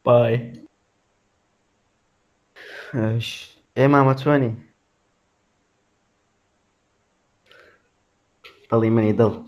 باي. ايش ايه ماما تواني ضل من يضل.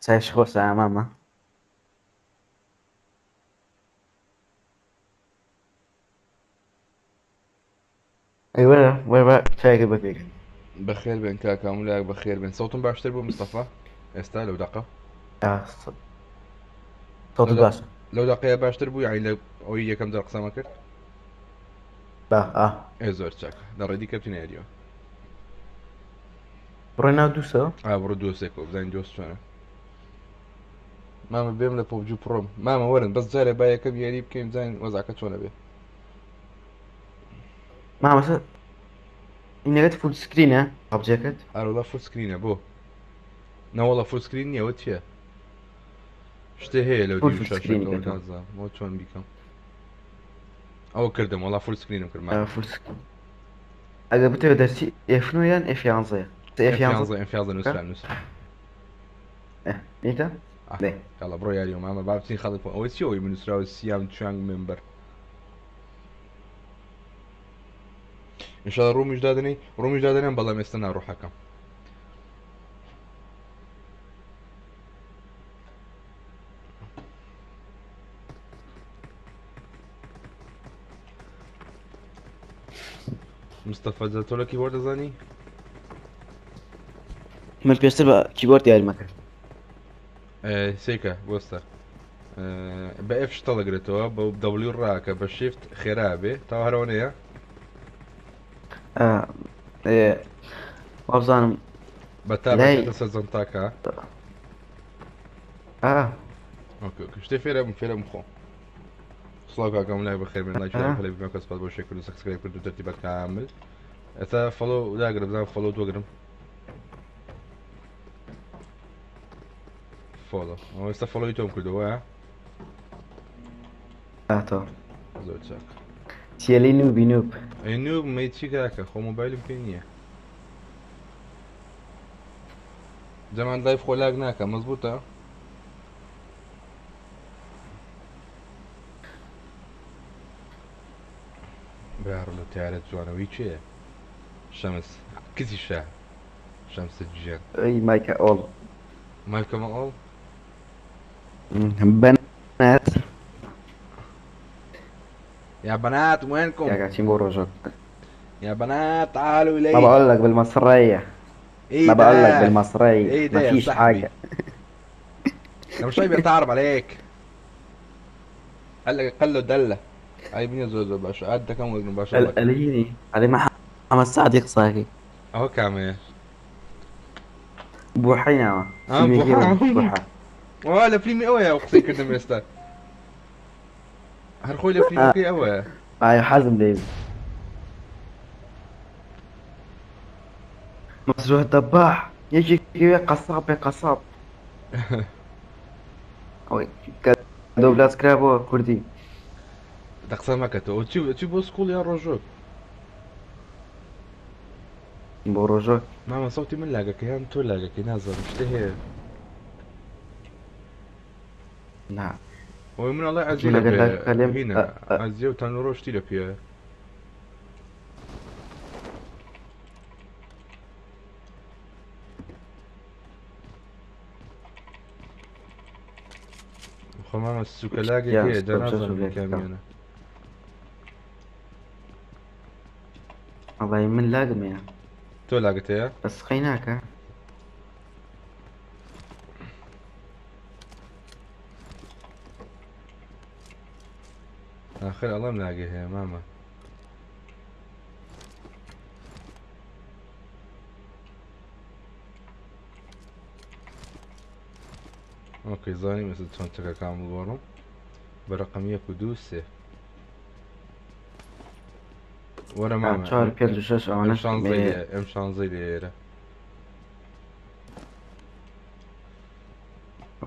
تعيش خوش يا ماما. ايوه وين شايف بك. بخير بين كاكا وملاك بخير بين صوتهم باشتر بو مصطفى استا لو دقة اه صوت لو دق باشا. لو دقيقة باشتر بو يعني لو وهي كم درق سمكر با اه ايه زور تشاك دردي كابتن اريو رونالدو سو. اه بردو سيكو بزين دوس شونا ماما بيملك بوبجو بروم ماما ورن بس زاري بايا كم يعني بكيم زين وزع كتشونا بيه ماما اني قلت فول سكرين ها اوبجيكت. اه والله فول سكرين يا بو نا والله فول سكرين يا وتشيا شتي هي لو دي فول وشاشة سكرين كور كتو. نازا مو شلون بيكم او كردم والله فول سكرين كرد ماما فول سكرين اذا بتقدر درسي اف نويان اف يانزي اف يانزا. انف يانزا نسرع نسرع انت اه ليه يلا برو يا اليوم ماما بعرف خلط او شوي من نسرع السيام تشانج ممبر ان شاء الله روم جدادني بالله ما يستنى اروح حكم مصطفى زلت لك كيبورد زاني من بيستر كيبورد يا المكان. سيكا بوستا باف شطلق رتوا بدبليو الراكة بالشيفت خرابي تاهرونية اه ايه وابزانم. بتابع شتا لاي سزنتاكا اه اوكي شتي فيلم خو صلاة كم لا بخير من الله يجزاك اه خلي بما كسبت بوشكل وسكسكرايب كنت ترتيبات كامل اتا فولو لا اقرب زين فولو توقرم فولو هو استا فولو يتوم كدوا اه تو زود ساك تيالي نوبي نوب. اي نوب ما يتشيك هكا خو موبايل بكينية زمان لايف خو لاقناك مزبوطة بيعرلو تعرف جوانا ويتشي شمس كتي الشاه شمس الجيان اي مايكا اول. ما كما اول بنات يا بنات وينكم يا قاعدين بوروجوك. يا بنات تعالوا ما الي بقول لك بالمصرية. ايه ما بقول لك ده بالمصرية ايه ما ده يا فيش صاحبي حاجة. لو شوي بيتعرب عليك قال لك قال له دله هاي مين زوزو باشا قد كم وزن باشا الله كم الهيني علي محمد سعد يقصاكي. اهو كامل بوحينا اه فيلم بوحة كيوم بوحة. ولا فيلم اوه يا اقصي كده ميستا هرخوي له فيلم آه. كي اوه معي حازم ديب. مسروح الدباح يجي يا قصاب يا قصاب. أوي. كدوبلاس كرابو كردي. تقسم ما كتو تشوف سكول يا رجل بوروجوك. ماما صوتي من لاقك يا انتو لاقك نازل مشتهي لا ومن الله من عزيلة أقول في لك كلم هنا عزيو تنوروش تيلو في خمام السكلاقي يا كي ستوب جنازة شاشو من فيك كم. كامينة والله من لاقم يا. تو لاقت يا بس خيناك. اخر الله ملاقيها يا ماما اوكي زاني مثل تونتك كامل ورم برقمية كدوسة وەرە مامە 4 5 و 6 ئەم ئەوانەش شانزەی لێ ئەم شانزەی لێرە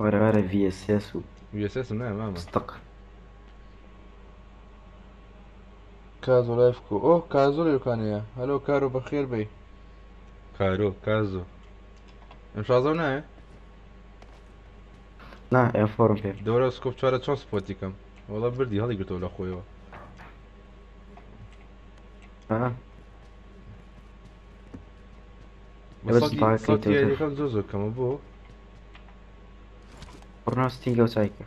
وەرە وەرە VSS و ویسێسم نایە مامە ستق. کازۆ لایفکۆ ئۆ کازۆ لێکانەیە هەلۆ کارۆ بەخێر بێ کارۆ کازۆ ئەم شازە نایە نا ئێ فۆرم پێ دەورە سکۆپ چوارە چۆن سپۆتیکەم وەڵا بردی هەڵی گرتەوە لە خۆیەوە بە بەس سەڵی باقی سەڵ تێوتر یاریەکەم زۆر زۆر کەمە بۆ پڕنا ستینگە و چایکە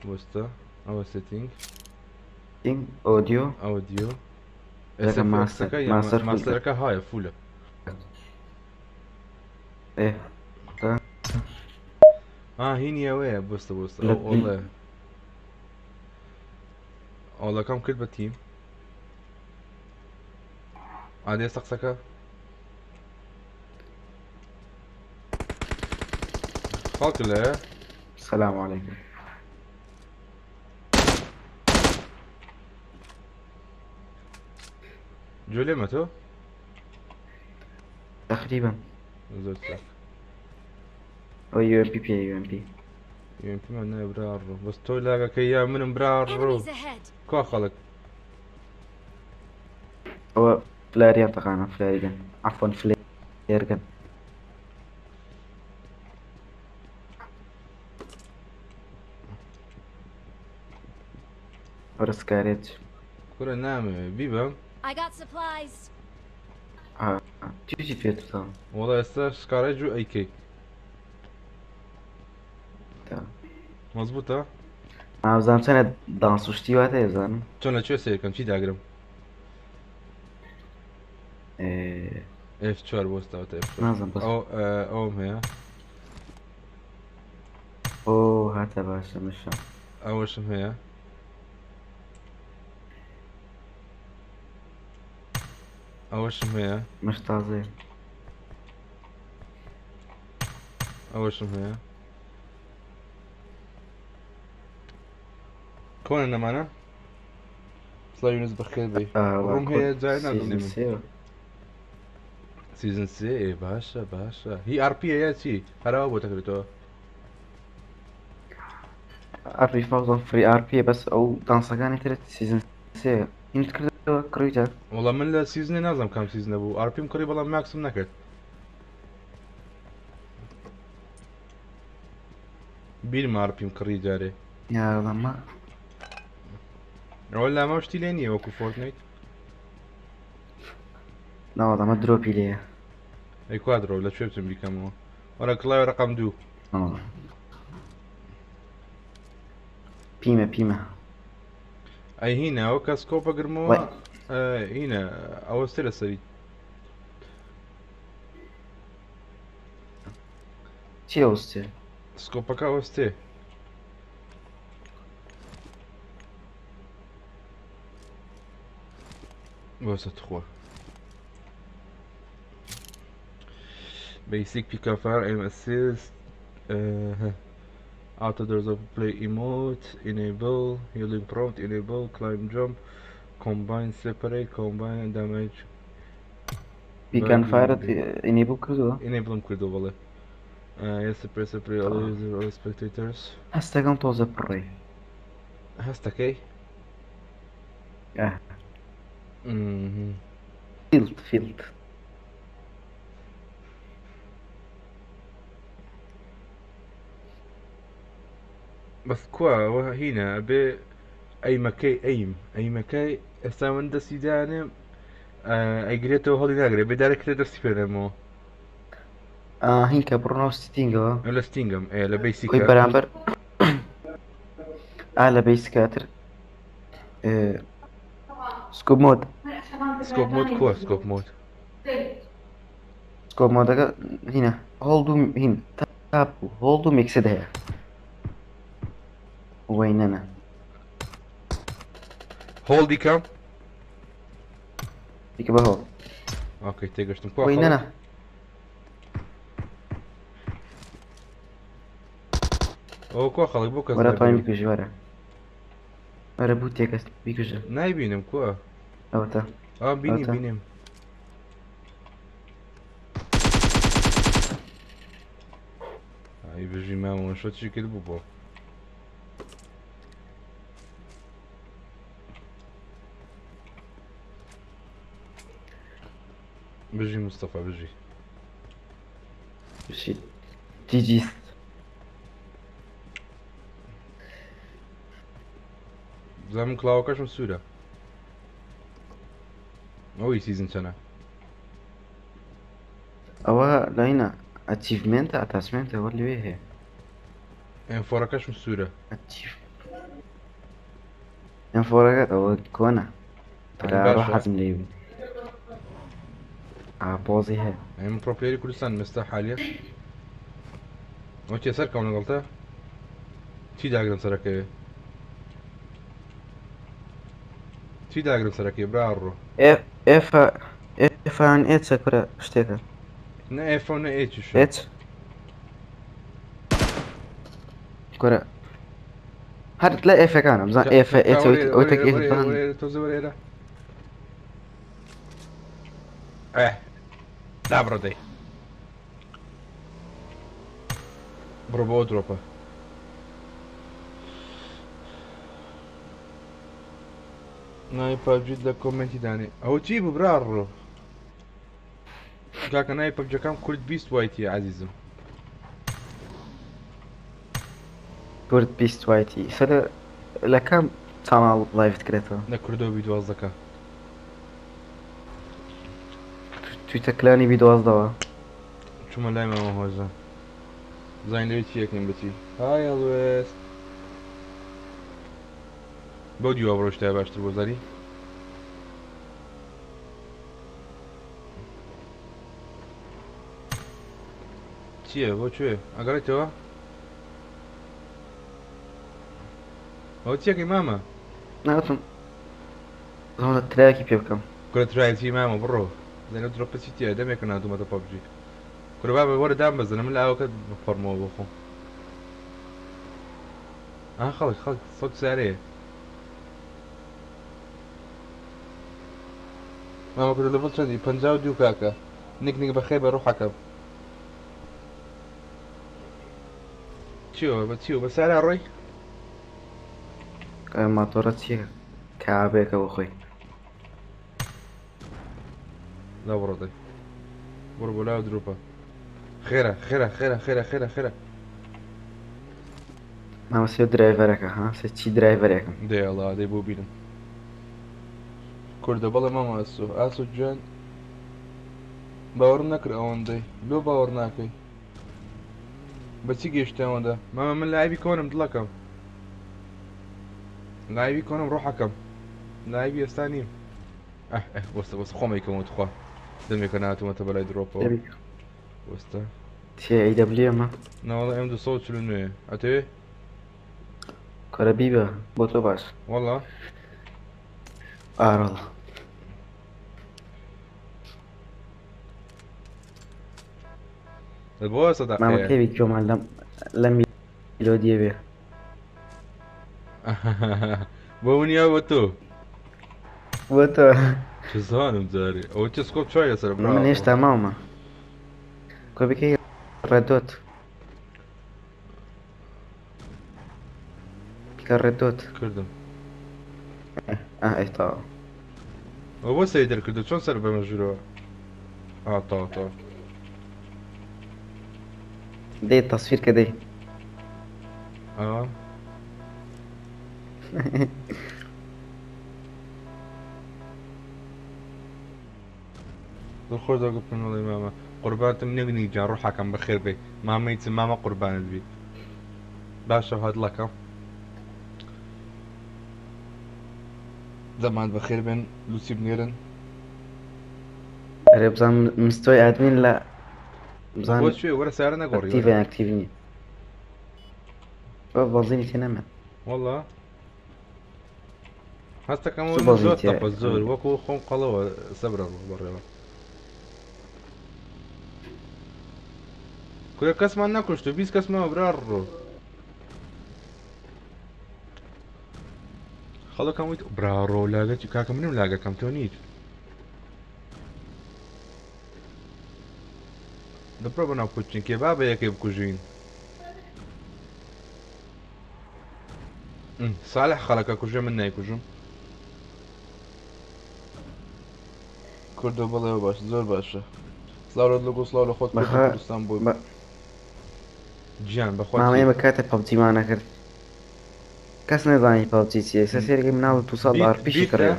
وەستە ئەوە سێتینگ ستینگ ئۆدیۆ ئەوە دیۆ لەگە ماستەر ئێسەکە ماستەر فولتە ماستەرەکە هایە فولە ئێ هینی ئەوەیە بۆستە بۆستە لە ئەو ئۆڵێ ئۆڵەکەم کرد بە تیم ئادێ سەقسەکە خەڵک لەیە سەلام عەلەیکم گوێ لێمە تۆ تقریبا زۆر چاک ئەو UMP پێ UMP پێمان نایە برا ڕۆ بەس تۆی لاگەکەی یا منم برا ڕۆ Enemies ahead. کوا خەڵک ئەوە فلاریان تەقانە فلاریگەن عەفوەن فلێرگەن وەرە سکارێت کورە نامەوێ بیبەم I got supplies. چیچی پێت تاڵ وەڵا ئێستا سکارە جو ئەیکەی مەزبوطە ناوزان چەنە دانسوشتی واتە ێزانم چۆن لەکوێ سیرکەم چی داگرم F4 بۆستاوەتە F4 نازم بەس ئەوم هەیە ئۆ هاتە باشە مشە ئەوەشم هەیە ئەوەشم هەیە مش تازێ ئەوەشم هەیە کۆنە نەمانە سڵاوی نووس بەخێر بێ ڕوم هەیە جای نادڵێ من سیزن سێ باشە باشە هی RP هەیە چی هەراوە بۆ دەکرێتەوە ئەڕی فازۆ فری RP بەس ئەو دانسەکانی ترێت سیزن سێ هینت کردەوە کڕیجە وەڵام من لە سیزنێ نازم کام سیزنە بوو RPم کڕی بەڵام ماکسم نەکرد بیرم RPم کڕی جارێ یاڵەمە ئەوە لامە شتی لێ نییە وەکو فۆرتنایت ناوەڵەمە درۆپی لێە ئەی کوادرۆ لەکوێ بچم بیکەمەوە وەرە کڵاوی ڕقم 2 پیمە ئەی هینە ئەوە کە سکۆپە گرمەوە هینە ئەوە سێ لە سەری چی ئەوستێ سکۆپەکە ئەوەستێ بۆسە تخوا basic pick up fire aim assist auto doors of play emote enable healing prompt enable climb jump combine separate combine damage بیکان فایرت ئینیبوو کردووە enable کردو بەڵێ yes separate all user all spectators هەستەکەم تۆزە پڕی هەستەکەی فیلد بەس کوا ئەوە هینە بێ ئەیمەکەی ئەیمەکەی ئێستا من دەستی دانێم ئەیگرێتەوە هەڵی ناگرێت بێدارێکرێت دەستی پێدەمەوە هینکە بڕنەوە ستینگەوە لە ستینگم لە ئەوی بیسیکە بەرامبەر لە بیسکاتر سکوب مۆد سکۆپ مۆد کووە سکۆپ مۆد سکۆپ مۆدەکە هینە هۆڵد و هین تاپ و هۆڵد و میکسد هەیە وەی نەنە هۆڵدی کەم دیکە بە هۆڵ ئۆکەی تێگەشتم وەی نەنە ئەوە کوا خەڵک بۆ کەس وەرە توانین بکوژی وەرە ئەرە بوو تێکەست بیکوژە نایبینم کووە. ئەوەتە بینیم ئەوەتە بینیم. ئای بژی مامەوە شۆ چی کرد بوو بۆ. بژی مستەفا بژی. بشیت دیجیست زانم کڵاوەکەشم سوورە. ئەوەی سیزن چەنە؟ ئەوە لاینە ئەچیڤمنتە ئەتاسمنتە وە لەوێ هەیە ئەنفۆرەکەشم سوورە. ئەچیڤ ئەنفۆرەکەت ئەوە کۆنە ئەی تەکارۆ باشە. حەزم لێ بوو ئاپۆزی هەیە ئەم پرۆپلێری کوردستان مەستا حالیە. ئەو چێ سەر کەون لەگەڵتە چی داگرن سەرەکەوێ؟ چی داگرن سەرەکەی براڕۆ؟ ئێفان ئێچە کورە شتێکە نە ئێفۆ نە ئێچیشە. ئێچ کورە هەر لە ئێفەکانە بزان ئێفە ئێچ ئەوەی تەک ئێفان تۆزە وەرێرە. ئێ دابڕە دەی بڕۆ بۆ درۆپە. نای پابجیت لە کۆمنتی دانێ ئەوە چی بوو براڕۆ؟ کاکە نای پەبجەکەم کورد 20 وایتی عەزیزم. کورد بیست وایتی سەر لە کام چاڵ لایڤت کرێتەوە لە کوردەوە بیدوازدەکە. تویتە کلانی بیدوازدەوە چوومە لای مامە هۆزە زین لەوێ چی یەکەین بچی. های هەڵوێست بۆ دیوە بڕۆ شتای باشتر بۆ زاری. چییە بۆ کوێ ئەگەڕێتەوە؟ ئەوە چیەکەی مامە؟ ناوتم زۆر ترایەکی پێ بکەم کورە ترایەتی مامە بڕۆ لەنە درۆپە چی تیە دەمێکە ناتومەتە پەبجی. کورە بابە وەرە دام بەزنە من لە ئاوەکە بخۆڕمەوە بۆ خۆم. خەڵک سەڵک سارەیە. مامە کورە لەڤڵ چەندی 52 کاکە نێک بەخێ بە ڕوحەکەم. چیەوە بە چیوە بە سارا ڕۆی؟ ماتۆرە چییە کابێکەوە خۆی لا بڕۆ دەی بڕۆ بۆ لاو دروپە. خێرە خێرە خێرە خێرە خێرە خێرە مامە سێ درایڤەرەکە ها سێ چی درایڤەرێکم دێڵا دەی بۆ بینم. کوردە بەڵێ مامە ئاسو گوێن باوەڕم نەکرد ئەوەندەی لۆ باوەڕ ناکەی بەچی گەیشتە ئەوەندە. مامە من لایبی کۆنم دڵەکەم لایبی کۆنم ڕۆحەکەم لایبی ئێستا نیم. وەستە وەستە خۆمەیکەمەوە تخوا دەمێکە ناتومەتە بەلای درۆپەوە وەستە چێ ئەی دەبلی ئەمە ناوەڵە ئەم 249 ئەتەوێ کۆرە بیبە بۆ تۆ باش وەڵا ئارەڵ بۆ مامە سەداقەیە کەوی کۆمان لە میلۆدیە بێ بۆ ونیا بۆ تۆ بۆ تۆ چ زانم جارێ ئەوە چه سکۆپ چوای لەسەر من هێشتا ماومە کۆبیکەی ڕێدۆت کە ڕێدۆت کردم. ئێستا ئەو بۆ سەری دەرکردو چۆن سەر بەمەژورەوە تا دەی تەسویر کە دەی دڵخۆش دەگوپنەوەڵی مامە قوربانتم نێگنی جان ڕوحەکەم بەخێر بێ مامەی چ مامە قوربانت بی باشە هەدڵەکەم دەمان بەخێر بێن لوسی بنێرن. ئەرێ بزان مستۆی ئادمین لە بزان بۆ شوێ وەرە سارە نەگۆڕی ئەکتیڤ ئەکتیڤ نییە بە بەڵزینی تێ نەمێت وەڵا هەستەکەمەوە زوو زۆر بەڵزی تەپە زۆر وەکو خۆم قەڵەوە سەبرە بەڕێوە کورە کەسمان نەکوشت و 20 کەسمەوە برا ڕۆ خەڵەکەم ویت براڕۆ لاگەتی کاکە منم لاگەکەم تۆ نیت دەبڕە بەناو کوچین کێ با بە یەکێ بکوژین ساڵح خەڵەکە کوژێ من نایکوژم کوردە بەڵێ باش زۆر باشە سلااوت لە گۆسلااو لە خۆت کورد و بەخوا کوردستان بۆ گیان بەخوا مامە ئێمە کاتە پەبجیمانە کرد کەس نەزانی پەبجی چیە سە سێرگەی مناڵ تو ساڵ ئارپیشی کڕێ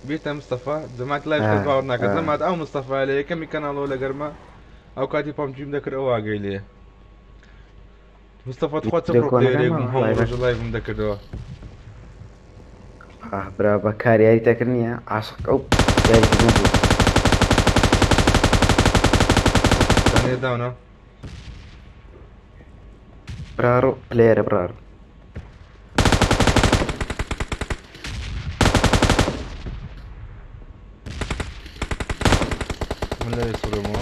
بیتە مستەفا دەمات لای خۆت باوەڕ ناکەت دەمات ئەو مستەفا لە یەکەمی کەناڵەوە لە گەرمە ئەو کاتی پەمجیم دەکرد ئەو واگەی لێ مستەفات خوا چ پرۆپلەیەرێک بووم هەموو ڕۆژە لایڤم دەکردەوە برا بە کاریایی تەکرد نییە عاشق ئەو یاریکردن بوو دانێ داونە برارۆ پلێرە برارۆ من لای سوورەمەوە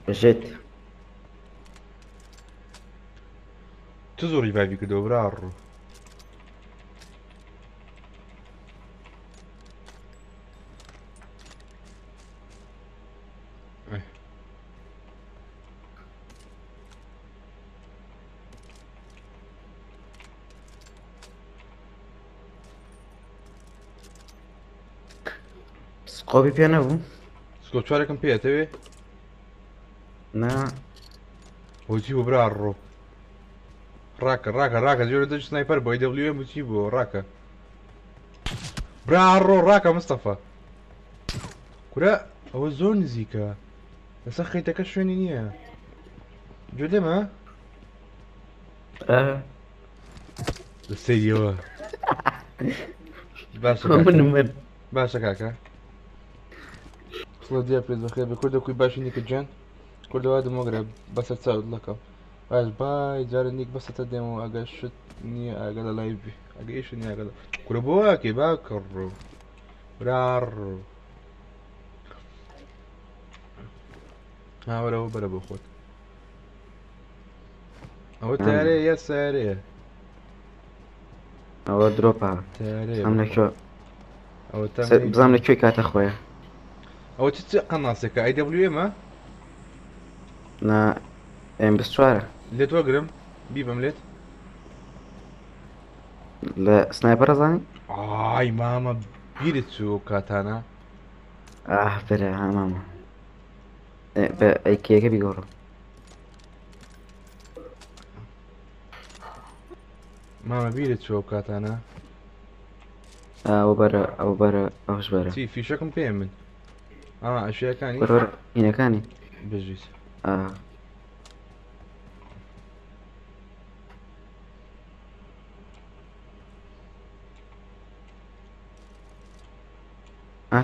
بژێت تو زۆری بابی کردەوە براڕۆ سقۆبی پێ نەبوو سکۆ چوارێکم پێێتەوێ نا بۆچی بۆ براڕۆ ڕاکە جۆرە دەچ سنایپەر بۆی دەبلیێ بچی بۆ ڕاکە براڕۆ ڕاکە مستەفا کورە ئەوە زۆر نزیکە لەسەر خەیتەکە شوێنی نییە گوێ لێمە لە سەیریەوە باشە کاکە خڵە دیا پێت بەخێر بە کوردە کوی باشی نیکە جان کوردەوە دمۆگرە بەسەر چاوت لەکەم باش بای جارە نیک بەسەتە دێمەوە ئەگە شت نییە ئاگە لە لایڤی ئەگە ئیش نیە ئاگە کورە بۆ واکێ با کڕۆ براڕۆ هاوەرەوە بەرە بۆ خۆت ئەوە تارەیە یا سارەیە ئەوە درۆپە تارەیە ئەم لەکوێ ئەوە بزانام لەکوێ کاتە خۆیە ئەوە چ قەناسێکە ئەی دەبلیێمە نا M24 لێت وەگرم بیبم لێت لە سنایپەرە زانی ئای مامە بیرت چوو کاتانە برە مامە بە ئەیکیەکە بیگۆڕم مامە بیرت چوە کاتانە ئەو بەرە ئەو بەرە ئەوش بەرە چی فیشەکەم پێ من ئەشیەکانی بەرە هینەکانی بژیت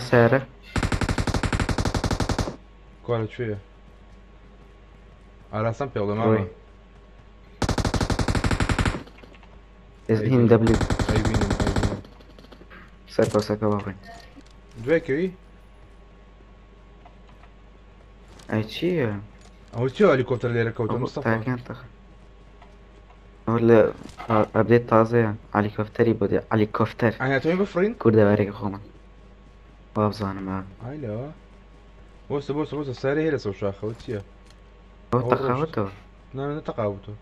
سارە کوا لەکوێیە ئاراسان پێڵە مامە هین دەبلی ئەیبینم سەر پۆسەکە باڕێن دوێکەوی ئەی چییە ئەوە چی هەلیکۆپتەر لێرە کەوتە مستەفا تاکیان تەخ ئەوە لە ئەبدێت تازەیە هەلیکۆفتەری بۆ دێ هەلیکۆفتەر ئایا بفڕین کوردەوارێکی خۆمان وا بزانم ئای لەوە بۆسە سارە هەیە لە سەو شاخەوە چییە ئەو تەقاوەتەوە نانە تەقاوتۆ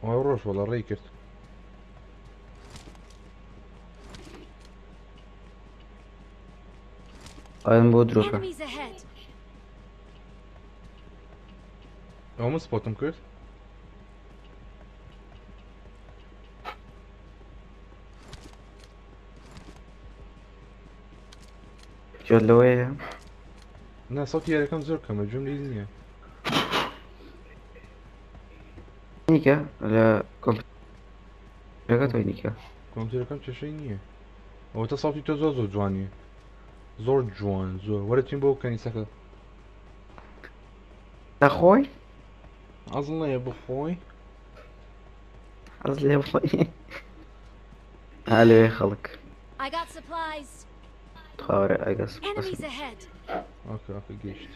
ئەوە ڕۆژ وەڵە ڕێی کرد ئەم بۆ درۆکە Enemies ahead. ئەوە من سپۆتم کرد جۆر لەوەیە نا سەوتی یاریەکەم زۆر کەمە گوێم لێ نییە نیکە لە کۆمپیوتەرەکە تۆی نیکە کۆمپیوتەرەکەم کێشەی نییە ئەوە تا ساڵی تۆ زۆر جوانیە زۆر جوان زۆر وەرەچین بۆ کەنیسەکە دەخۆی ئەزڵ نەیە بخۆی ئەز لێ بخۆی لەوێ خەڵک I got supplies. خاورە ئەگەس Enemies ahead. اوكي اوكي قشت.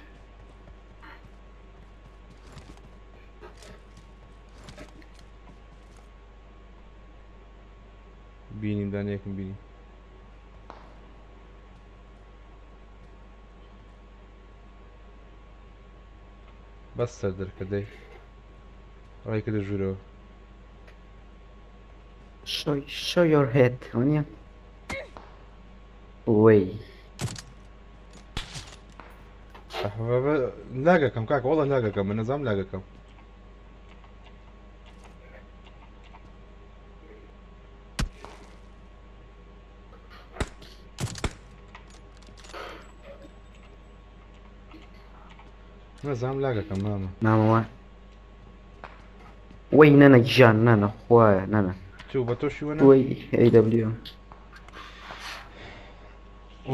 بینیم دانیەکم بینی. بەس سەر دەرکەدەی ڕای کردە ژوورەوە. Show your head ونیا وی لاگەکەم کاکە وەڵا لاگەکەم من نەزانم لاگەکەم. نەزانم لاگەکەم مامە. مامەوە وی نەنە گیان نەنە خوایە نەنە چوو بە تۆ شیوەنە وی AW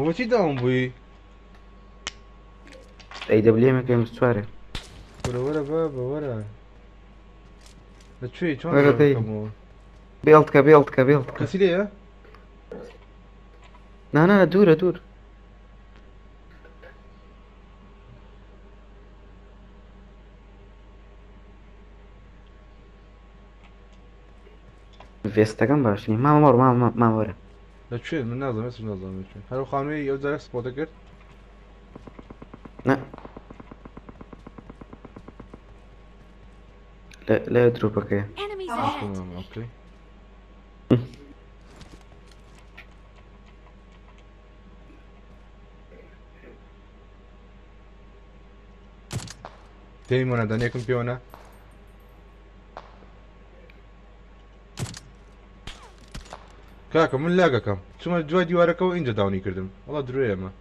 بۆچی داوام بووی AW مەکەم سوارێ وەرە وەرە بە وەرە لەکوێی چۆن وەرە دەی. ڕۆکەمەوە بێڵتکە بێڵتکە بێڵتکە کەسی لێیە نانە دوورە دوور vێستەکەم باش نی مامەڕ مامەوەرە لەکوێ من نازانم هێشتا نازانم لەکوێ هەرو خانووی ئەو جارە سپۆتە کرد نە لە دروپەکەی Enemies اوكي ahead. ماما اوكي دايما دانيكم بيونا كاكا من لاقاكم شو جوا ديوارك وإنجا داوني كردم والله دروي ما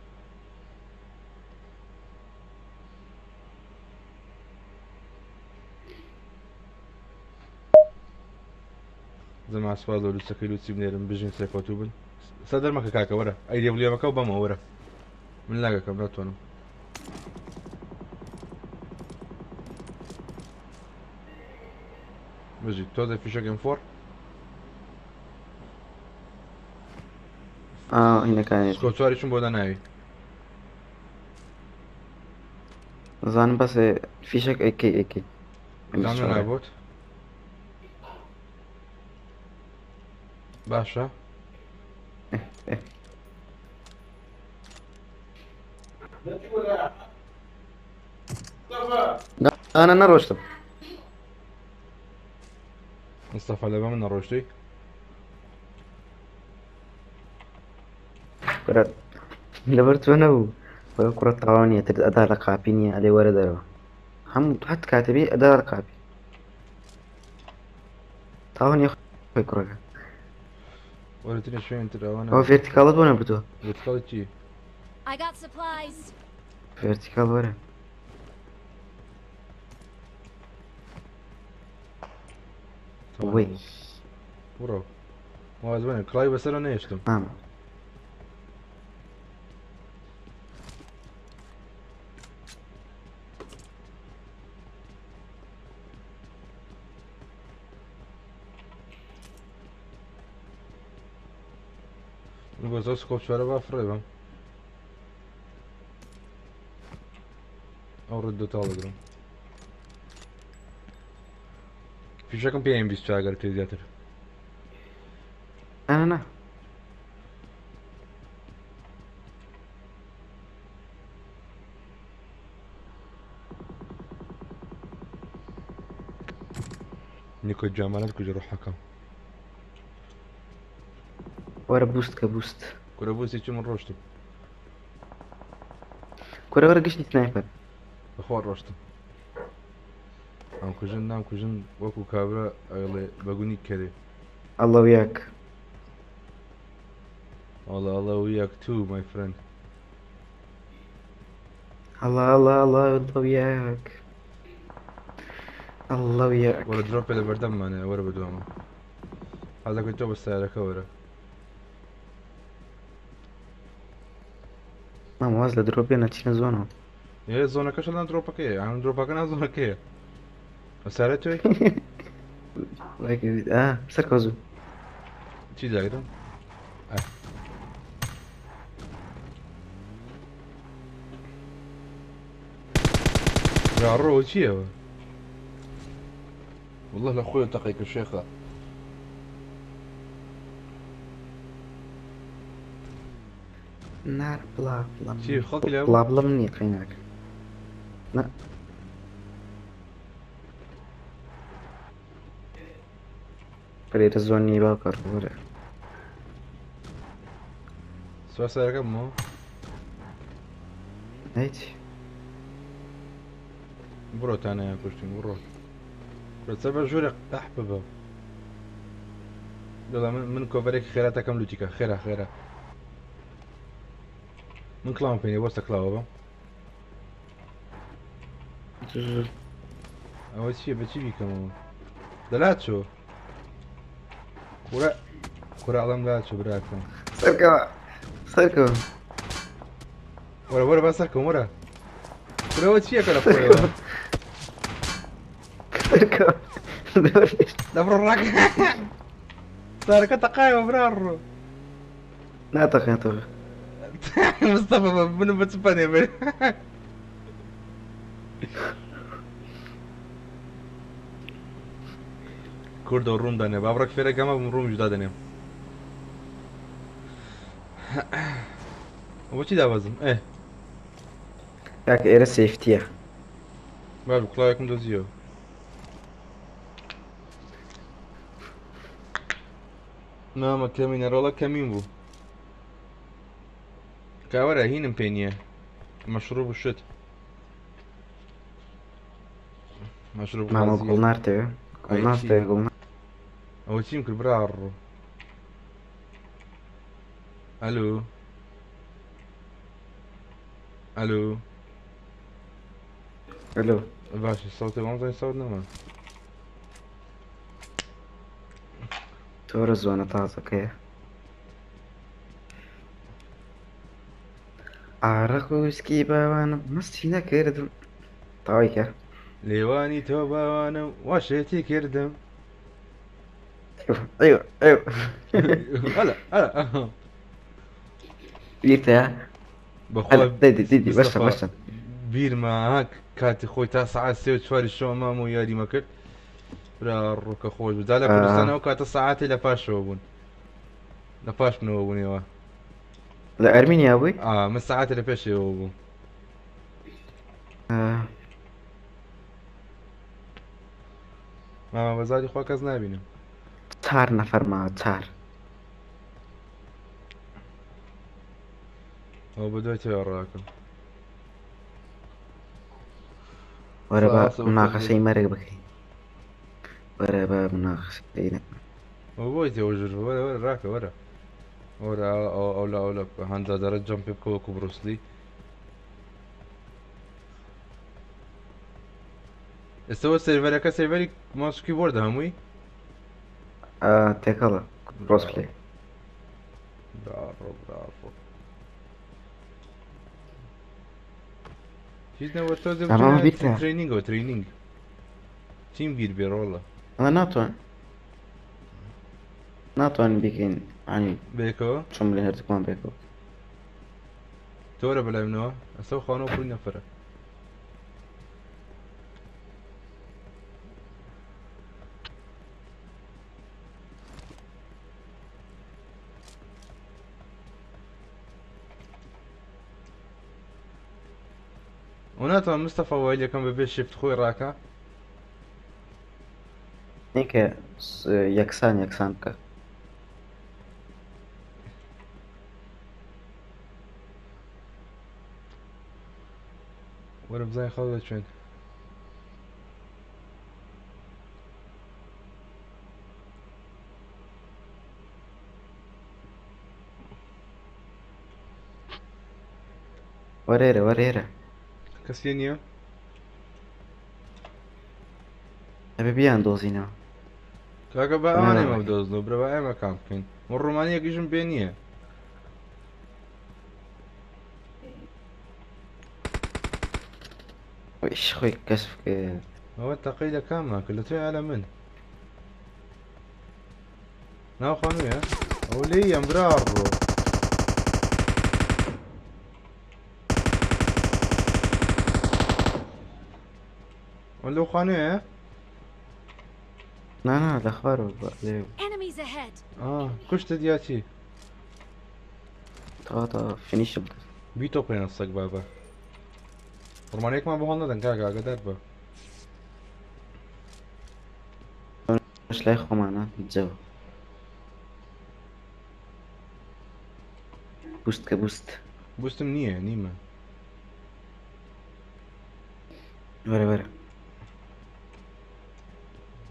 زعما سوالو لسه كيلو تسيب نيرم بجين سيكوتوبن صدر مكا كاكا ورا اي دبليو مكا وباما ورا من لاقاكم لا تونم بجي توزع في شكل فور هنا كان سكوتواري شو بودا ناوي زانم بەس فیشک ئەیکەی زعما نابوت باشا أنا نەڕۆشتم مصطفى لبا من روشتي لەبەر تۆ نەبوو بە کوڕە تاوانیە تر ئەدا لە قاپی نییە ئەلێ وەرە دەرەوە هەموو هەت کاتەبێ ئەدا لە قاپی تاوانیە خۆی کوڕەکە وريتني شوي انت انا ئەوە ڤێرتیکاڵت بۆ نەبردووە بتقول شي I got supplies. ڤێرتیکاڵ وەرە وی برو ما زمان كلاي بس انا نيشتم مامە نقول زوج سكوب شوارع بافريبا او ردو تالجرام في شكل بي ام بي ستراجر تيزياتر أنا نيكو جامالات كوجي روح حكم وەرە بوستکە بوست كورا بوسي شو من روشتم کورە وەرە گشتی سنایپەر اخوان روشتم نام كوجن وكو كابرا اغلي باقوني كري ئەڵڵە ویاک والله الله وياك تو ماي فريند ئەڵڵە ویاک ئەڵڵە ویاک ولا دروب اللي بردم انا ورا بدوامه هذا كنت بس على ورا مام واز لە درۆ بێنە چینە زۆنەوە ايه زونا كاش انا دروبك ايه عم دروبك انا زونا كيه وسالتوي سەرکە زوو چی داگرم برا الرو شيء والله لاخوي التقيك الشيخة. نار بلا بلا شي خلق لي ابو. بلا بلا مني قيناك. لا بريد الزوني باكر ولا سوا سعر كم هو؟ هيتي بروت انا يا كشتين بروت. بس 7 شهور احببها. يلا من كوفريك خيراتها كم لوتيكا خيرها خيرها. من كلام فيني ورثة كلاوبا. اول شي بتجي بي كمان. دلاتشو. كورا كورا عظم دلاتشو براكم. سركوا سركوا ورا بسركم ورا. كورا اول شي كلا خويا. سركوا دوري دبر الراك. صار كتا قايمة برارو. ناطق ناطق مصطفى من بتسبانيا بي. كورد والروم دانيا بابرك فرق كما من روم جدا دانيا. وشي دا بازم ايه. ياك ايرا سيفتيا بابو كلايكم دوزيو. نعم كمين رولا كمين بو. كاورا هين مبينيا. مشروب الشت. مشروب ماما غازية. قلنا ارتوي اي قلنا شي. ارتوي قلنا اول شي يمكن برارو. الو. الو. الو باشا صوتي ما زي صوت نمان. تورز وانا تازك ايه عرقو سكيبا وانا مستينا كيردم طاويكا ليواني توبا وانا وشيتي كردم. ايوه ايوه هلا هلا. بيرتا هلا بخوي ديدي بشر مصطفى بشر بير معاك كاتي خوي 9 ساعات شواري شو مامو ياري ما كرت. برا الروك خوي بدالا كل سنة وكات ساعات لا باش وبون. لا باش منو وبون يوا. لا ارمينيا ابوي من ساعات اللي باش وبون. آه. ما بزادي خوك از نبینم. 4 نفر ما 4 هو بدويتي وراكم. ورا با صاصة مناقشة وكلي. مرق بكي ورا با مناقشة هو بويتي وجر ورا راكا ورا. ورا او لا هاندا دارت جمب بكو بروسلي. استوى سيرفر كا سيرفري ماوس كيبورد هموي. تيكالا كروس برافو بلاي برافو. چیز نبود تازه تمام بچه بيتا ترینینگ تیم گیر بیر والله. انا ناتوان بيكين يعني بیکو شو ملي هرتكمان بيكو تورا بلا منو اسو خانو پول نفره. وناتو مصطفى ويلي كان ببيت شفت خوي راكا. هيك يكسان كا وانا بزاي خلص شوين. وريرة كاسينيا. ابي بيان دوزينا كاكا بقى تمام انا ما بكي بدوزلو برا بقى ما كان فين والرومانية كيجن بينيه. ويش خوي كشف هو التقيلة كاملة كلها على من ناو خانويا اولي يا مرارو. ولا خانه؟ نه لخبارو لێو Enemies ahead. كشت دياتي. تا فینیشم کرد. بيتو بين الصق بابا. ورمانيك ما بهون ندن كاكا قدر با. باش لای خۆمانە جەوە بوست کە بوست بوستم نية نيمة. وەرە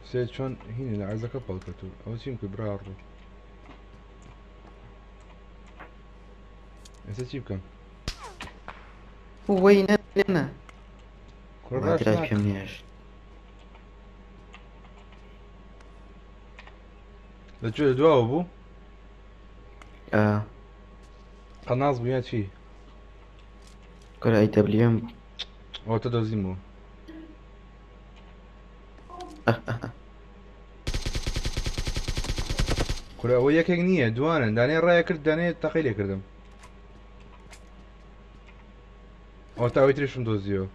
سيد شون هنا لعزك بالكتو او يمكن برارو. انت تجيب كم؟ وەی نە كراش درای ناك. پێم نیێژ لا تجول دواء ابو. آه قناص بيات فيه. کۆرە ئەی دەبلیێم او تدوزيمو. كل او ياك نية دوانا داني رايا كرد داني تقيلي كردم. او تاوي تري شون دوزيو.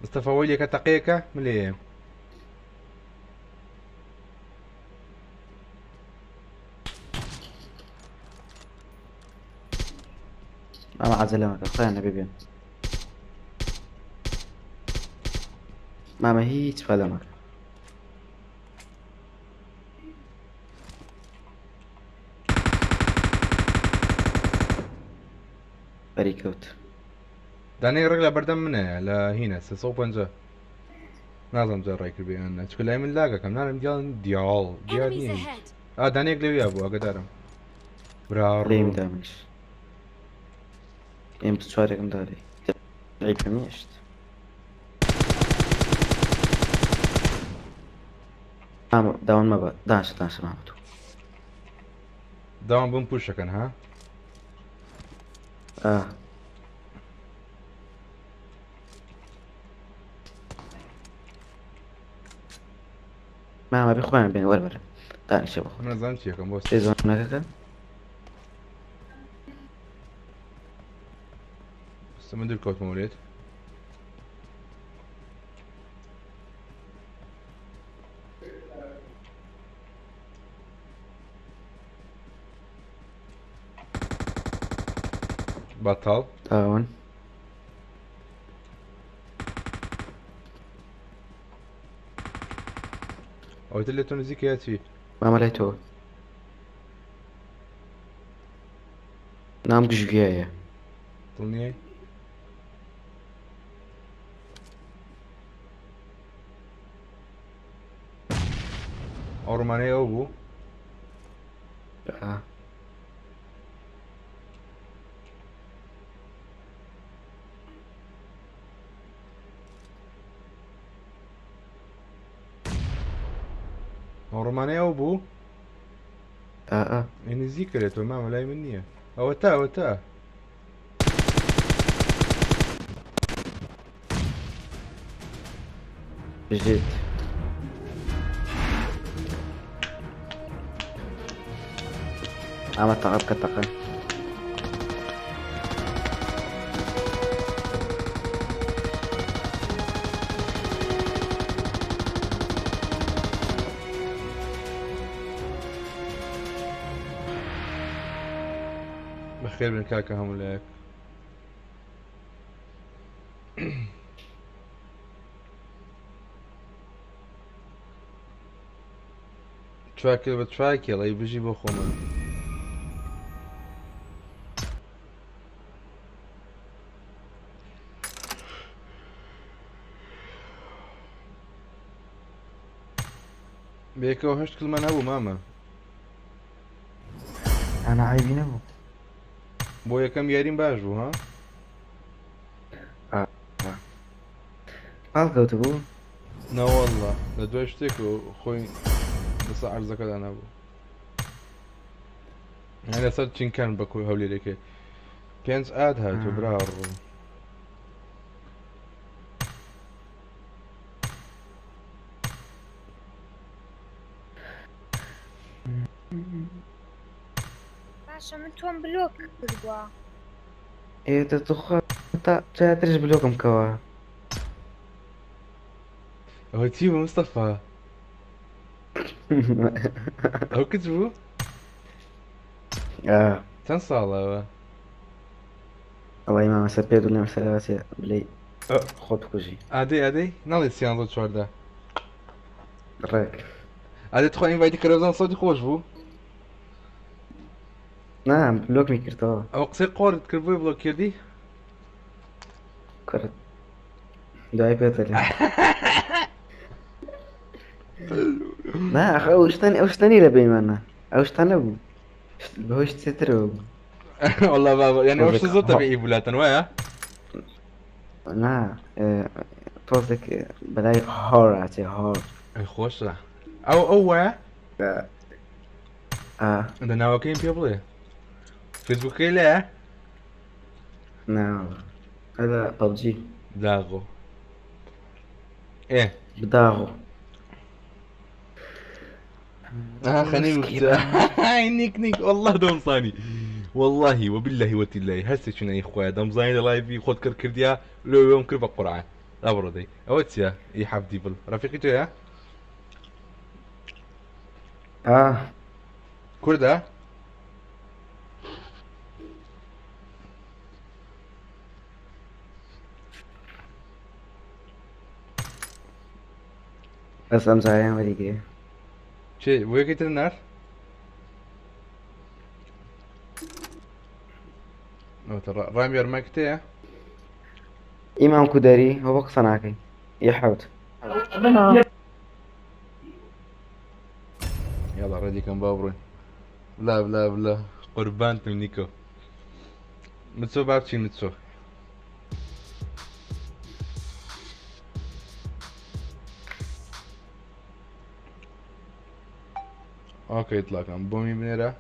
مصطفى ويلي كتقيكا ملي ئەمە عەجەلەمەکە خۆیانە ببێن مامە هیچ فەلەمەکە بەریکەوت داني رجلا بردم منه لا هنا سوق انجا. نازم جا رايك بي انا تقول لا من لاقا كم نعلم ديال Enemies نيه. ahead. داني يقلي ويا ابو اقدرم. لێم برارو. دا منش ئێم چوارێکم داری درای پێم نیشت داون مەبە داش مامەتوو داون بم بوشكن ها. مامە بێ خۆیان بێن وەربەرە دانیشە بە خۆت انا زعمت ياكم بس. سێزۆنەکەکە بس من دير كوت موليت. بطل. داون او تلي تونزيك ياتي. مامە لای تۆ نام گژگیایە طلني. او رومانيا ابو. او رومانيا ابو. يعني ذكرت وما ملاي منية. او تا بژێت ئەمە تەقە بکە تەقە بخير من كاكا هم لك. تراكل بتراكل اي بيجي بخومن. بيكو هشت كل من هبو ماما. ئەنا عیبی نەبوو بو يكم يارين باجو ها. هەڵکەوتە بوو نا والله لدو اشتكو خوي بس عرضك انا ابو. يعني صرت شين كان بكو هولي لك. بينس اد هاتو برار. باشە من تۆم بلۆک کردووە. ئێتە توخوا تا چاترش بلۆکم کەوە. ئەوە چی بوو مستەفا؟ ئەو کچ بوو؟ چەند ساڵەوە؟ ئەوەی مامەسەر پێ دوو لەم سەراسێ بلەی خۆت بکوژی. ئادەی ناڵێ سیان 14 ڕێک ئادەی تخوا ئینڤایتی کەرەوەزان سەودی خۆش بوو؟ نا بلۆکمی کردەوە. ئەو قسەی قۆرت کرد بۆی بڵۆک کردی؟ کرد دوای پێتەلێ. نا ئەخە ئەو شتەنی لە بەیمانە ئەو شتە نەبوو بەهۆی شتێترەوە بوو. والله بابا يعني وش قصدك زود تبعي بولاتن ويا نا تۆزێک بەلای هۆڕ ئاچێ هۆڕ. اي خوش او ويا ئا ده ناوكين بيبلي فيسبوك لا ناوە هەدا پەبجی داغو ايه بداغۆ. خليني نيك نيك والله دم صاني والله وبالله وتالله هسه شنو يا اخويا دم زايد لايفي خد كرديا لو يوم كرب قرعه لا بردي اوتيا يا حبدي بل رفيقتي يا كردا بەس ئەم زایان وەریگرێ. شي ويك النار او ترى رامي ارمكتي ئیمان کودەری هەو بە قسە ناکەی یە حەوت. يلا ردي كان بابري لا بلا بلا قربان نيكو متسو بابتشي متسو اوكي اطلاقا بومي بنيرة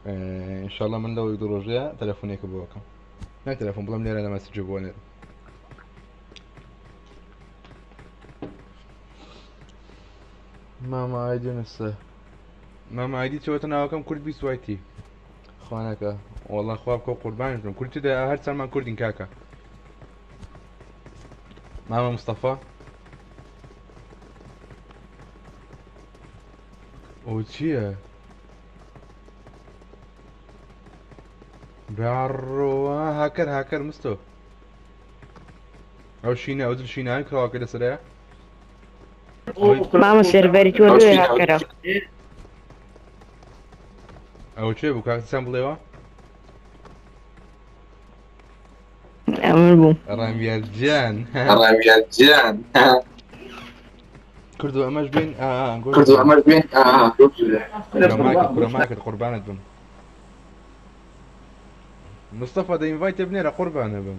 ان شاء الله من لو يقدروا رجع تلفونيك بوكم ما تلفون بلا منيرة انا ما تجيبوني ماما ايدي نسه ماما ايدي شو تناوكم كرد بي سوايتي خوانك والله خوابك قربان كرد ده هر سلمان كردين كاكا ماما مصطفى وشيا بعرو هاكر مستو او شينا او شينا هاي كراو كده سريع ماما سيرفري تولي هاكرا او شي بو كاك سامبليوا اعمل بوم رامي جان رميان كردو اماش بين نقول كنت عملت بين كرة مايك قربانة بن مصطفى ده انفايت ابني را قربانة بن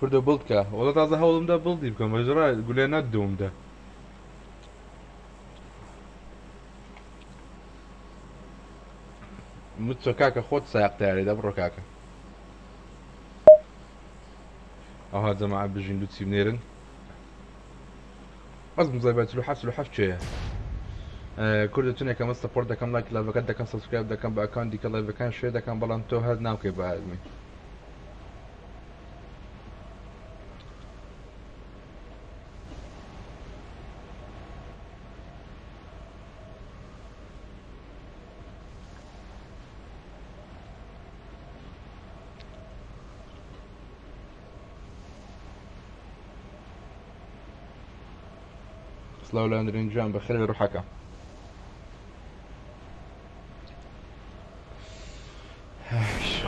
كردو بلدكا والله تازه هولم ده بلدي بكم مجرى يقول لي ندوم ده متسو كاكا خود سايق تاعي ده برو كاكا هذا جماعة بجين لوتسي بنيرن أزم زي بيت سلوحف شيء كل توني كم سبورت ده كم لايك لا بقدر كم سبسكرايب ده كم باكونت دي كلا كان شيء ده كم بلانتو هذا ناو كي بعد مي سلاو لاندرين جان بخير يروح حكا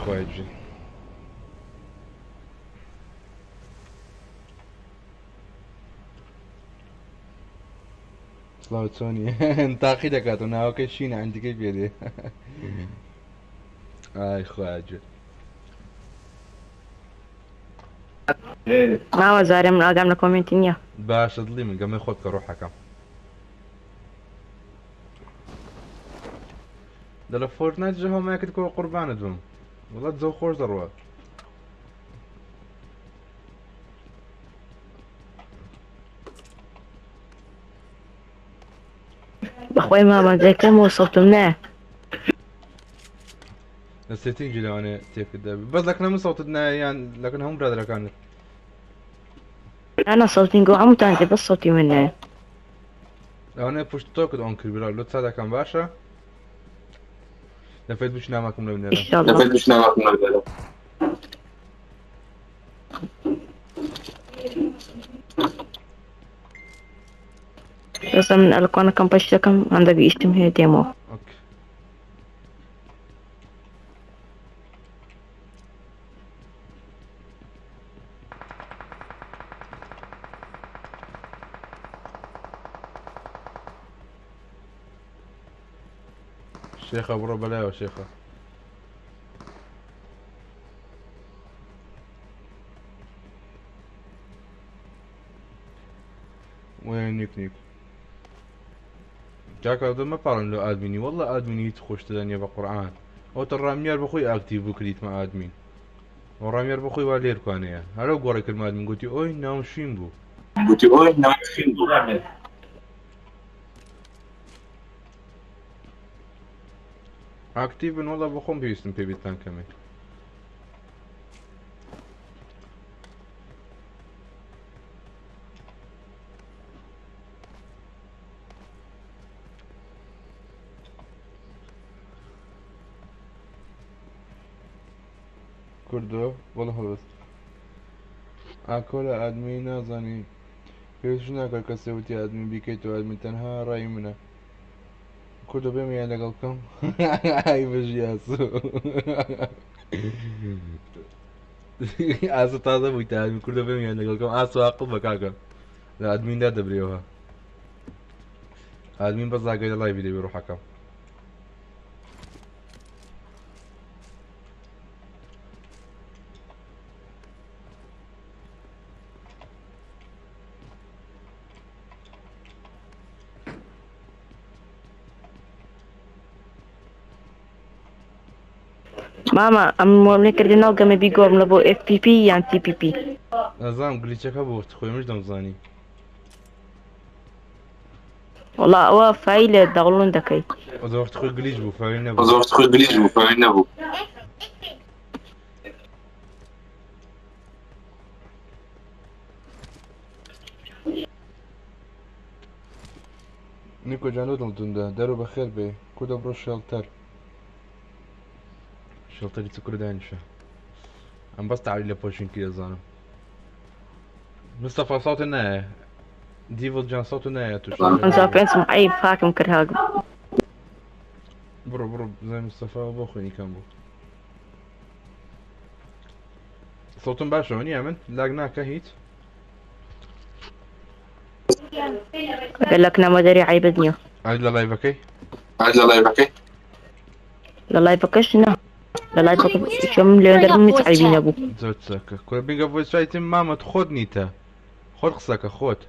خويا جي سلاو توني انت اخيدك انا اوكي شينا عندي كيف يدي اي خويا جي ماما زارم راقم لكومنتينيا باش ضلي من قبل خودك روح حكا ده لو فورتنايت جاهم ما كتكون قربان دهم والله تزو خور ضرورة بەخۆی مامەزەکەم وەسەڵتم نایە. لە سێتینجی لەوانێ تێکدا بەس لەکنە من سەوتت نایەیان لەکن هەموو برادەکانت أنا صوتي نقول هەمووتان دێ بەس صوتی من نایە. لەوانەیە پشت تۆکت ئۆن کردبرا لۆ چادەکەم باشە لە فێسبوک ناماکەم لە بنێرە ئینشاءڵڵا. بەسە من ئەلکۆنەکەم پەشتەکەم هەندە گەیشتم هەیە دێمەوە. اوكي شيخة برو بلاوة شيخة وين نيك جاك هذا ما بارن له ادميني والله ادميني تخش تدنيا بقرآن او ترى ميار بخوي اكتيف بكريت مع ادمين وراميار بخوي والير كانيا هلا قوري كلمة ادمين قلتي اوي نام شيمبو اكتيف والله بخوم بيستم بيبيتان كمان كردو والله خلص اكل ادمين نازاني پێویست ناکات کەسێوتی ئادمین بیکەیتەوە ئادمین تەنها ڕای منە کردو بێم یان لەگەڵ بکەم ئای بەژی ئاسۆ ئاسۆ تازە بوویتە ئادمین کردو بێم یان لەگەڵ بکەم ئاسۆ عاقڵ بە کاکە لە ئادمیندا دەبرێەوە ئادمین بەس ئاگەی لە لایڤی دەبێ ڕوحەکەم ماما ئەم مۆڵێکردنەوە گەمە بیگۆم لە بۆ FPP یان TPP. نەزانم گلیچەکە بۆ خۆی مش دەمزانی وڵا ئەوە فایلە داوڵۆن دەکەیت. ئەوە وەختی خۆی گلیچ بوو فاوی نەبوو نیکۆ جان دڵتوندا دەرو بەخێر بێ کودە بڕۆ شێڵتەر شێڵتەری چ کوردانیشە ئەم بەس تاعلی لە پۆشینکی دەزانم مستەفا ساوتە نایە دیڤڵ جان ساوتە نایە توش ئەمجا پێنجم عیب فاکم کرد هاگم. بڕۆ بڕۆ بزای مستەفا بۆ خوێنی کەم بوو سەوتم باشەوە نییە من لاگ ناکە هیچ لەک نەمەدەری عیبت نییە ئای لە لایڤەکەی لە لایڤەکەش نا لە لایڤەکەم لێ دەرم هیچ عیبی نەبوو. زۆر چاکە کورە بینگە بۆی سایتم مامەت خۆت نیتە خۆت قسەکە خۆت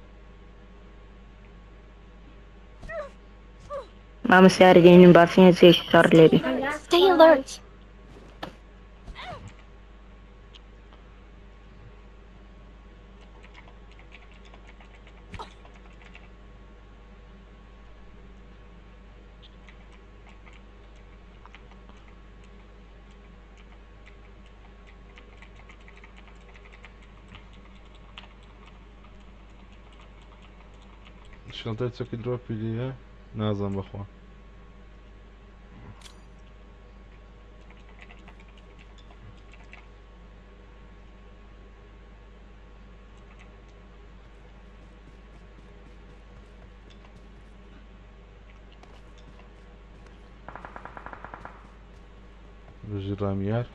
مامە سیارە دێنین باسیێنە جێش شەڕ لێبی. Stay alert. شڵتەر چەکی درۆپی لێە نازان بەخوا بژی ڕامیار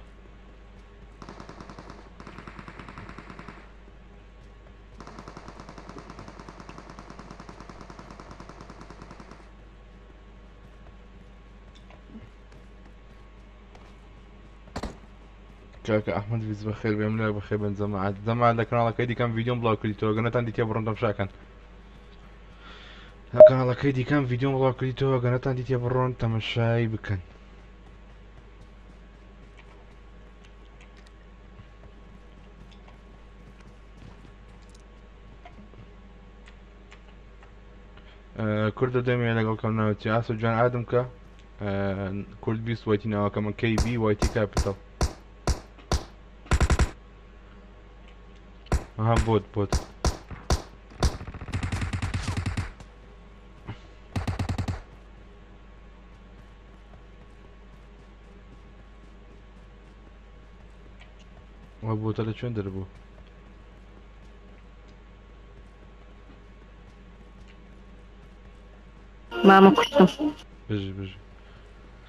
کاکە ئەحمەد ویز بەخێر بێم لای بەخێر بن جەماعەت جەماعەت لە کەناڵەکەی دیکەم ڤیدیۆم بڵاو کردیتەوە گەنەتان دیتە بڕۆن تەماشاکەن لە کەناڵەکەی دیکەم ڤیدیۆم بڵاو کردیتەوە گەنەتان دیتە بڕۆن تەماشای بکەن کورد دەمێ لەگەڵ کەم ناوچی ئاسە جوان ئادم کە کورد بیست وایتی ناوەکەمە کەی بی وایتی کاپیتەڵ ئەها بۆت ئەوە بۆتە لە کوێن دەربوو ماما کوشتم بژی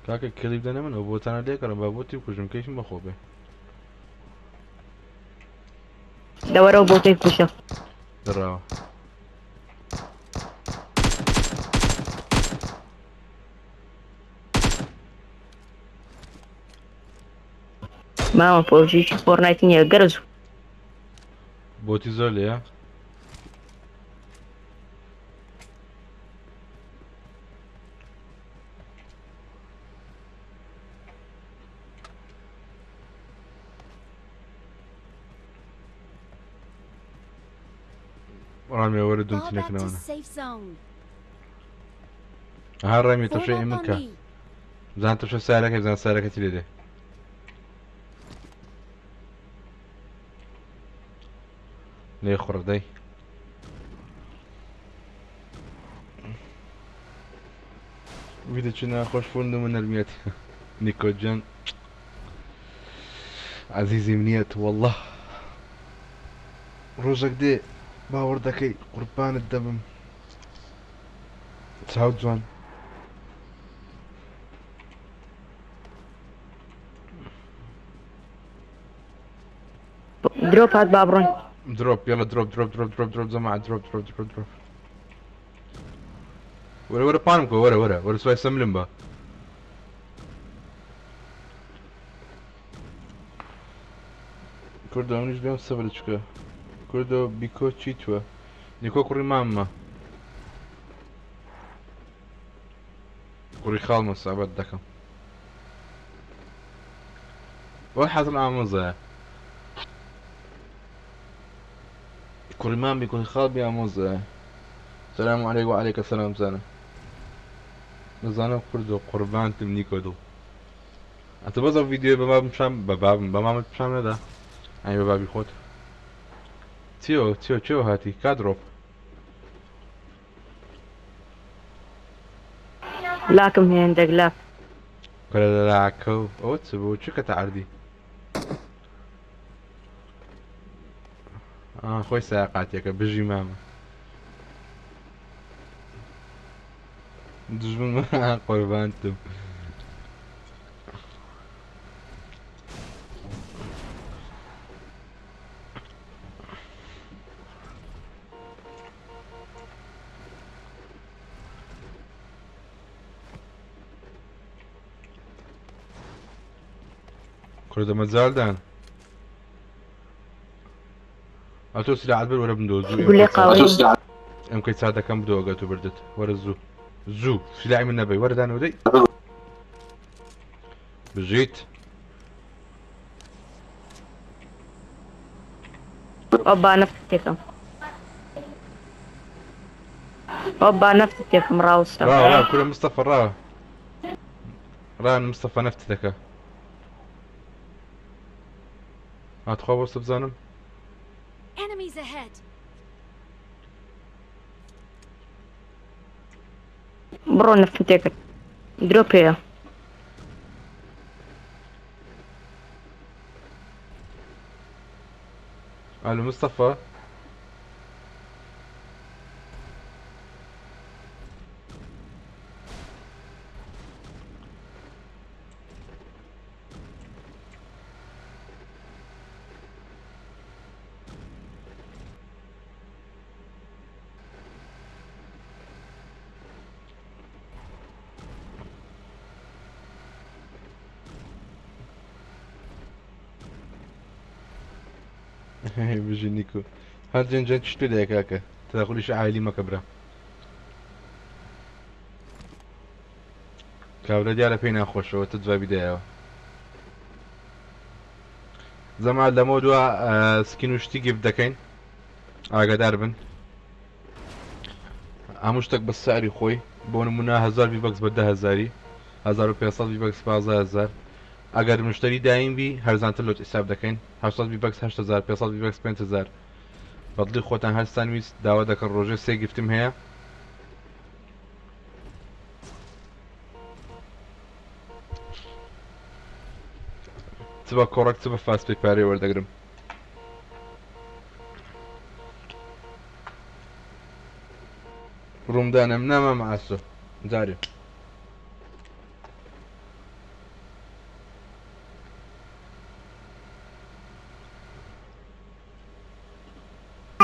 کاکە کلیپ دەنێ من ئەو بۆتانە لێکەڕم با بۆتی کوژم کەیشم بەخۆ بێ دەوەرەوە بۆ تێی کوشە دەڕاوە ماما پۆژیی فۆرنایت نییە گەرز بۆتی زۆر لێیە ڕامێ وەرە دوم Fall back to تینەکەنەوەنە safe zone. ئەها ڕامی Form تەشەی up من on کە me. بزان تەشە سارەکە بزان سارەکەتی لێدێ لێ خوڕدەی ویدە چی ناخۆش فۆندم و نەرمیێت نیکۆجان عزیزیم نیەت والله ڕۆژێک دێ باوەڕ دەکەی قوربانت دەبم چاو جوان درۆپ هات با بڕۆین دروب يلا دروب جماعة دروب ورا بانكو ورا سواي سملم با كردو منيش بيهم سبلتشكا كردو بيكو تشيتوا نيكو كوري ماما كوري خالمس عبد دكم واحد العاموزة كوري مام بيكون خال بيا موزة السلام عليكم وعليك السلام زانا زانا كردو قربان تمنيكو دو اتبازا فيديو بمام بشام ندا يعني ببابي خود تيو هاتي كادروب لاکم هێن دەگلا كلا لاكو او تسبو شو كتعردي خوي ساقاتيك بجي ماما دجمن ما قربانتم كل ده مازال دان اتو سلاح عدبر ولا بندوزو قول لي قوي يمكن تساعدك كم بدو اوقات بردت ورا الزو سلاحي من نبي ورا دان ودي بجيت أوبا نفتكم راوس را كل مصطفى را مصطفى نفتك هتخوف وسط بزانم Enemies ahead. برو نفتكر دروب هي الو مصطفى بيجي نيكو هاد جن تشتري لك هكا تاكلش عائلي مكبره كابرا ديالا فينا خوش وتدفع بداية زعما لموضوع سكين وشتي كيف دكين اقدر بن هەموو شتێک بە سعری خۆی بۆ نمونە 1000 V-Bucks بە 10,000 1500 V-Bucks 15000 ئەگەر مشتری دایم بی هەرزانتر لۆت حساب دەکەین 800 V-Bucks 8000 500 V-Bucks 5000 بەدڵی خۆتان هەستان ویست داوا دەکەن ڕۆژێ 3 گفتم هەیە چ بە کۆڕەک چ بە فاست پێی پارەی وەردەگرم ڕوومدانم نامە مەعاسۆ جارێ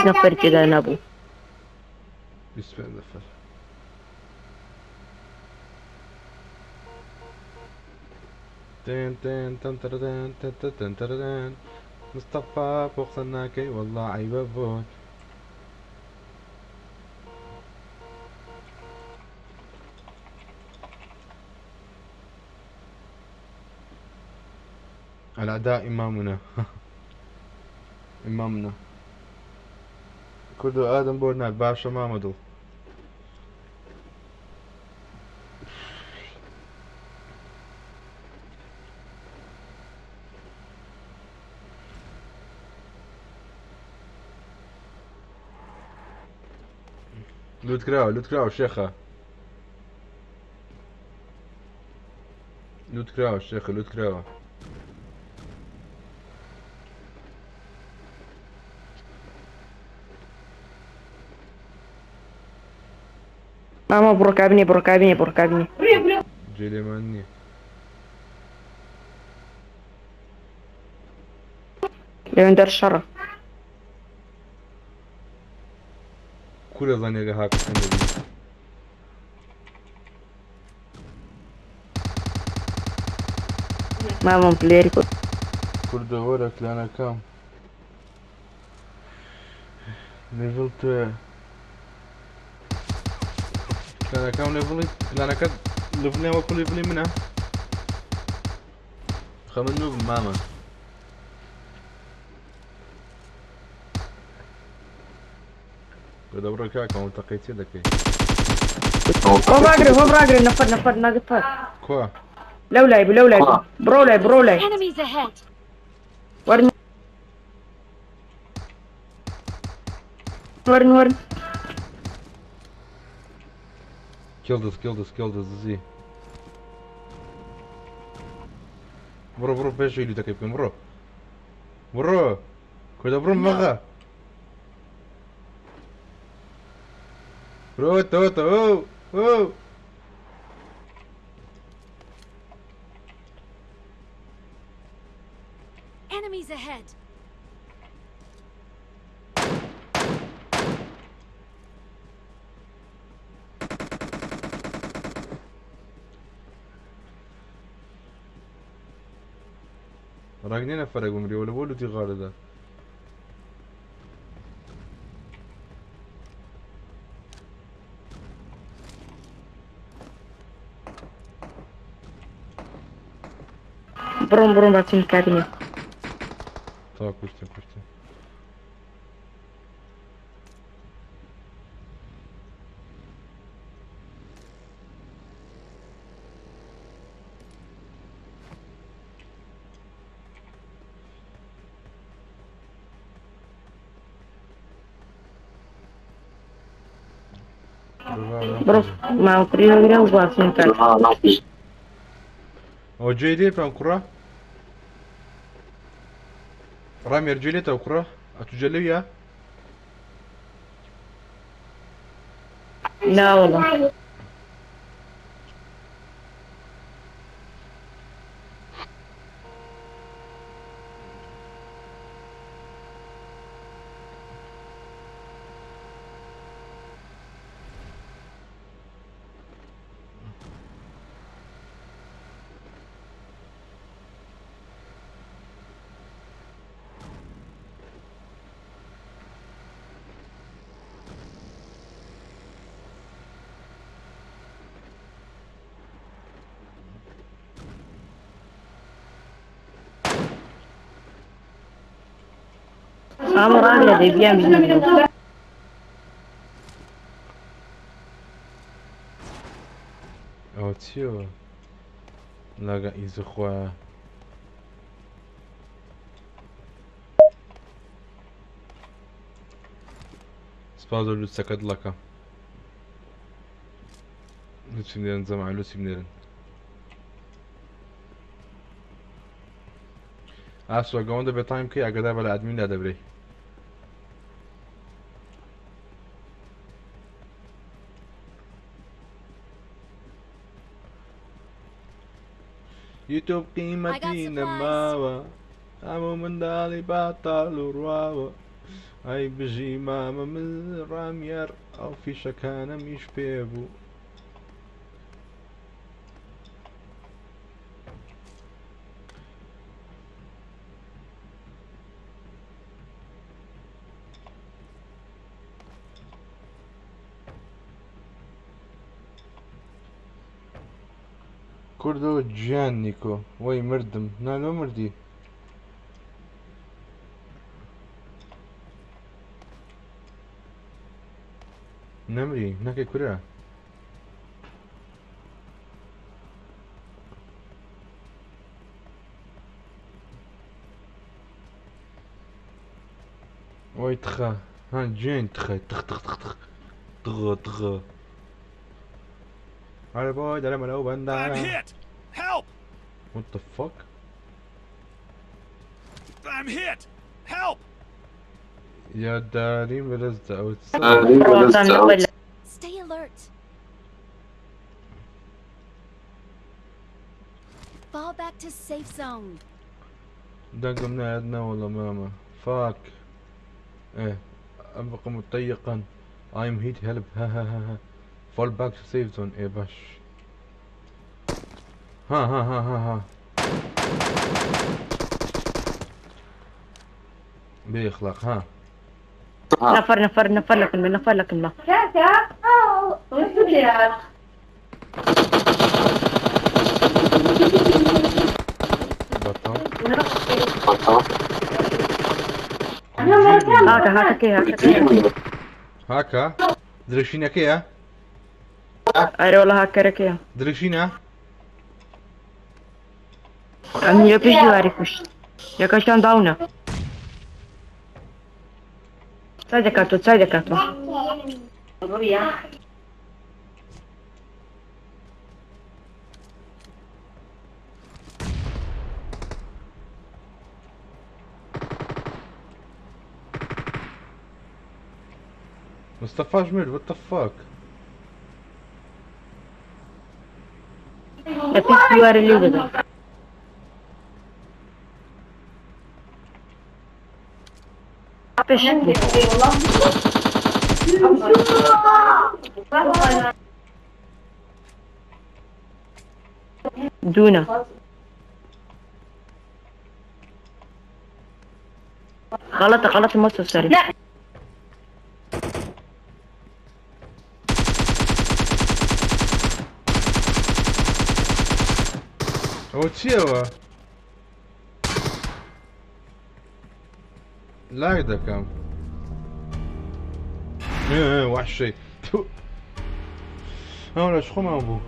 نفر كده نبو 25 نفر تن تن تن تردن تن تن تن تردن مصطفى بوخسناكي والله عيبة بوت الأعداء إمامنا إمامنا كردو آدم بورناك باشا مامدو لوت كراو شيخة لوت كراو شيخة لوت كراو ماما بركبني بركبني بركبني جيلي ماني لو در الشرف كل ظني هاك النبي ماما بليري كل دورك لأنا كام ليفلت لأنا كام ليفلي لأنا كد ليفلي وكل ليفلي منها خمنو بماما كل دورك هاك ما التقيت يدك هو براقري نفر ناقص كوا لو لاعب برو لاعب Enemies ahead! ورن kill this زي برو بيش اللي تكيب برو كده برو مغا برو تو او Enemies ahead! راقنين فرق عمري ولا بقولوا تي غالي ده برون باتين كابيني طيب كشتي برو ما بريو باتين كابيني هو جيلي فهم كرة رامي رجلي تو كرة اتجلي يا لا والله امر اللي بيعمل او تشيو لاقا يزخوا سبازو لوتسا كدلكا لوتسي منيرن زمع لوتسي منيرن اسوا قواندا بتايم كي اقدا بلا ادمين لا دبري يوتيوب I got قيمتي supplies. نماوة أمو من دالي باطل ورواوة أي بجي ماما من رامير أو في شكانة مش بيبو كردو جانيكو وي مردم نالو مردي نمري ناكي كوريا وي تخا ها جين تخا تخ تخ تخ تخ تغ تغ على بوي دالا ملو I'm بندانا hit! Help! What the fuck I'm hit! Help! يا داري ملزة أو روح من أول. Stay alert. Fall back to safe zone. دق من عندنا ولا ماما فاك ايه ابقى متيقا I'm hit help ها ها ها ها fall back to safe zone ايه باش ها ها ها ها ها بيخلق ها نفر لك الماء. بطل هاكا كي. هاكا دركشينا كيا أيوة والله هاكا ركيا. دركشينا أمي يبيجي واريكوش. يا كاشان داونا. سايدكاتو. مصطفى جميل what the fuck يبيجي واري اللي ده. دونا غلط الموت سري. لا هو تشيوا لا ده كم ايه وحشي ولا شخو ما ابو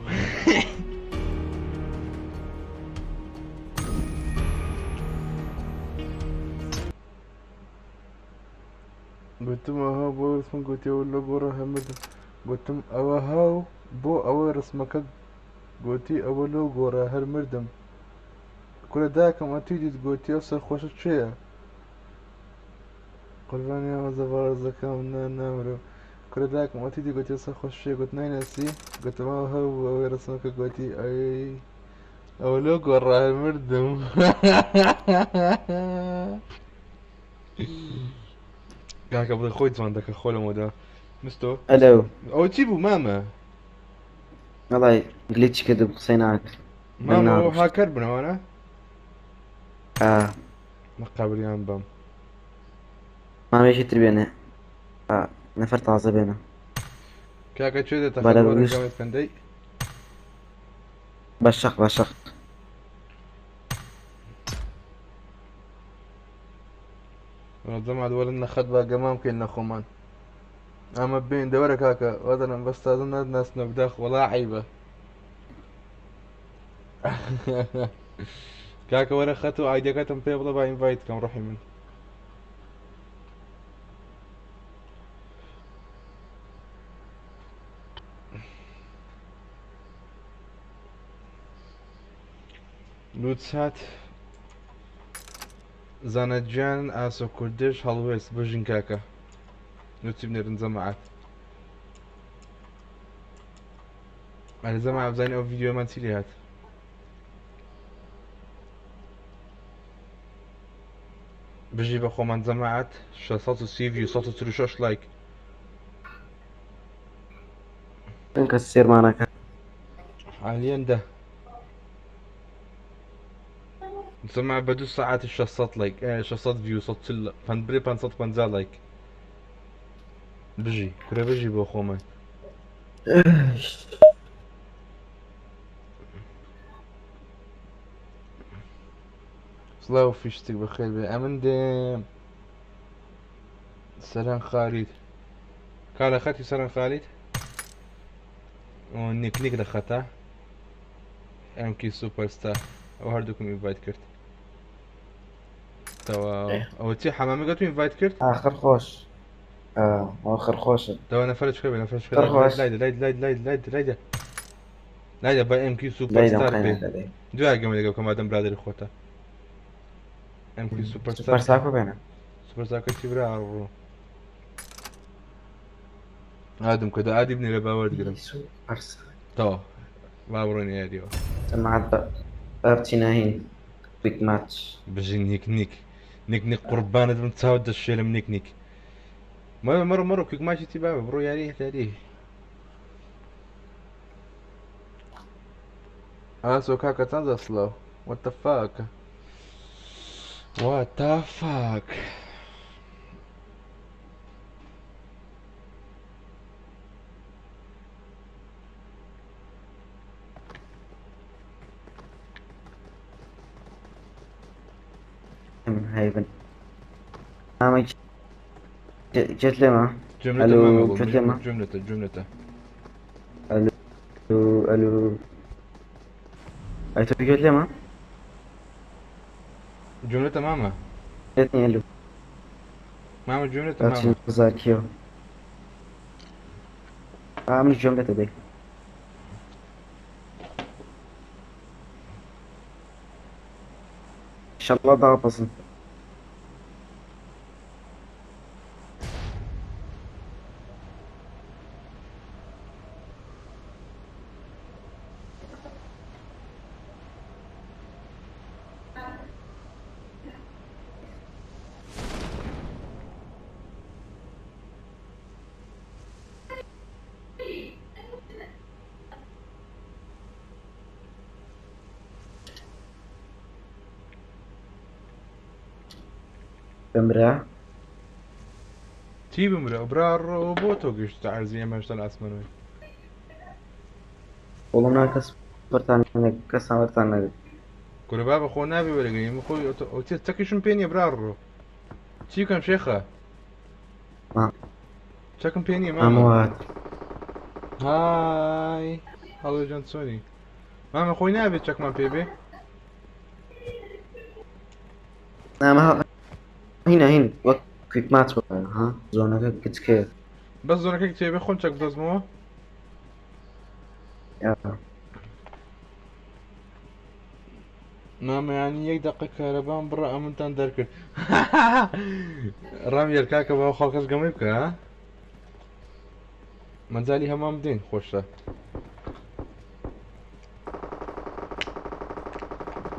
قلتم اها بو رسمك قلت ولا بورا همد قلتم اوهاو بو او رسمك قلتي اولو قورا هر مردم كل داكم اتيدي قلتي اصل خوش شيء قربان يا زبار زكام نامرو كل داكم اتيدي قلتي اصل خوش شيء قلت ناين اسي قلت ما هو او رسمك قلتي اي اولو قورا هر مردم كاك ابغى خويت عندك اخوله مودا مستو الو او تجيبوا ماما والله جليتش كده بصيناك ماما هو بالنار. هاكر بنا وانا اه مقابل يان بام ما ماشي تربينا. نفرت عصبينا كاكا تشيدا بلا تخلورن بوش قامت كندي بشق منظمة دول إن خدبة قمام كنا خمان أما بين دورك هاكا وذنا بس أظن الناس نبدأ ولا عيبة كاكا ولا خاتو ايديا كاتم بيبلا با انفايت كم روحي من لوتسات زانجان اسو كردش هالويس بجن كاكا لوتسي بنرن زماعات انا زماعة بزين او فيديو ما نسيلي هات بجي بخو من زماعات شصات سي فيو صوت ترشوش لايك نكسر معنا حاليا ده سمع بدوس ساعات الشصات لايك شصات فيو صوت سل فنبري بان صوت بنزا لايك بجي كره بجي بخو من صلاة وفيشتك بخير بأمن ديم سلام خالد قال اخاتي سلام خالد ونيك نيك دخلتها ام كي سوبر ستار او هردوكم انفايت كرت توا او تي حمامي قلت انفايت كرت آخر خوش آخر خوش توا انا فرج كبير انا فرج كبير آخر لايد خوش لايد لايد لايد لايد لايد لايد لايد باي ام كي سوبر لا إذا ستار مخينا بي هذا دو اجمل لقوا كما دم برادر اخوته ام كي سوبر سوبر ستار ساكو بينا سوبر ستار كنت برا ادم كده ادي ابني لباورد قدم سوبر ساكو توا باوروني يا ديو سمعت بابتناهين بيج ماتش بجي نيك نيك نيك نيك قربان دم تساود الشيلم نيك نيك مرة كيك ماشي تبابا برو يا ريت يا ريت so kako tam zaslal? What the fuck? What the fuck? هاي بن ما جت لما جملته ما الو مقول جت لما جملته الو الو اي تو جت لما جملته ماما جتني الو ماما جملته بابتن ماما زاركيو اعمل جملة دي ان شاء الله ضغط بسيط بمرأة تي بمرأة برا الروبوت وقش تعال زي ما اشتغل اسمنوي والله ما كسر برتانيا كسر برتانيا كل بابا خو نابي ولا قريم خو تاكي شمبيني برا الرو تي كم شيخة ما تاكم بيني ماما اموات هاي هلو جانسوني ماما خوي نابي تشك ما بيبي ما هنا وقت كويك ماتش ها زونا كنت كيف بس زونا كيك تيبي خون تشك بزمو يا ماما يعني يك دقيقة كهرباء برا امنتان دركن رامي الكاكا بابا خالكس قميبك ها منزالي همام دين خوشة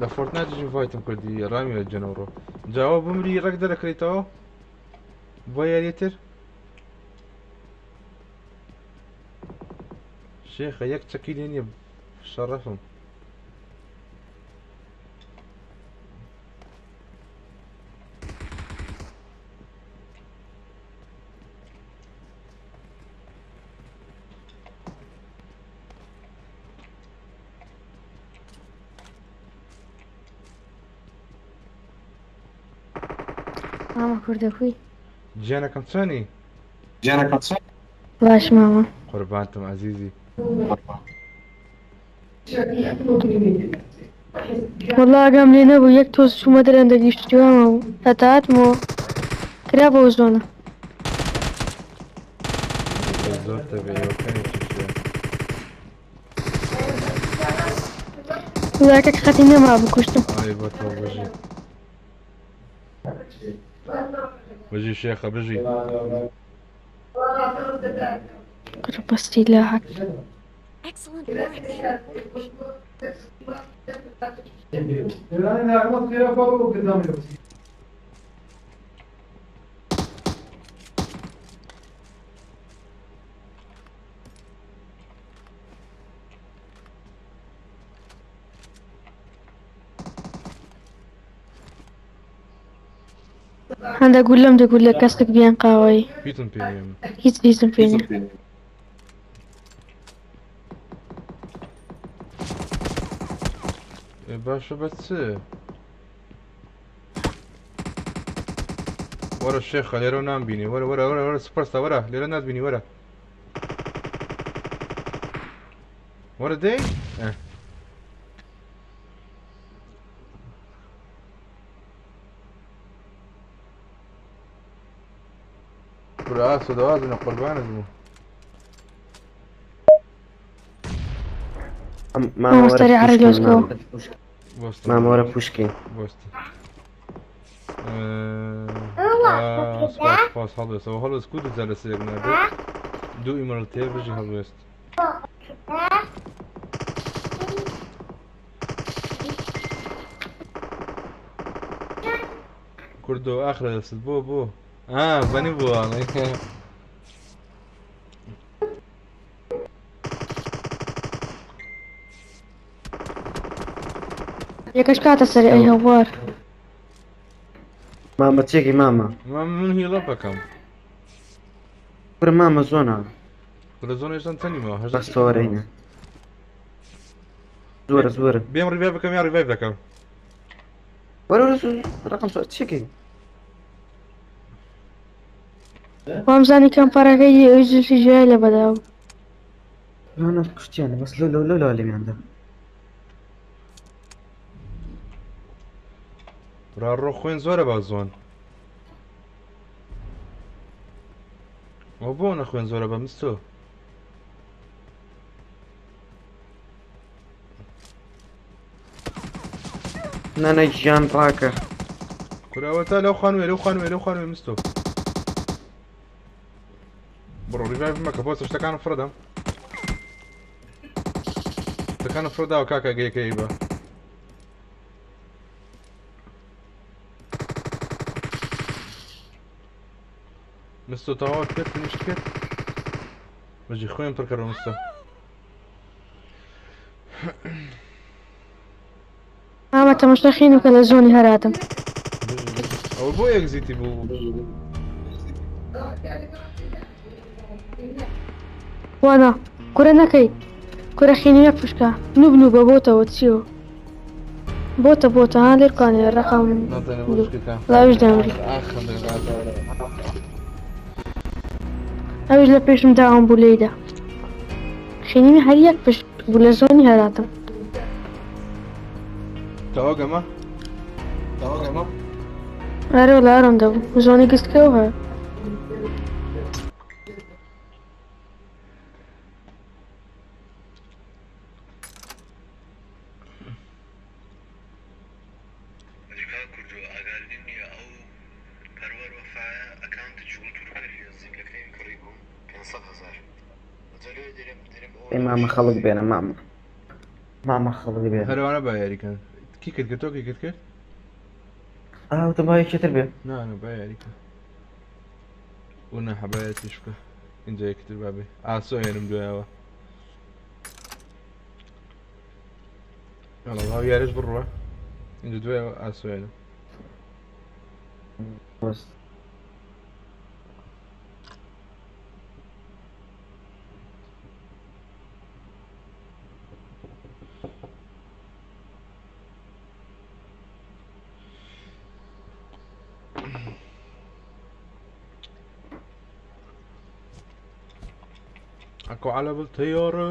لا فورتنايت جي فايتم كردي رامي الجنورو جواب بمري رقدر كريتو بويا ليتر شيخ يك تشكيلين يب شرفهم ماما كرد أخوي جانا كم ثاني باش ماما قربانتم عزيزي والله قام لي نبو يكتوز شو ما ادري عندك يشتوامه هتات مو كرابه وزونه زۆر تەبێەوەکانی چشە ذاك خاتيني ما بكشتم ئای بەتەڵ بژی شێخە بژی قرب سلاحك Excellent work. هذا اقول لهم تقول لك قصدك بيان قاوي پیتم پێم هيز فيني باشە بە چ وەرە شێخە لێرە نامبینی وەرە سپەرستە وەرە لێرە ناتبینی وەرە دەی کورە ئاسۆ دەوازنە قوربانت بوو ماما مشتري ورا عرق بوشكين يوسكو. ماما ورا بوشكين بۆستە سپاس هەڵوێستەوە هەڵوێست کو دووجار لە سێک نابێت دوو ئیمەڵ تێ بژی هەڵوێست کوردۆ ئاخرە دەست بۆ زەنی بووڵی ياكش كاتا سري اي هوار ماما تيجي ماما من هیڵە بەکەم ورا ماما زونا لە زۆنێشتان تەنیمەوە بس صورينا زورة بێم ڕیڤای بکەم یا ڕیڤای دەکەم ورا رقم سؤال تيجي وامزاني كان باراكي يجي في جايلة بداو انا كشتيانة بس لو اللي عندها ڕاڕۆ خوێن زۆرە با زۆن ئەو بۆ نەخوێن زۆرە بە مستۆ نانا جان راكا کوراوەتە لەو خانوێ مستۆ بڕۆ ڕیڤای مەکە بۆ شتەکان فرەدەم شتەکان فرەداوە کاکە گەیەکەی بە مستۆ تەواوت کرد نیشت کرد بەژی خۆیان پڕکەڕە مستۆ ماما تمشتخين وكلا زوني هراتم ئەو بۆ یەکزیتی بوو وانا كورا نكي كورا خيني يكفشكا نوبا بوتا وتسيو بوتا ها ليركاني الرقم لا وجد امري اوج لبيش مداهم بوليدا خيني هل يكفش بولا زوني هراتم تەواگەمە اري ولا ارم دو زوني قست كوها ماما خلق بينا ماما خلق بينا هەروانە با یاریکەن کی کرد کە تۆ کی کرد وتبغى يشتر بيه نانە با یاریکە ونا حەبایەتیش بکە اینجا یەکتر بابێ ئاسۆ هێنم دوایەوە هاو یاریش بڕوە اینجا دوایەوە ئاسۆ هێنم بس اكو على بالطيارة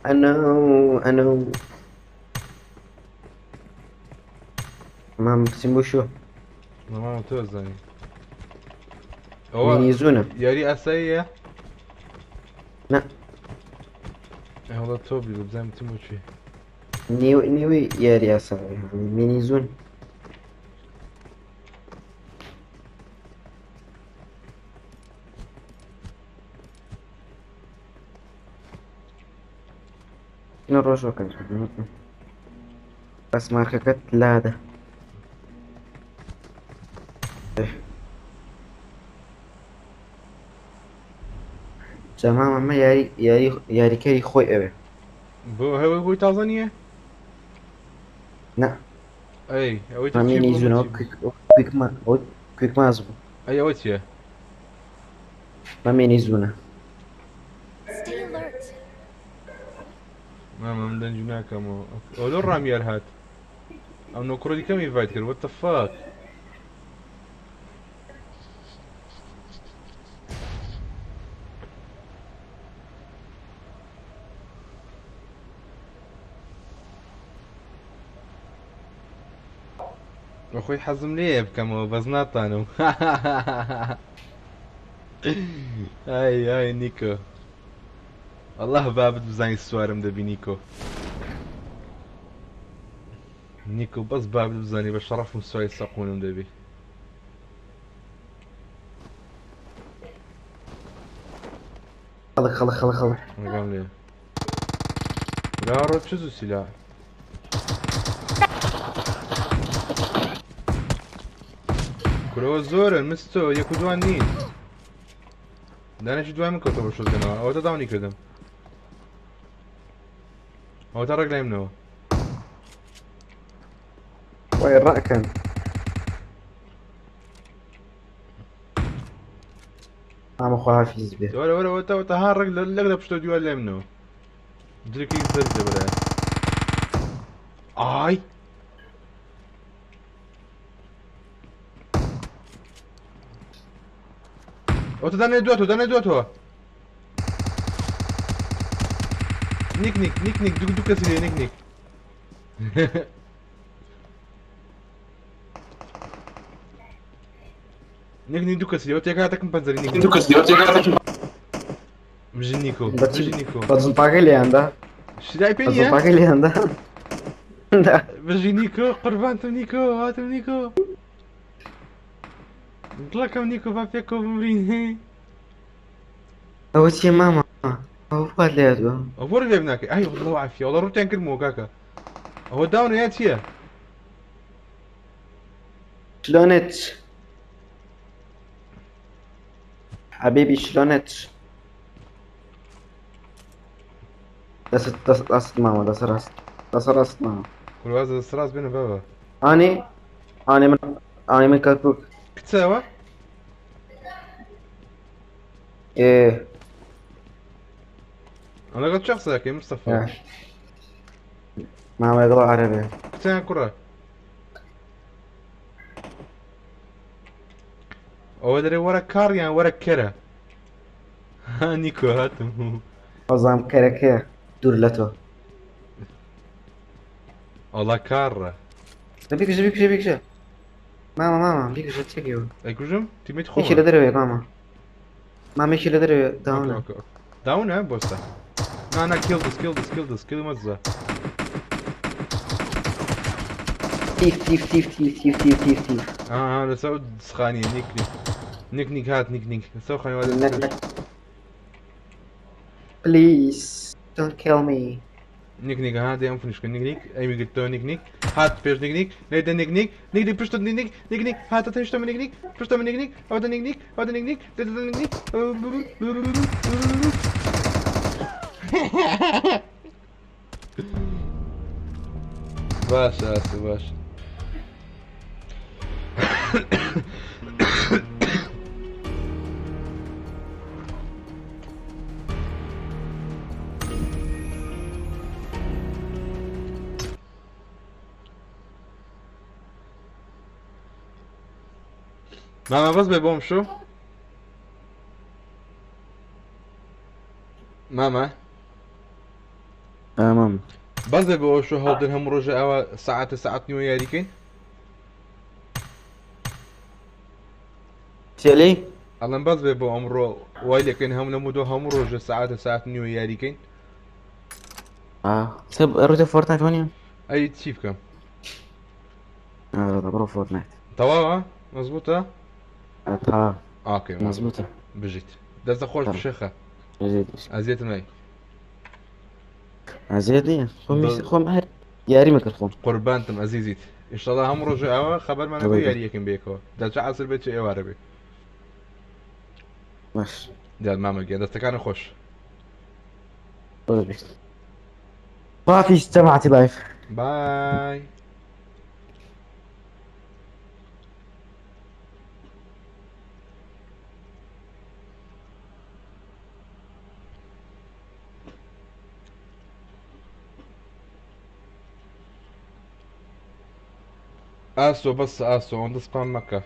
انا ما بسمو شو ما توزعني مين هو يزونا ياري اسايا لا والله توبي بزعم تيموتشي نيوي يا رياسة مين يزون نروح وكان بس ماركة لا ده تمام ما ياري كاري خوي أبي بو هو تنزانيا لا اي هو ما مين تشيب يزون امتي أو كويك ما أزبو اي اوتيا ما مين يزونه Stay alert. ما من دنجنا كمو اولو رامير هات او نوكرو دي كم يفايت كر وات ذا فاك اخوي حزم ليه بكمو بزناطانو هاي نيكو والله بابد بزاني السوارم دبي نيكو بس بابد بزاني بشرف مسوي يساقونم دبي خلق انا قام ليه لا رد شزو سلاح كلو زور المستو يكو دوان نين دانا شي دوان منكو تو شو زنا او تداوني كدم او ترى قليم نو وين رأكن عم حافظ به ولا هارق لقلب شتو دوان ليم نو دريكي زرزة بلا اي او تدانا دوتو نيك دوك كسلي نيك نيك دوك كسلي وتيك هاتك مبنزري نيك مجنيكو بس باقي لي عنده شلاي بس بينيا باقي لي عنده مجنيكو قربانتم نيكو هاتم نيكو نطلقكم نيكو بابيكو بمرين هو شي ماما هو فات لي هذا افور اللي ابنك اي والله عافيه والله روح تنكر مو كاكا هو داون يا تيا شلونك حبيبي شلونك دست ماما دست راست ماما كل هذا السراس بين بابا اني اني من كركوك كتساوى ايه انا قلت شخصك يا مصطفى يا. ماما يقرا عربي كتساوى كرة هو دري ورا كار يعني ورا كرة ها نيكو هاتم نظام كركه دولته والله كارة بيك ماما بيك تشيكيو اي كوجم تيميت ايش خوما اللي دري ماما ايش اللي دري اوكي داونا اوكي داون ها بوستا انا كيل مزة تيف انا سعود سخانية نيك هات نيك سو خاني ولا بليز don't kill me نيك هات يا مفنش نيك اي ميجتو نيك هات بيش نيك نيدا نيك بيشتو نيك هات تنشتو من نيك بيشتو من نيك او نيك ديدا نيك باشا ماما بس بيبوم شو ماما مام بس بۆ شو هەڵدن هەموو ڕۆژە ئەوە ساعت نیوە یاریکەین چێلی ئەڵەن بەس بێ بۆ ئەمڕۆ وای لەکەین هەموو هەموو ڕۆژە ساعت نیوە یاریکەین سب ڕوتە فۆرتنایت وانە ئەی چی بکەم بڕۆ فۆرتنایت تەواوە مەزبوطە تا ئاکەی مەزبوطە بژیت دەستە خۆش بشێخە ئەزیێتم نای ئازێت نییە خۆم هەر یاری مەکرد خۆم قوربانتم ئەزیزیت ئینشەڵا هەموو ڕۆژە ئەوە خەبەرمانە بۆ یاریەکەم بێکەوە دەچ عسر بێت چ ئێوارە بێ باش دیاد مامەگیان دەستەکانە خۆش ما جماعتي لايف بای ئاسۆ بەس ئاسۆ ئەوەندە سپام مەکە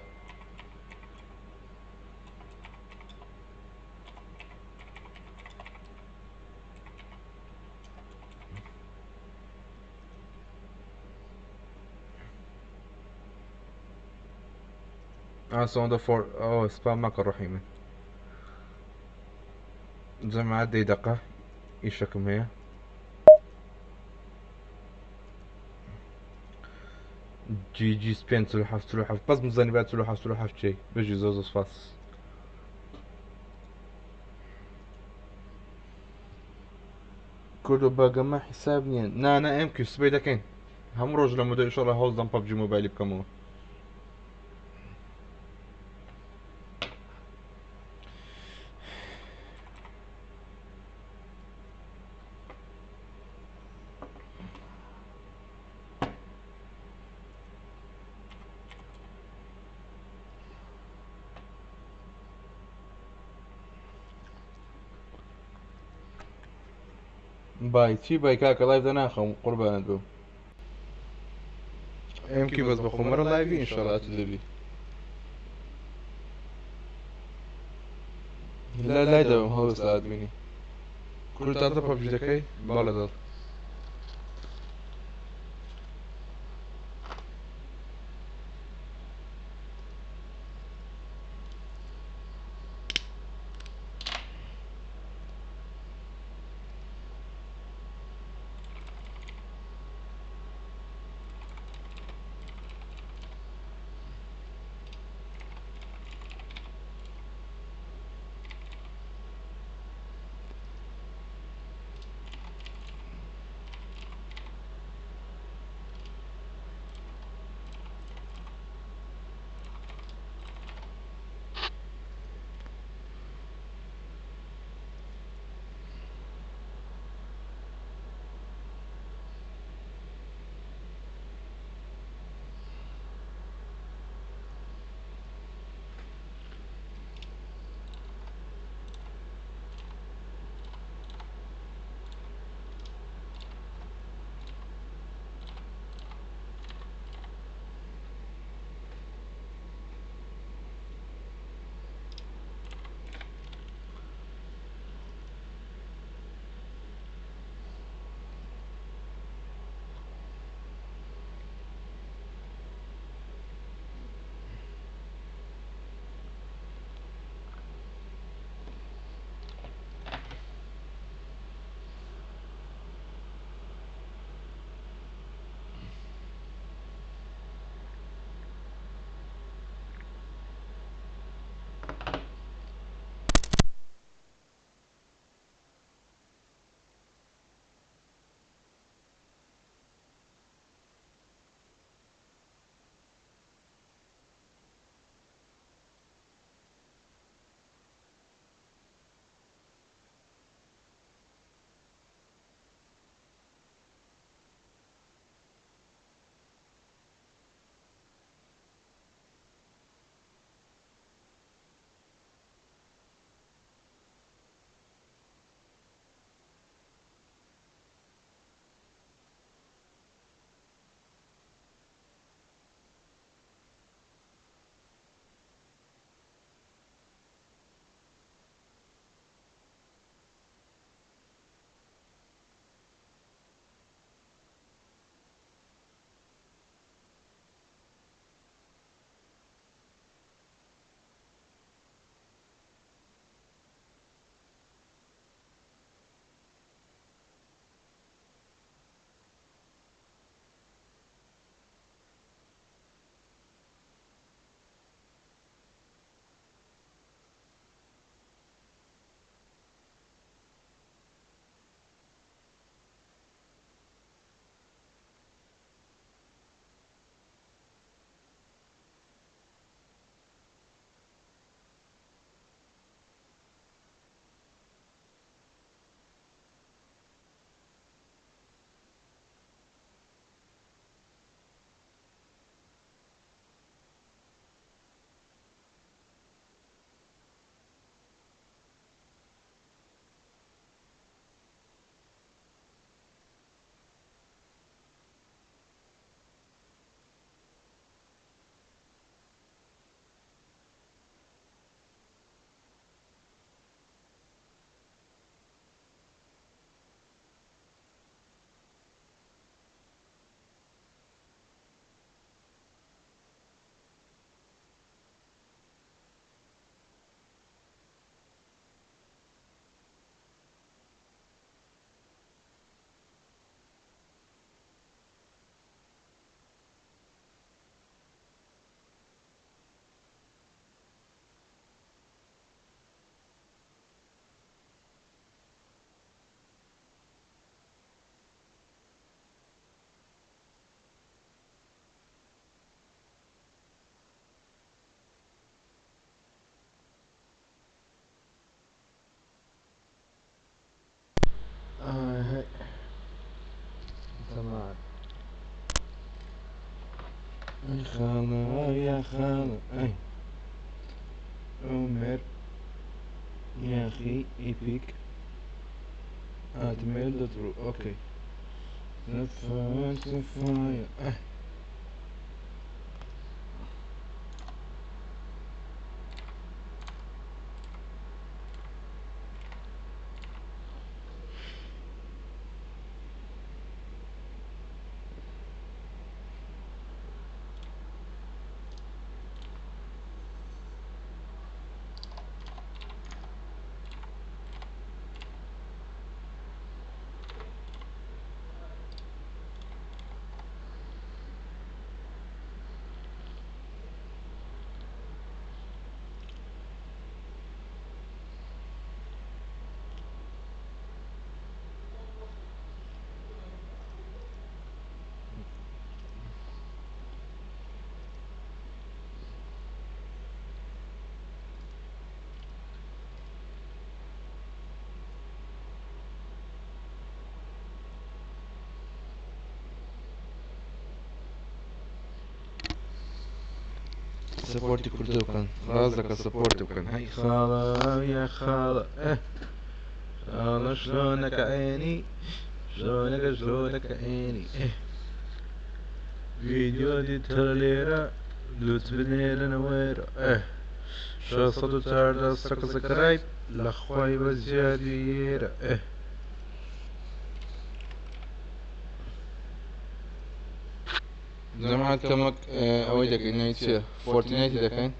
ئاسۆ ئەوەندە ئەوە سپام مەکە ڕۆحی من جەماعەت دەی دەقە ئیشەکەم هەیە جی سپێن 47 بەس بزانانی با 47 چی بژی زۆ سپاس کورد و باگەمە حیساب نییە نانە ئەم کی سبەی دەکەین هەموو ڕۆژ لە مدە ئیشەڵە هەوڵدەم پەبجی مۆبایلی بکەمەوە بای چی بای کاکە لایف دەناخەم قوربانت بم ئەمکی بەس بە خۆمەرە لایوی ئینشەڵا تو دەبی لای دەبم هەڵستات بینی کورد تازە پەبجی دەکەی باڵە دڵ تمام. اي خالة يا خالة اي عمر يا اخي ايبيك ادميل دترو اوكي نفس فاير اي سبورتي كردو كان غازك سبورتي كان هاي خالة يا خالة خالة شلونك عيني شلونك عيني فيديو دي ترليرة لوت بنيرة نويرة شو صدو تاردا سكس كرايب لخواي بزياديرة جماعة كمك اويدك انايتيا فورتنايت دا كان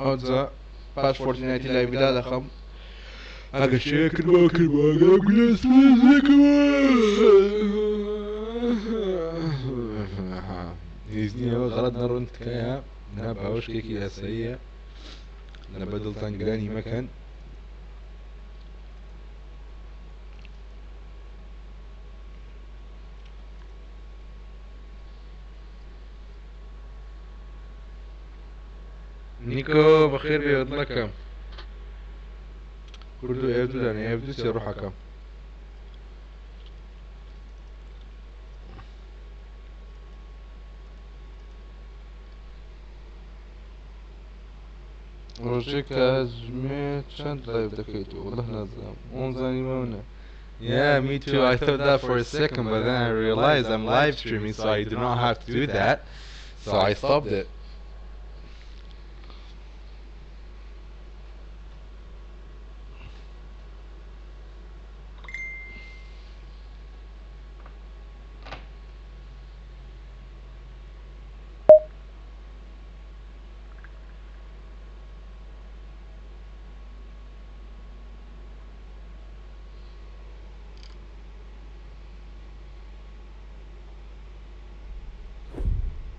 اوزا باش فورتنايت لا بلاد خم اگه شکل باکر باگه گلس يزني هو غلطنا رونت كايا نباوش كيكي اساسية نبدل تنقراني مكان نيكو بخير بيض لكم كردو يبدو لأن يبدو سيروح كم روجيك هزمت شند لايف دكيتو والله نظام ونزاني مونا. Yeah, me too. I thought that for a second, but then I realized I'm live streaming, so I do not have to do that. So I stopped it.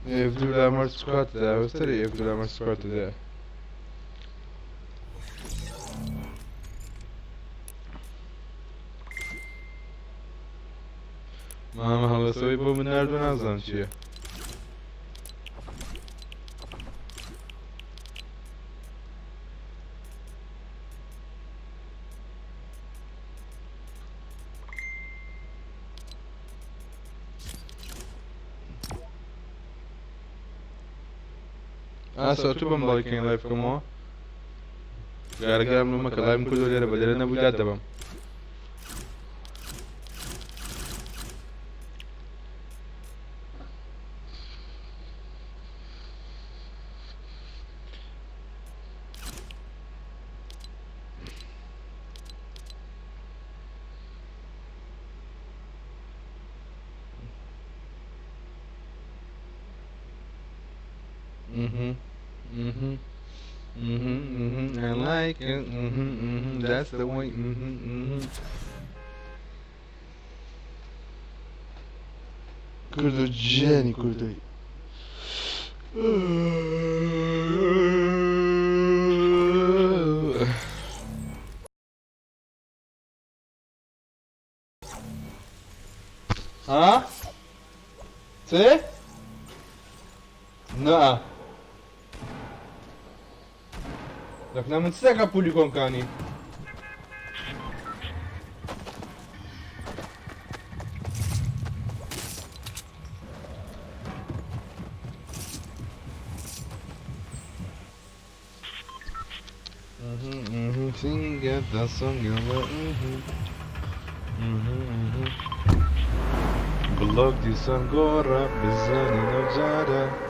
يبدو لا مرت سكوات ده وستري يبدو لا مرت سكوات ده ما هلا سوي بو من نرد ونظام چیه سو تو بم لايكين لايف كما قال قام لما كلايم كل ليره بدل انا بجد دبم I like it. That's the way. Kurdo Jenny kurdo. Huh? See? No. لك نعم نستيقظ بوليكون كاني get that song بلاك دي سنغورة بالزاني نوزارة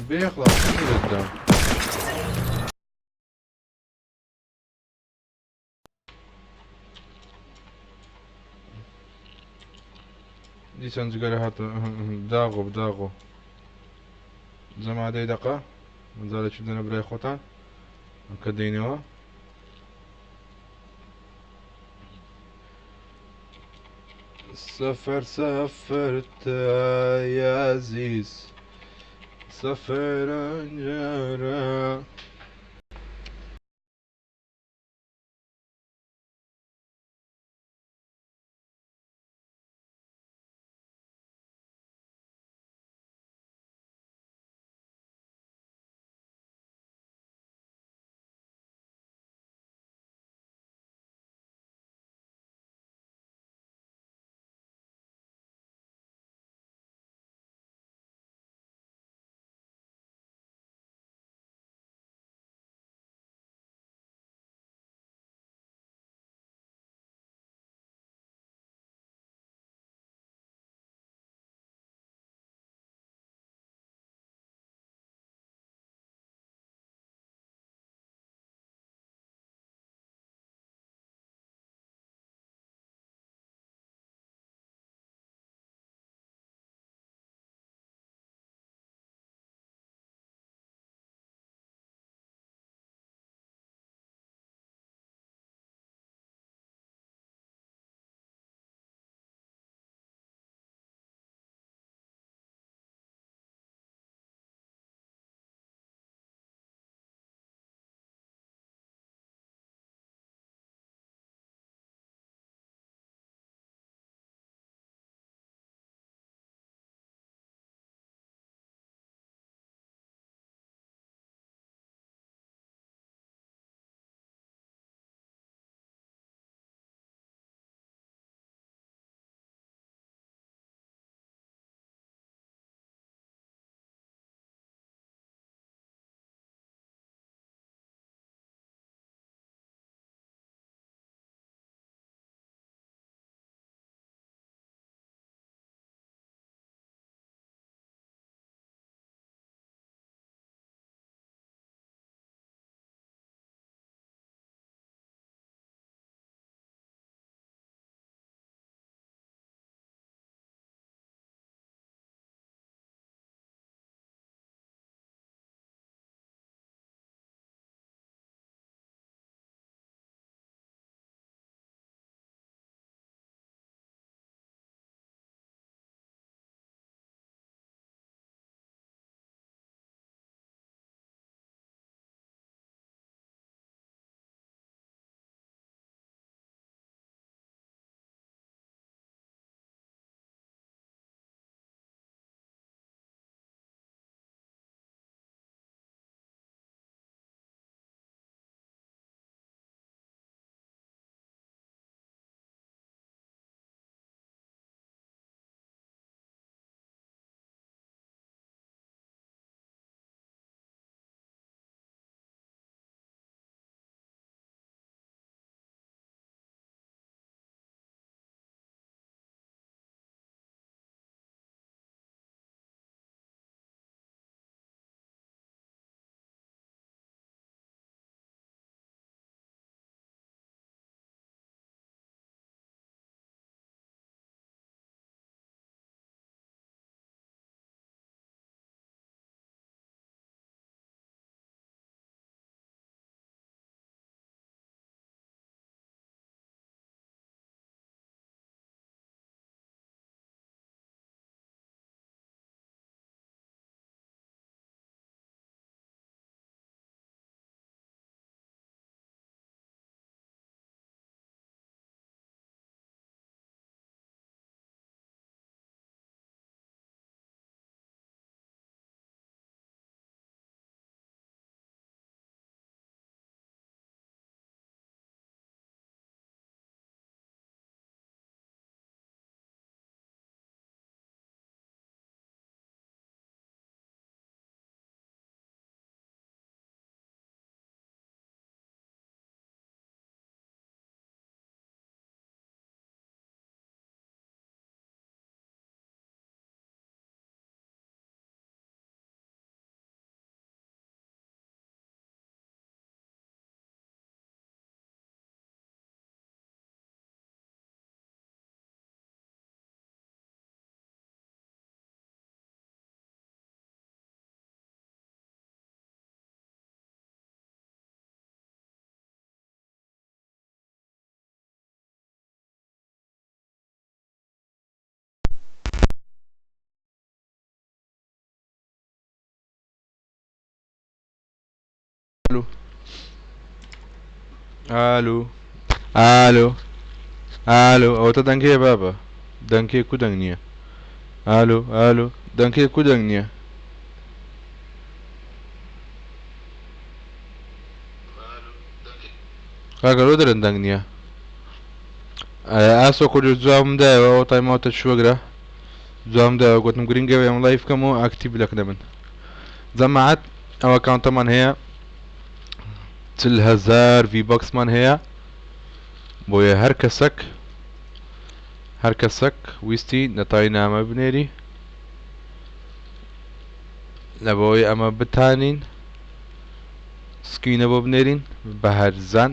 بيخلص قدام دي سنجقالي هات داغو بداغو زما دي دقة مازال شدنا براي خوتان كدينوا سفر سافرت يا عزيز سفر جرى الو الو الو او ته دنګې بابا دنګې کو دنګنیه الو الو دنګې کو دنګنیه کاگەڕۆ دەرەن دەنگ نییە ئاسۆ کوردی جوام دایەوە ئەو تایماوتە شوەگرە جوام دایەوە گوتم گرنگەوە ئەم لایف بکەم و ئاکتیڤ لەکنە من جەماعەت ئەوە کاونتەمان هەیە 40,000 ڤی بەکسمان هەیە بۆیە هەر کەسەک ویستی نەتاوی نامە بنێری لە بۆی ئەمە بتانین سکرینە بۆ بنێرین بە هەرزان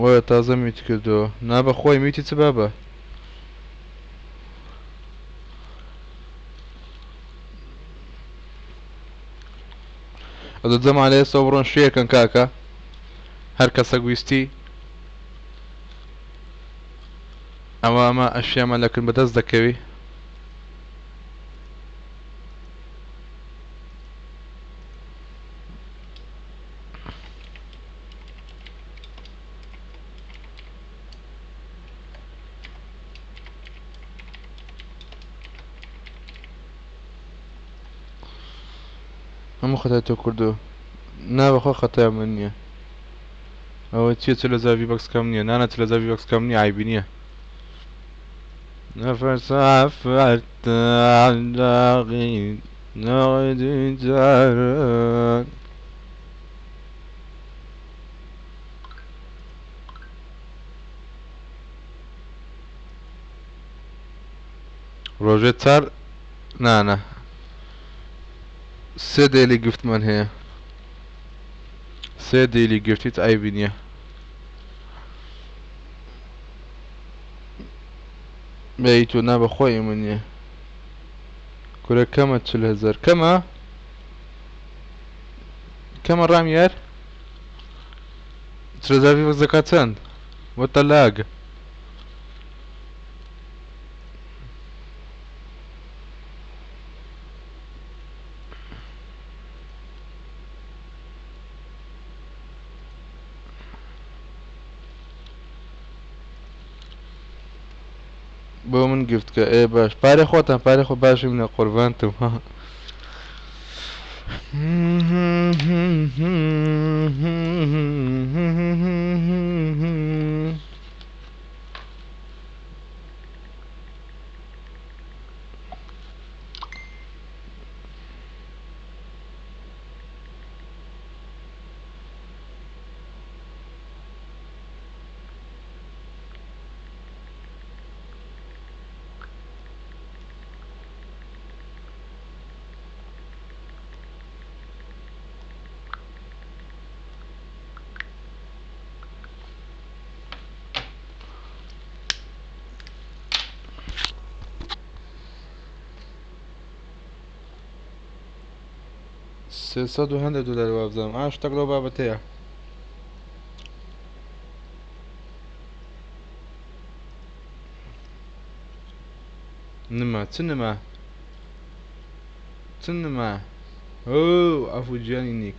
وەیە تازە میوت کردەوە نا بەخۆی میوتی چ بابە ئەدە جەماعە لە ئێستا بڕۆن شوێکەن کاکە هەر کەسەک ویستی ئەمە ئەشیامان لەکرد بەدەست دەکەوی هەموو خەتای تۆ کردو نابەخۆ خەتای من نییە ئەوە چییە 40,000 ڤی بەکس کەم نییە نانە 40,000 ڤی بەکس کەم نییە عیبی نییە نفر سافرت علاقي نغدي جاران ڕۆژێ چار نانە سێ دەیلی گفتمان هەیە سێ دەیلی گفتیت عیبی نییە بەی تۆ نا بەخۆی من نییە کورە کەمە 40,000 کەمە ڕامیار 40,000 ڤی بەکس دەکات چەند وەتە لاگ بۆ من گفتکە ئێ باش پارەی خۆتان پارەی خۆ باشی منە قوربانتم $300 وابزانم شتێک لەو بابەتەیە نما چ نما ئەو ئەفو گیانی نیک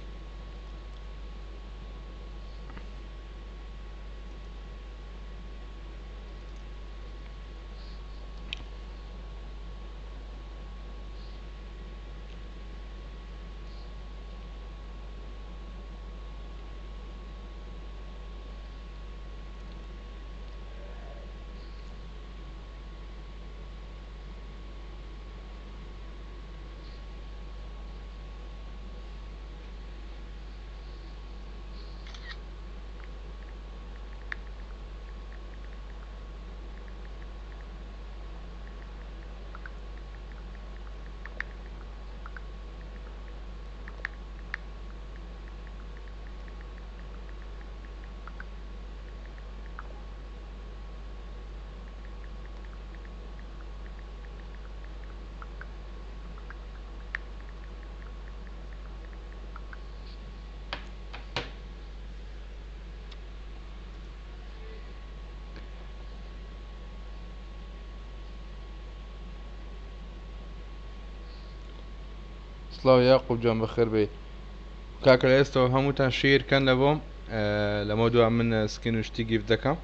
سڵاو یاقوب جان بەخێر بێ کاکە لە ئێستەوە هەمووتان شیرکەن لە بۆم لەمە دووە من سکین و شتی گیفت دەکەم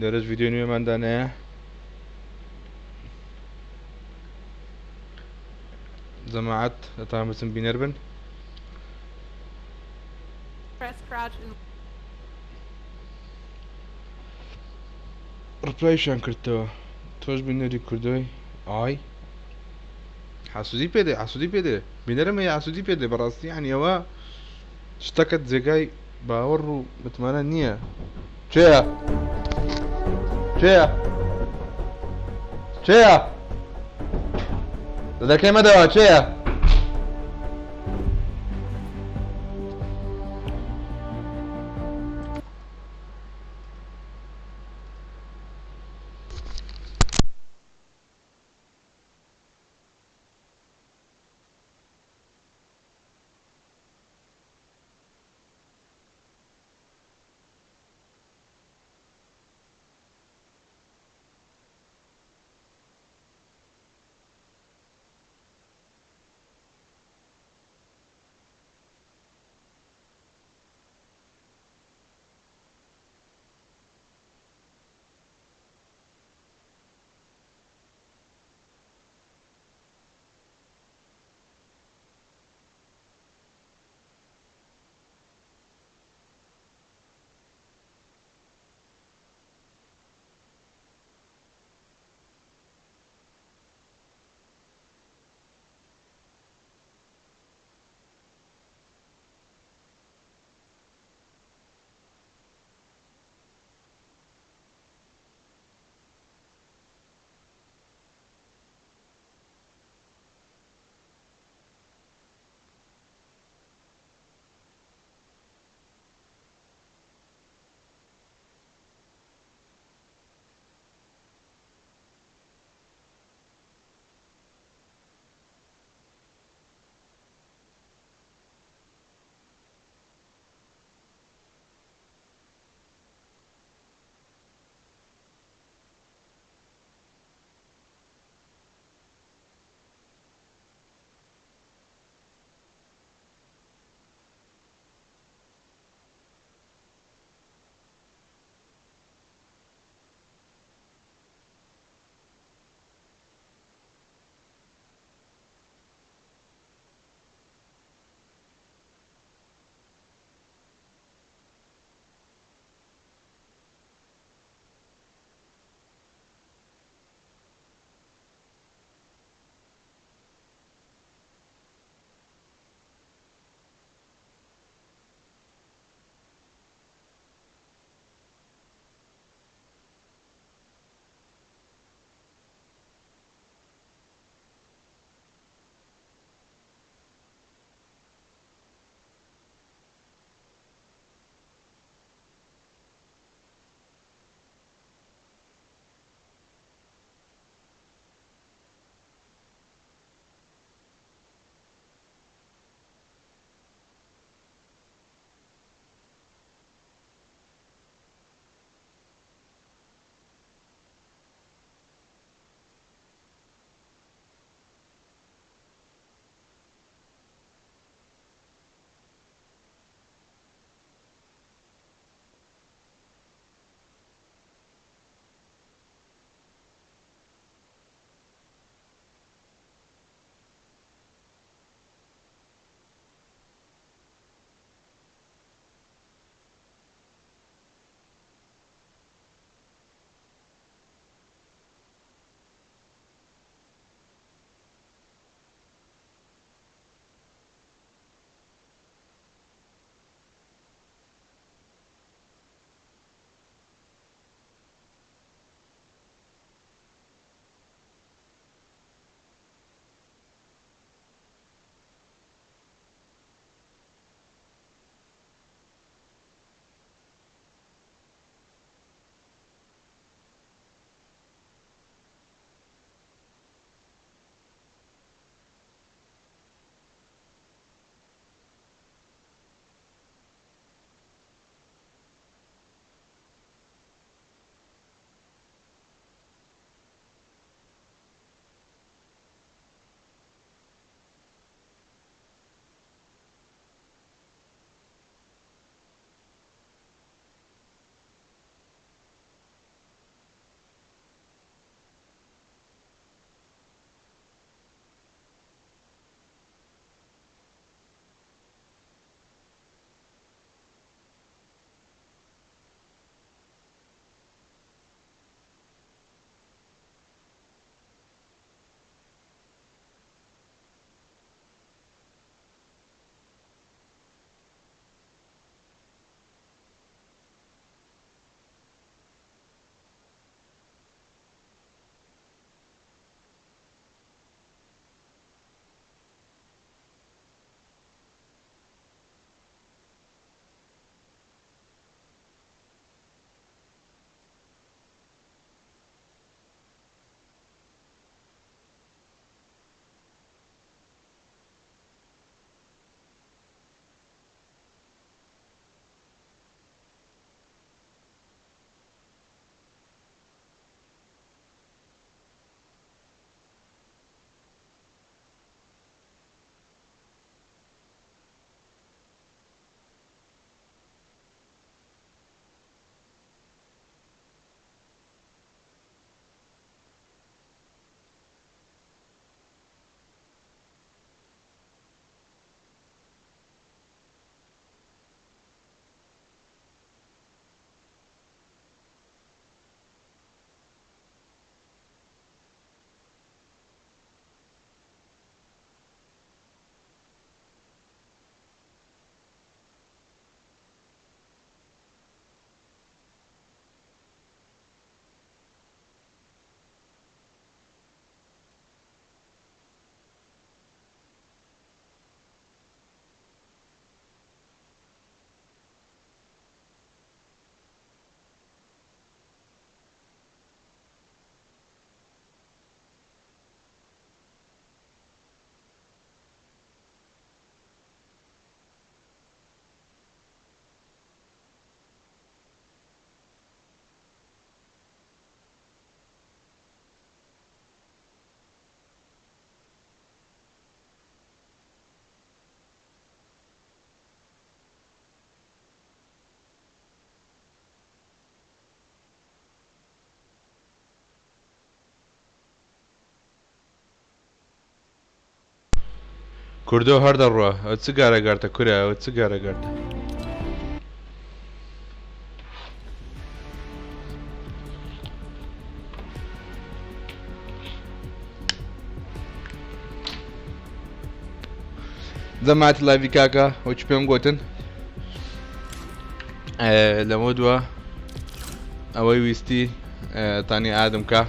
دەرەش ڤیدیۆ نوێماندانەیە جەماعەت دەتان بچن بینەر بن Press crouch and ڕپلایشان کردەوە تۆش بینەری کوردۆی ئای حاسوودی پێدێ حاسوودی پێدێ بینەرمە حاسوودی پێدێ بەڕاستی یعنی ئەوە شتەکەت جێگای باوەڕ و متمانە نییە چێە چێە چێە دەکەی مەدەوە چێە كردو هرد الروا وتسجارة قارتا كوريا وتسجارة قارتا زمعت لايفي كاكا وش بيوم قوتن لمودوا اوي ويستي تاني ادم كا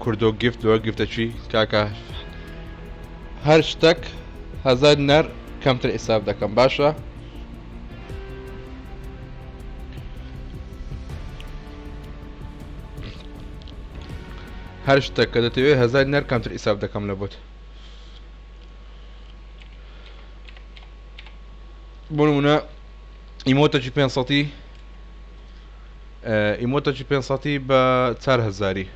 كردو جيفت لو جيفت شي كاكا هرشتك هزار نر كم تر حساب دكم باشا هرشتك كده تبي هزار نر كم تر حساب دكم لبوت بونونا ايموتا جي بين صوتي ايموتا جي بين صوتي بتسار هزاري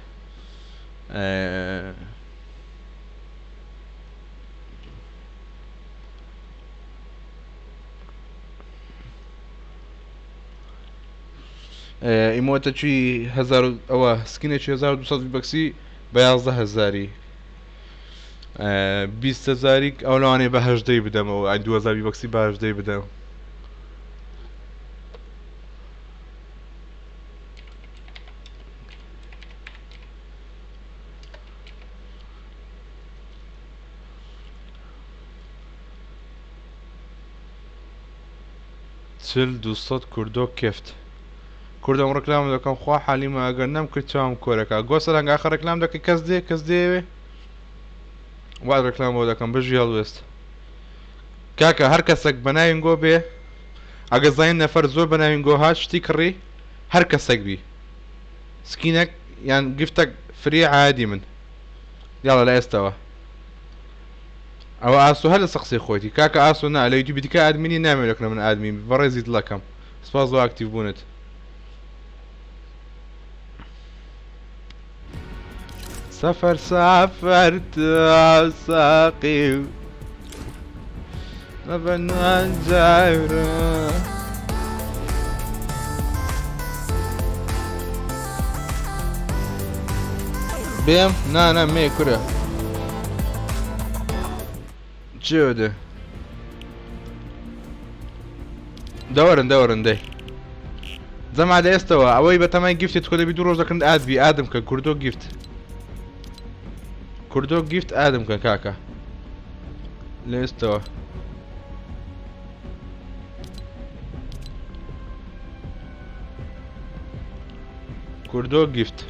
ايموتا جي هزار او سكينة جي 1200 بكسي بيازده هزاري 20 هزاري او لو اني بهجدي بدم او عند 2000 بكسي بهجدي بدم چل دوستات كردو كفت كردو ركلام دكم خوا حالي ما اقرنم كرتشام كوركا قوسلنگ اخر ركلام دك كز دي وعد ركلام دكم بجي هالوست كاكا هر کسك بناين جو بي اگه زين نفر زور بناين جو هاش تكري هر کسك بي سكينك يعني جفتك فري عادي من يلا لا استوى او اسو هل سقسي خوتي كاكا اسو نا على يوتيوب ديك ادميني نعمل لك من ادمين بريزيد لكم سبازو اكتيف بونت سافرت ساقي لبنان جايرة بيم نا مي كره جوده دورن دي زعما دا استوى اوي بتماي جيفت تكون بيدور روزك عند ادم كردو جيفت ادم كاكا ليه استوى كردو جيفت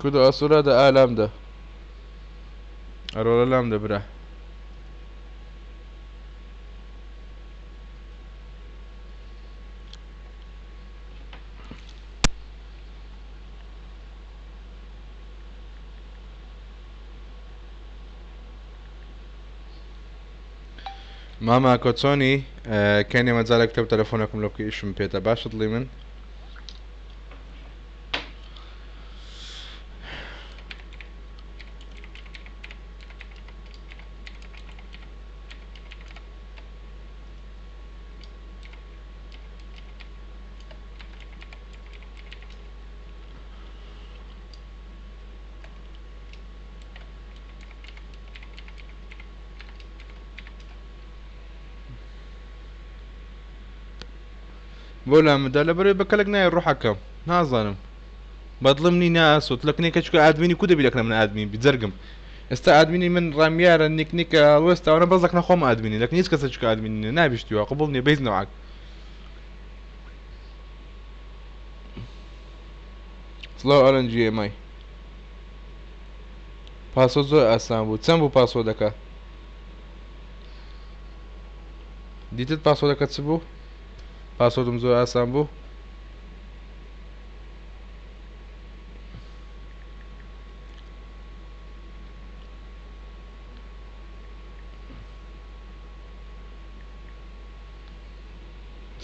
كده أصلا ده آلام ده أرولا لام ده برا ماما كوتسوني كان ما زال كتب تلفونكم لو كي إيش بيتا باش تطلي من بولا مدالة بري بكلك ناي روح حكم نا ظالم بظلمني ناس وتلكني كشك ادميني كده بيلك من ادمين بتزرقم استا ادميني من راميار نيك الوستا وانا بزك نخوم ادميني لكن يسكت كشك ادميني نابشتي قبلني بيز نوعك سلو ال جي ام اي پاسورد زۆر ئاسان بوو چەند بوو پاسۆردەکە دیتت پاسۆردەکە چ بوو پاسۆردم زۆر ئاسان بوو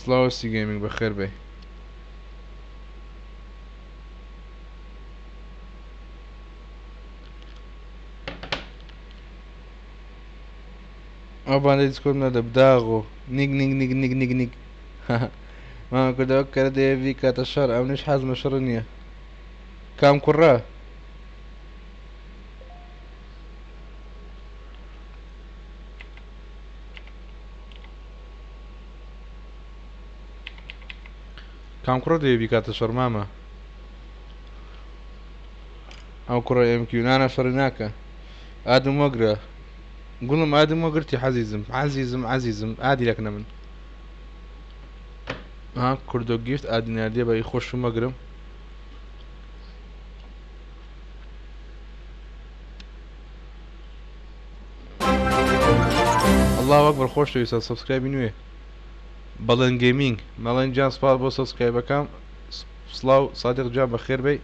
سلاوسی گیمینگ بەخێر بێ ئەو باندەی دیسکۆرد نەدە بداغ و نیگ ما كنت أفكر ديفي كات الشر أو نش حزم شرنية كام كرة كام كرة ديفي كات الشر ماما أو كرة يم كيو أنا شرناك آدم وقرة قول لهم آدم وقرتي عزيزم عادي لك من ها كردو جيفت آدي نادي بقى يخش مقرم الله أكبر خوش تويسا سبسكرايب نوي بلن جيمينج مالين جان سبال بو سبسكرايب كام سلاو صادق جان بخير بي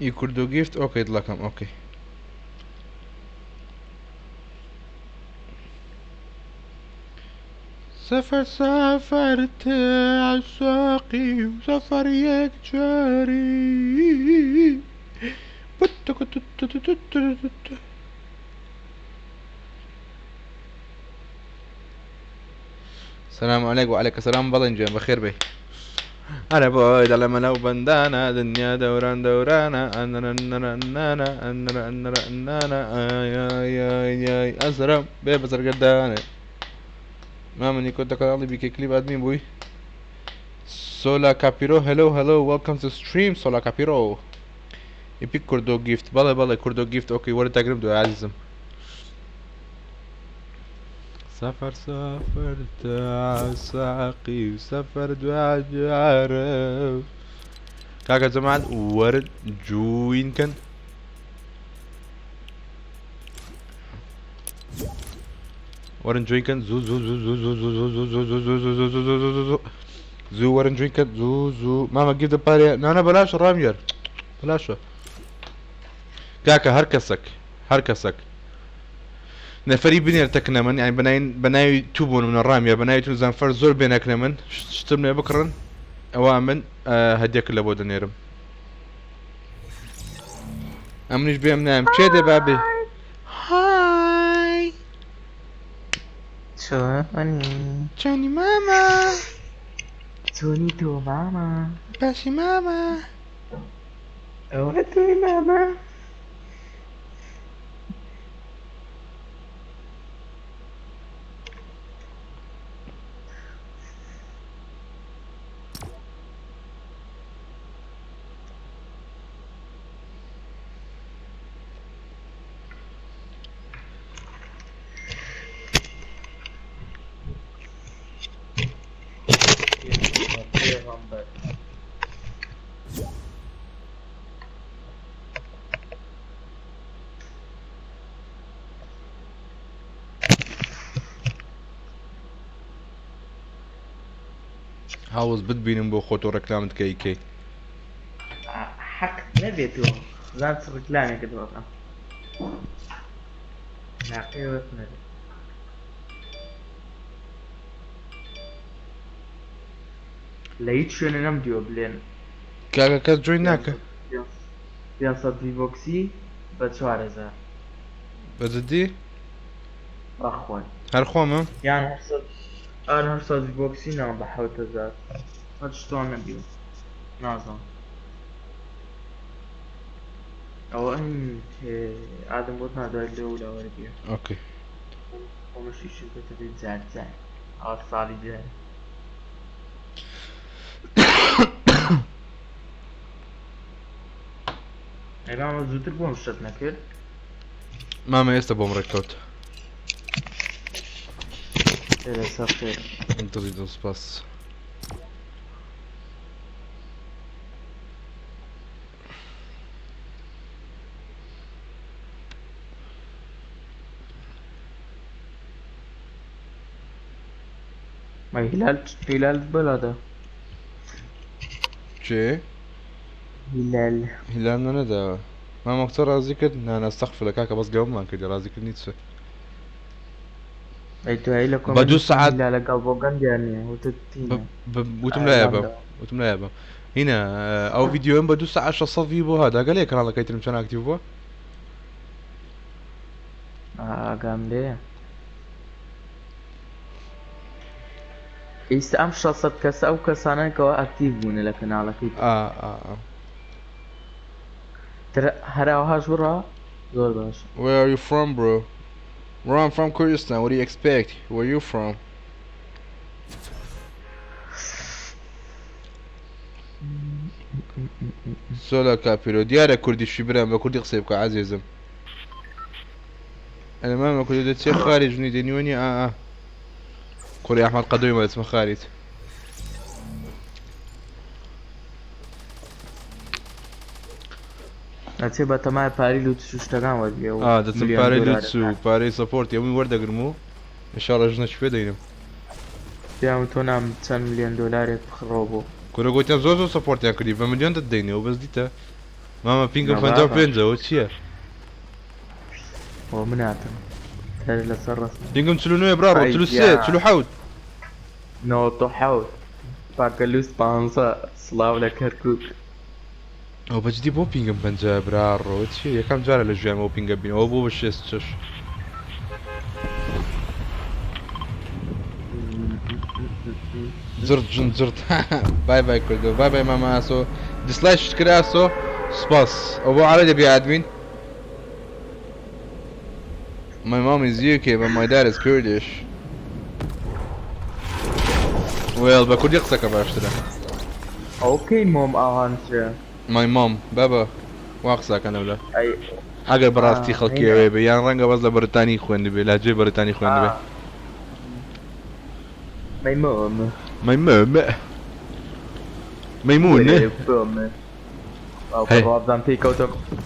يكردو جيفت اوكي لكم اوكي سافرت عشاقي وسفريك جاري السلام عليكم وعليك السلام بلنجان بخير بي أنا بعيد على ملو بندانا دنيا دورانا أننا آي أزرم بيبزر قدانا ما مني كنت قاضي بيكي كليب أدمين بوي سولا كابيرو hello welcome to stream سولا كابيرو يبيك كردو جيفت بلا كردو جيفت اوكي ورد تقرب دو عزيزم سافرت عساقي وسافرت عجارة كاكا زمان ورد جوين كان ورن جوين كان زو ورن جوين كان زو ماما جيب دباري انا بلاش رامير بلاش كاكا هركسك نفري بنير تكنمن يعني بناي توبون من الرامية بناي تنزان فرزور بينك نمن شتمنا بكرا اوامن هديك اللي بود نيرم امنيش بيم نام تشيدي بابي هاي تشوني ماما توني تو ماما باشي ماما أوعدتني ماما هاوز بتبين بو خوتو ركلامة كي حق نبيتو زاد ركلاني كده بقى ناقي وثنري لقيت شو انا نمديو بلين كاكا جويناكا بيانصد في بوكسي بتشوار هزار بزدي اخوان هرخومة يعني انا هرصد في بوكسي نعم بحاول هزار هاد شلون نبيو نازم او انت ادم بوتنا داي الاولى وربيع اوكي ومش شو تبي زاد صالي جاي انا زوتر بوم شتنا كل ماما يستبوم ركوت لا سافر انت تريد سباس ما هلال بلده چه؟ هلال ندا ما مختار رازي كد انا استغفر لك هكا بس قبل ما كده رازي كد نيتسه ايتو هاي لكم بدو ساعات هلال قلبو قندياني وتتينا وتم لاعبة هنا او فيديوين بدوس 10 صفي بو هذا قال لي كان الله كيتر مشان اكتيف بو قام ليه ئێستا ئەم 600 کەسە ئەو کەسانەکەەوە ئەکتیڤ بوون لە کەناڵەکەی هەراوهاش بڕە زۆر باش. Where are you from, bro? Bro, I'm from Kurdistan. What do you expect? Where are you from? سولا كابيرو ديارك كردي شبران بكردي قصيبك عزيزم. انا ما كردي تصير خارج من دنيوني كوري احمد قدوي ما اسمه خالد. ئەچێ بە تەمای پاری لوت شوشتەکان وەرگێ و دەچم پارەی لوتس و پارەی سەپۆرت هەمووی وەردەگرم و ئینشاڵڵا ژنەش پێ دەینم. پیام تۆ نام چەند ملیۆن دۆلارێک بخڕۆ بۆ کورە گوتیان زۆر زۆر سەپۆرتیان کردی بە ملیۆن دەدەینەوە بەس دیتە مامە پینگم 55ەوە چییە؟ بۆ من هاتم لەسەر ڕست پینگم 49 براڕۆ 43 47 97 پاکە لوست 500 سڵاو لە کەرکووک. ئەو بەجددی بۆ پینگم 50 براڕۆ چی یەکەم جارە لە ژیانەوە پینگە بینەوە بۆ بە 6 چش. زرت جن زرت باي باي كردو باي باي ماما اسو ديسلايش كراسو سباس ابو علي دبي ادمين. My mom is UK but my dad is Kurdish. Well بكردي قصك باشتري. اوكي موم اهانسر My mom بابا واقصك انا ولا اي اگر براستي خلقي ويبي يعني رنگا بس بريطاني خوين بي لهجه بريطاني خوين بي. My mom ميمون ميمون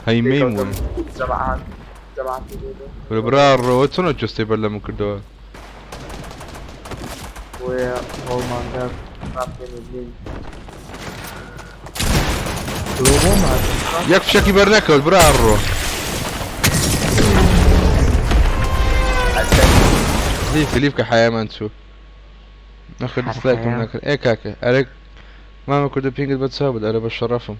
هاي ميمون برار وتسونو جستي بلا من كردو ويا هولمان يكفي شكي برنكل برارو ليف كحياة ما نشوف ناخذ ديسلايك من ناكل ايه كاكا اريك ماما كنت بينجل بتسابد انا بشرفهم.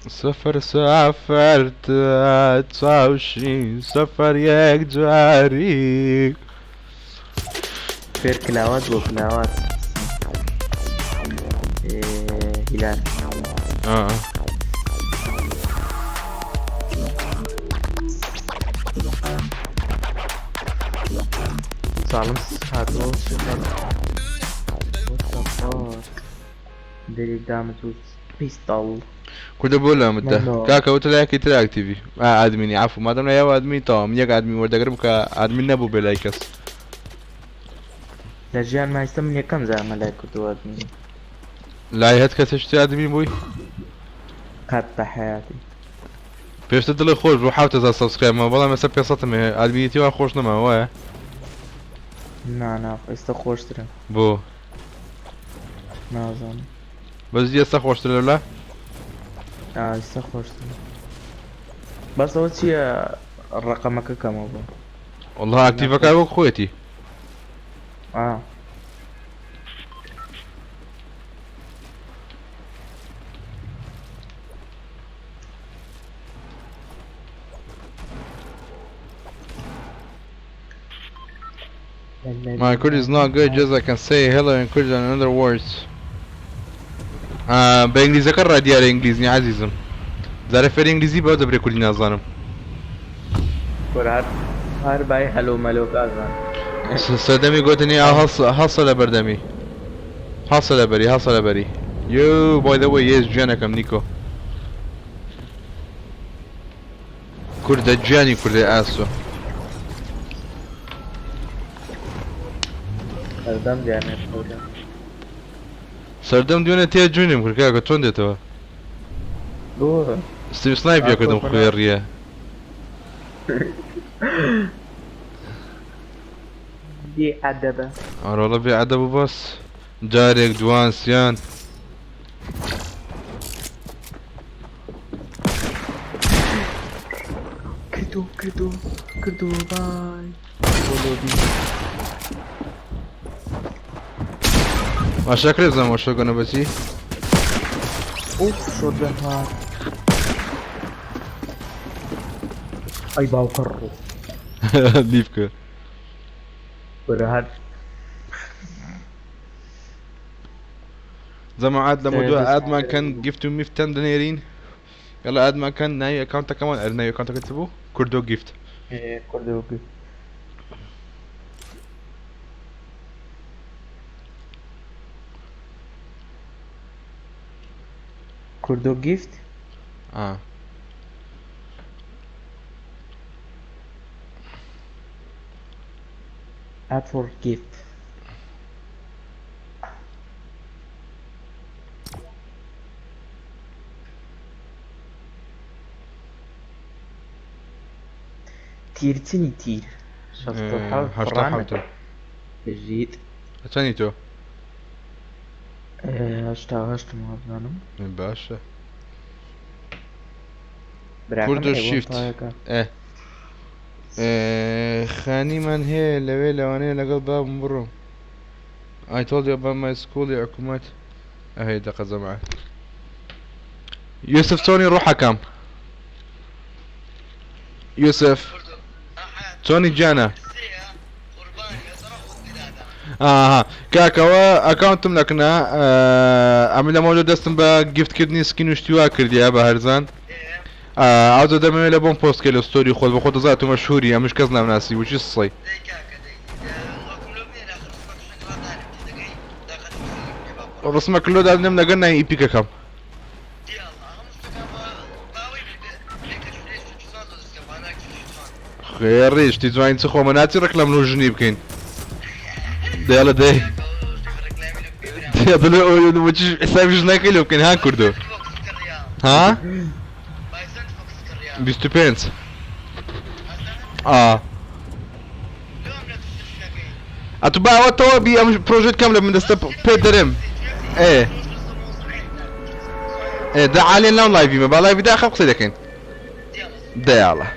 سفر سافرت 29 سفر ياك جاري فير كلاوات وكلاوات هلال Silence هاتو ديريك دامج بيستول كنت بقول لهم انت كاكا وتلاقي تراك تي في ادميني عفوا ما دام يا ادمي تمام يا ادمي ورد قرب كادمين نبو بلايكس لجان ما يستمني كم زي ملاك كنتو ادمي لا هات كتشتي ادمي بوي قطع حياتي بيش تدلي خوش روح حاول تزال سبسكرايب ما والله ما سبي صوتي ادميتي وانا خوش نما هو نا استخوشترم بو نازم بس دي استخوشتر ولا استخوشترم بس اول شي رقمك كم ابو والله اكتيفك ابو خويتي My Kurdish is not good, just I can say hello in Kurdish and other words. بإنجليزي كرر ديال إنجليزي عزيزم. زعرف في الإنجليزي بعد بري كردي نازانم. كرات هر باي هلو ملو كازان. سردمي قلتني حصل بردمي. حصل بري. Yo, by the way, yes, جانكم نيكو. كرد جاني كرد آسو. سردم جانب خودم سردم دیونه تیا جونیم کرد که تونده تو استیم سنایپ یا کدوم خویریه بی عدبه آره والله بی عدبه بس جارك دوان سيان كدو باي ما شكل زمان شو كنا بسي اوف شو ده اي باو كرو ليفك ورهات زعما عاد لموضوع دس عاد ما كان جيفت مي في 10 دنانيرين. يلا عاد ما كان ناي اكونتا كمان ناي اكونتا كتبوه كردو جيفت. ايه كردوكي كردو جيفت اه add for gift تيرتني تير شفت حاول هشتا فرانك حوتو جيت ثاني تو هشتا ما بزانم باشا براكم كردو حيوان شيفت طايقة خاني من هي لوي لواني لقل باب مبرم I told you about my school يا عكومات. اهي دقة زمعة يوسف توني روحها كم يوسف توني جانا كاكا اكاونت ملكنا عمل موجود دستم با جيفت كدني سكين وشتوا كردي ابا هرزان عاوز دائما الى بون بوست كيلو ستوري خذ بخوت ذاته مشهوري مش كزنا ناسي وش الصي رسمك اللود هذا نمنا قلنا ايبيكا كم خير ريش تيزوين تخو مناتي ركلم له جنيب كين ده يلا ده ده لو وش حساب جنا كيلو كين ها كردو ها بيستو بينس اتباع وتو بي بروجيكت كامله من دست بيدرم ايه ده علي لون لايفي ما با لايفي ده اخر قصيده كين ده يلا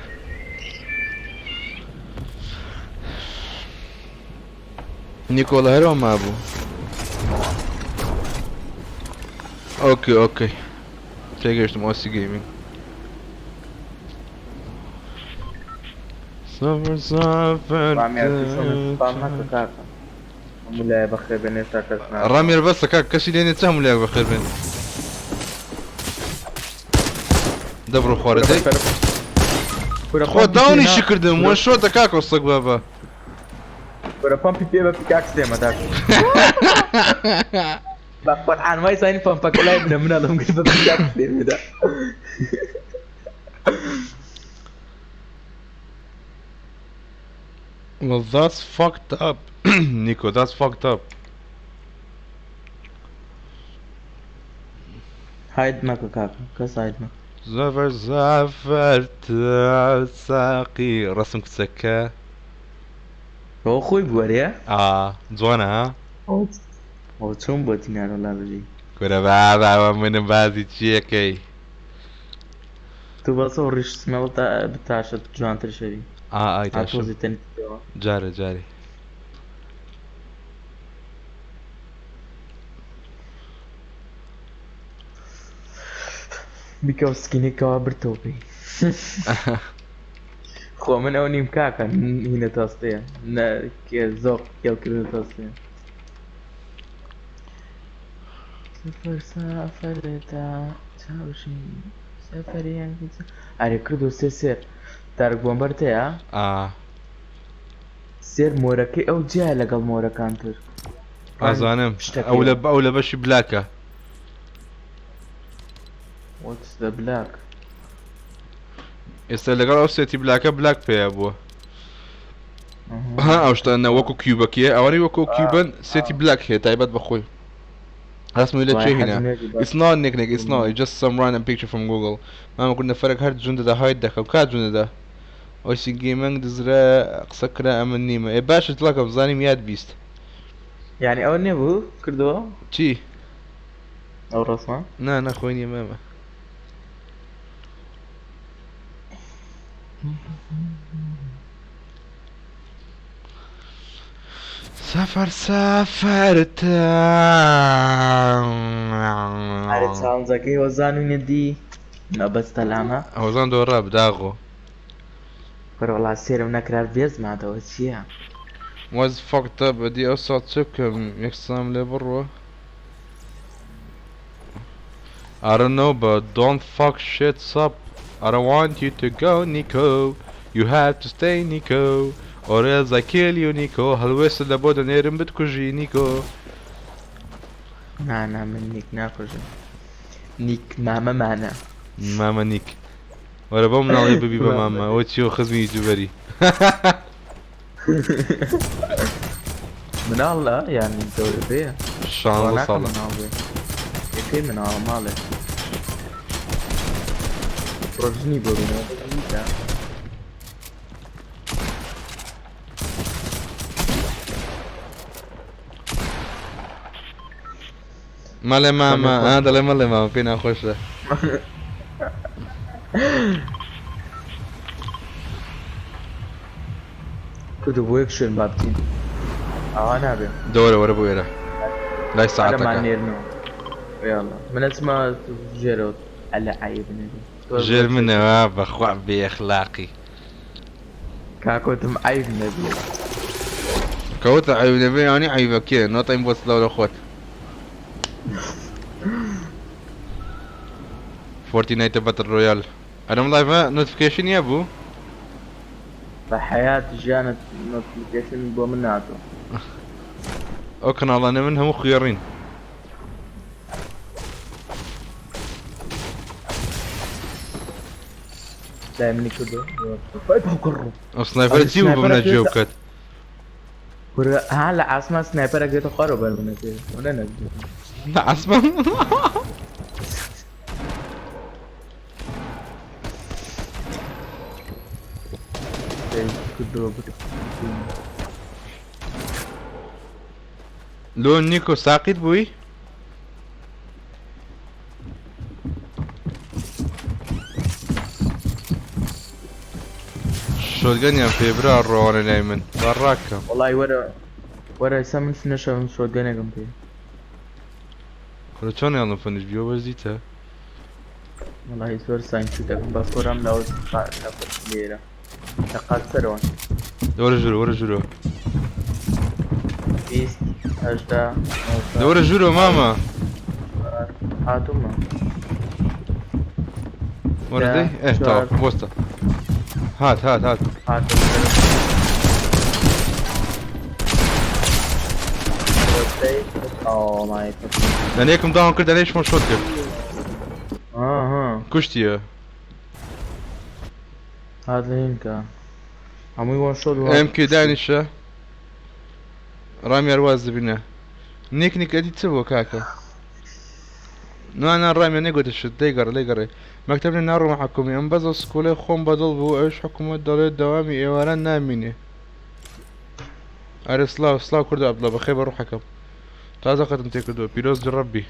نيكولا هيرو ما ابو اوكي تيجرز موسي جيمنج سافر رامي عرفتشون سبامها كاكا مولاي بخير بين تاكسنا رامي بس كاك كشي لين تهم لي بخير بين دبرو خوردي خو داوني شكر دم وشو دكاك وصق بابا ورا بامبي بيبا بيكاكس ديما داك بقى عن ما يساين بامبا كلا ابن من الله ممكن بيكاكس ديما ده Well, that's fucked up, Nico. That's fucked up. هايد ماكو كاكا كاس هايد ماكو زفرت ساقي رسمك سكة. هو خوي بوريا زوانا ها هو شون بوتيني انا لا بجي كورا بابا من بعضي تشيكي تو بصور ريش اسمه بتاع جوان ترشري اي تاشم عطوزي تاني جاري بيكاو سكيني كوابر توبي خو من اوني مكاكا هنا تاستيا كي زوق كيل كيلو تاستيا سافر تا تاوشي سافر يعني اري كردو سير تارك بومبرتيا سير موركي او جاي لقل موركانتر ازانم اولا باش بلاكا What's the black? استلقى او سيتي بلاكا بلاك بي ابو ها اوش انا وكو كيوبك يا اوري وكو كيوبن سيتي بلاك هي تايبات بخوي اسمه لا شيء هنا it's not nickname it's not it's just some random picture from Google ما كنا فرق هاد جند ده هايد ده كاد جند ده اوش جيمنج دزرا قسكرا امني ما باش تلاقى بزاني مياد بيست يعني او نبو كردو تشي او رسمه نا خويني ماما سافرت عارف ساوند زكي وزانو ندي لا بس تلعنا وزان دورا بداغو پر والله سير منكرار بيز ما تو شيء was fucked up بدي أوصل تشكم يكسام لي برا. I don't know, but don't fuck shit up. I don't want you to go, Nico. You have to stay, Nico, or else I kill you, Nico. هالويس لابد نيرم بتكوجي, Nico. معنا من نيك ناكل نيك ماما معنا. ماما نيك. ولا بمنا الله بيبي ماما. وتشو خزمي جبري. من الله يعني الدوري فيها. شان الله صالح. يكفي من الله مالك. رجني برونا. مالي ماما هذا لا مالي ماما فينا نخش له. كنت بويك شو البابتين. انا ابي. دوري ورا بويرة. لا انا ساعتك. مع نيرنو. يلا من اسمه جيرود على عيبني. جير منه ما بخوع بأخلاقي. كاكوت معيب نبي. كوت عيب نبي يعني عيبك كذا نطعم بس لو اخوات. فورتنايت باتل رويال. انا ملايف نوتيفيكيشن يا ابو. فحياتي جانت نوتيفيكيشن بومناتو. اوكن الله انا منها مخيرين. دائما كده. فايبها وكرو. سنايبر تجيبه من الجوكت. هلا عاصمة سنايبر اجيت اقرب من كده وانا نجد. لا اسمع. لون نيكو ساقط بوي. شوتجن يا فبراير وانا نايمن براكم. والله ورا يسمن فينيشر من شو جانا جنبي. كل شلون يلا فنش بيو بزيتها. والله يصير ساين شو تكون باسورام لو ليرة. تقال سرون. ورا جورو. بيست هجدا. ورا جورو ماما. هاتوما. ورا دي؟ ايه تعال بوسطة. هات. هاتوما. اوه ماي جاد. لان هيك مضاهم كده ليش مو شوتجن؟ كشتي هذا هينكا. عمو يوان شوت ام كي دانشة. رامي ارواز بنا. نيك ادي تسوى كاكا. نو انا رامي نيجوت الشت ليقر مكتبنا نارو مع حكومي ام بزل سكولي خوم بدل بو ايش حكومة دولة دوامي ايواران ناميني. اري سلاو كردو عبد الله بخير بروح حكم. تازا قد انتي كردو بيروز جربي.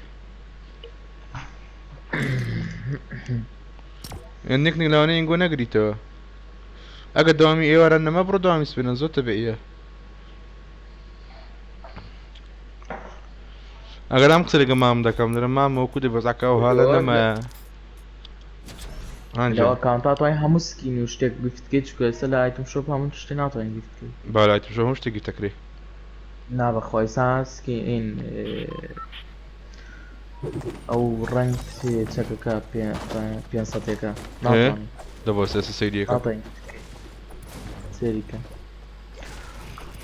النيك لواني ينقو نقري توا. اقد دوامي ايواران ما برو دوامي سبينا زو تبعيه. اگر هم قصر قمام دكم لما موجود بس عكاو هلا لما لو اكونتات وين همسكين وشتك جفت كيتش كويس لا ايتم شوب هم تشتينات وين جفت كيتش بالا ايتم شوب مش تجي تكري نا بخوي ساس كين او رانك سي تشكا بيان ساتيكا ايه دبو اساس سيديك ناطين سيريكا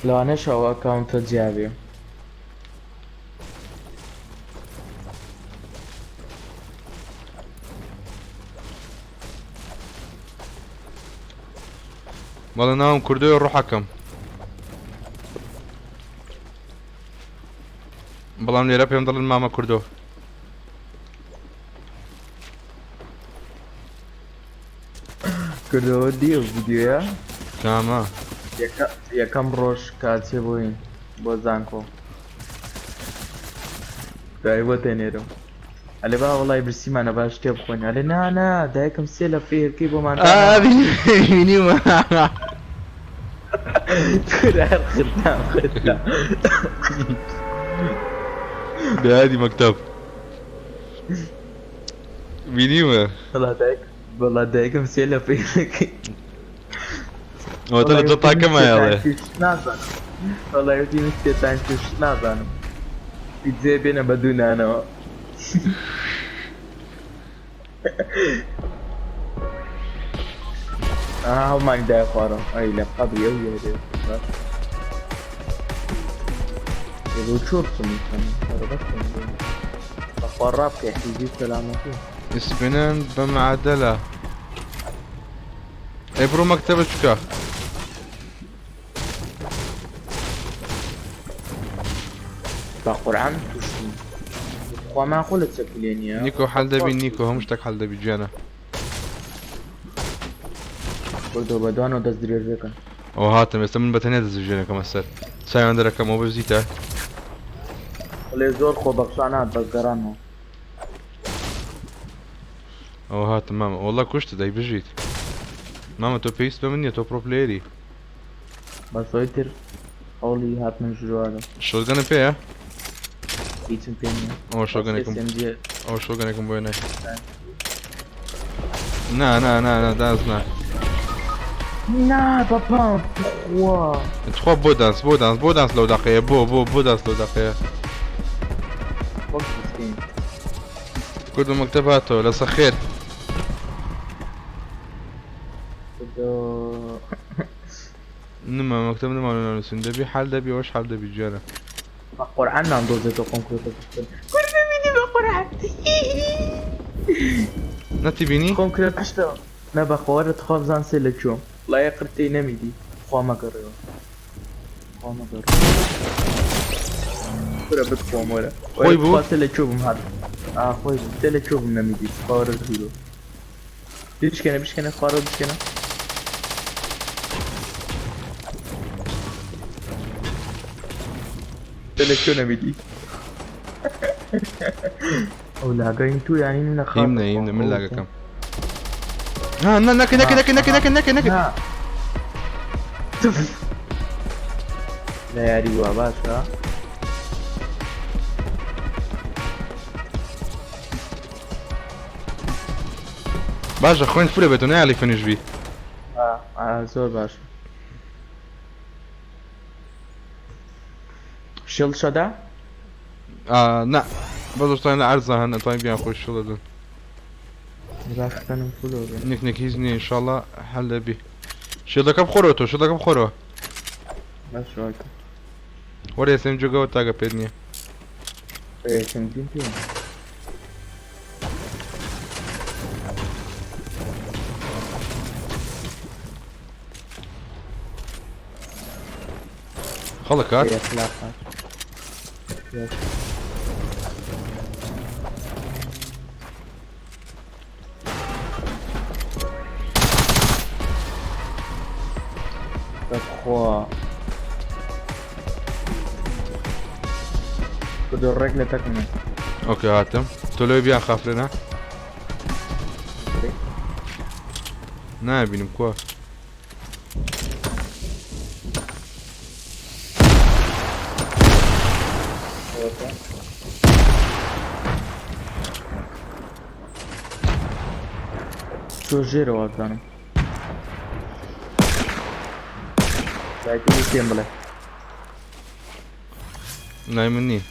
لو انا شو اكونت جابي والله ناوم كردوي نروح حكم والله من يربي ينضل الماما كردو كردو ديو فيديو يا تمام يا كم روش كاتشي بوين بوزانكو دايبو تنيرو علي بقى والله برسي ما انا باش تبخوني علي نا دايكم سيلا فيه كيبو ما مني ما خدام بهادي مكتب مني ما والله دايكم سيلا فيه هو طلع تطلع كما يلا والله يوتي مسكت تانشوش نازانم بيتزي بينا بدون انا هم عندي قارة اي لقب يوي هذا يقول شوف سمي قراب كيحيزي سلامته اسبنان بمعادلة اي برو مكتبة شكا بقرعان تشتم وما قلت سكلين يا نيكو حل دبي نيكو همشتك حل دبي جانا برضو بدانو دست دريزكا او هاتم يستمن بتنية دزوجينا كما السر ساي عندنا كم او بزيتا ولا زور خو بخشانات بس قرانو او هاتم ماما والله كشت داي بجيت ماما تو بيس بمني تو برو بلايري بس ويتر اولي هات من شجو هذا شو غانا بيا ايتم بيني او شو غانا يكون SMG او شو غانا يكون بويناي نا دانسنا نا بابا واو تخوا بو دانس لو دقيقة بو دانس لو دقيقة وقت مسكين كل مكتباته لسخير بدو نما مكتب نما نسون دبي حال دبي واش حال دبي جانا قرعان نعم دوزيتو كونكريتو كل بيني بقرعان نتي بيني كونكريت اشتا نبا خوارد خواب زان سيلتشو لا يقرتي نميدي خوا ما قريو خوا ما قريو كورا بتخوام ولا خوي بو؟ خوا سيلتشو بمهاد خوي بو سيلتشو بنميدي خوارد هيرو بيش كنا خوارد بيش كنا سيلتشو نميدي او لاقين تو يعني من خاطر يمنا من لاقا كم ها نك لا يا ريوا باشا باشا خوين فولي بتوني علي فينيش بي زور باشا شيل شدا لا بازو طاين عرضة هنا طاين بيان خوش شو لدن راح كان فلو نك هيزني ان شاء الله حل بي شو دكب خروتو بس رايك وري اسم جوجو تاغا بيدني ايه سنتين فين خلقات ايه اخلاقات يس اخوا بدو الرجل تكمل اوكي هاتم تولو بيان خاف لنا نابي نمكوا شو جيرو اظن لكن يكمل نايمني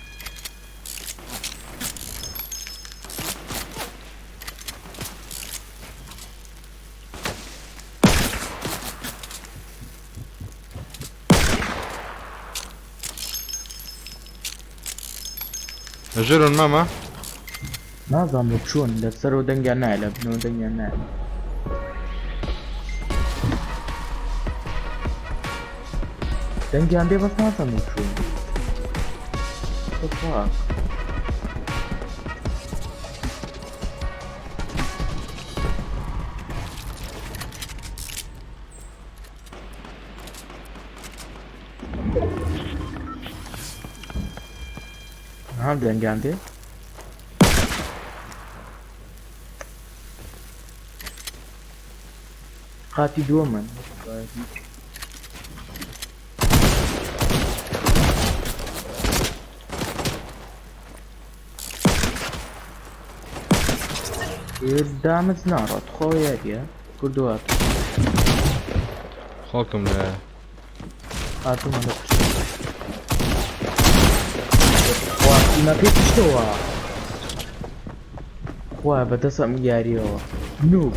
جيرون ماما نظام شون لسرو دنجا نعلب نو دنجا نعلب دنجا عندي بس نظام شون fuck دنجا عندي خاتي دوما قدام زنارة خويا يا كردوات خالكم لا هاتوا ما ناقص شتوها خوا بتسم ياريو نوب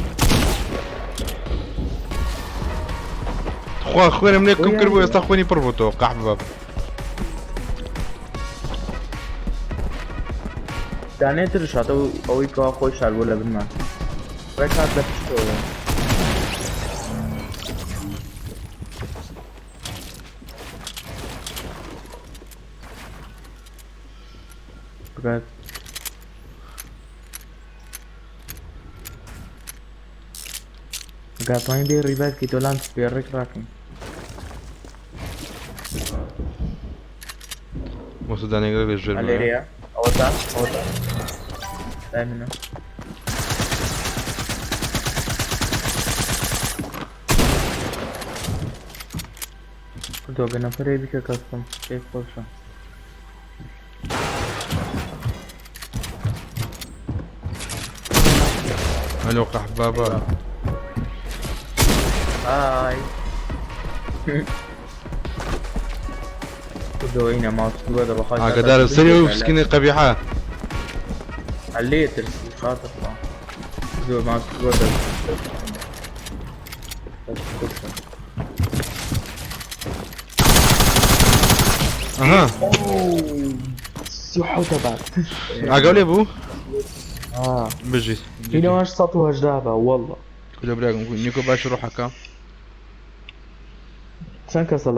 خوينا منكم كربو يستخوني بربطو قحباب دانه ترشاتو اوي كا خوش شال ولا بالما ركعت بتشتوها بقى Gapain de rival que tolan perre cracking. وصل داني غير الجرم Valeria, otra. Dai mino. Kudo gana pare bir custom. Tek bolsa. الو قحبابا Ay. Kudo هنا ماوس كده بخاطر. قدار السريع وسكينة قبيحة عليه ترسي خاطر. كدو ماوس كده. اها سيحو تبعت. عقولي ابو اه بجي هنا واش سطوها جدابة والله. كله براكم نيكو باش روح هكا شان كسل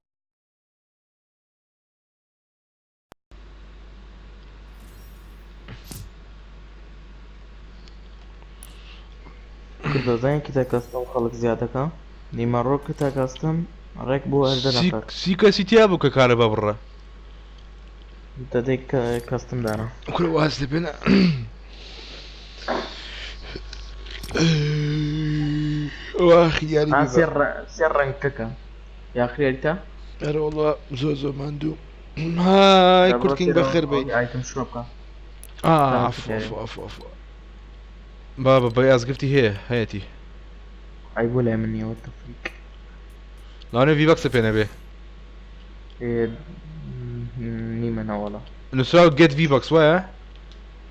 كده زين كده كاستم خلق زيادة كا نيمارو كده كاستم ركبوا أجدى نفر سيكا سيتي ابو كهرباء برا انت ديك كاستم دانا كل واحد بنا واخي يعني بيبا سر رنككا يا أخي أنت أنا والله زوزو ما عنده هاي كل كينج بخير بي ايتم شروبكا عفو بابا بياز قفتي هي هيتي عيبوا مني والتفريق لا انا في بكسب هنا بيه إيه نيمنا والله نسوا جيت في بوكس ويا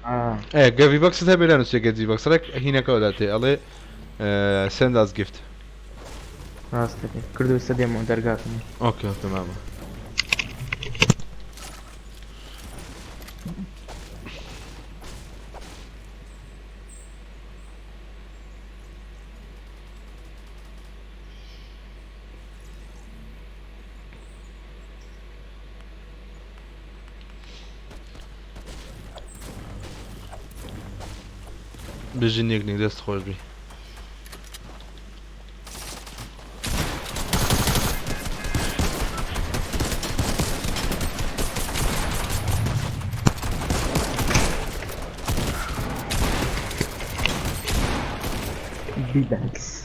اه ايه جيت في بوكس تبي لا نسوا جيت في بوكس لك هنا كوداتي الله سند از جيفت خلاص كده كردو استديم درجاتني اوكي تمام بيجيني يقني دست خوش بي بيداكس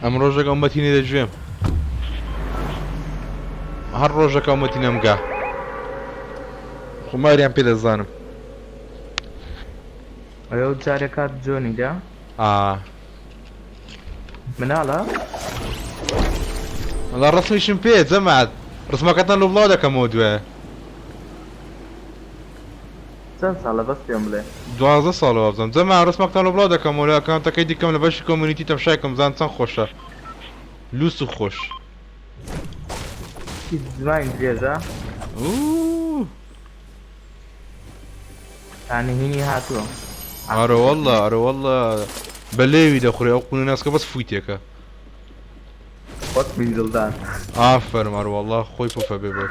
ام روجا قومتيني دجويم هر روجا قومتيني امقاه خماري ام بيدا الظانم ايو جاركات جوني دا من على والله الرسمي شمبيت زمعت رسمك عطنا له بلادك مودوه سنس على بس يوم ليه 12 سال وابزم زعما رسمك عطنا له بلادك مولا كانت كيدي كامله باش كوميونيتي تمشايكم زان تن خوشه لوسو خوش زمان جيزا اوه يعني هني هاتو ارو والله بلاوي دخري اقول الناس بس فويتيكا وات من جلدان افر مار والله خوي بوفا بيبوت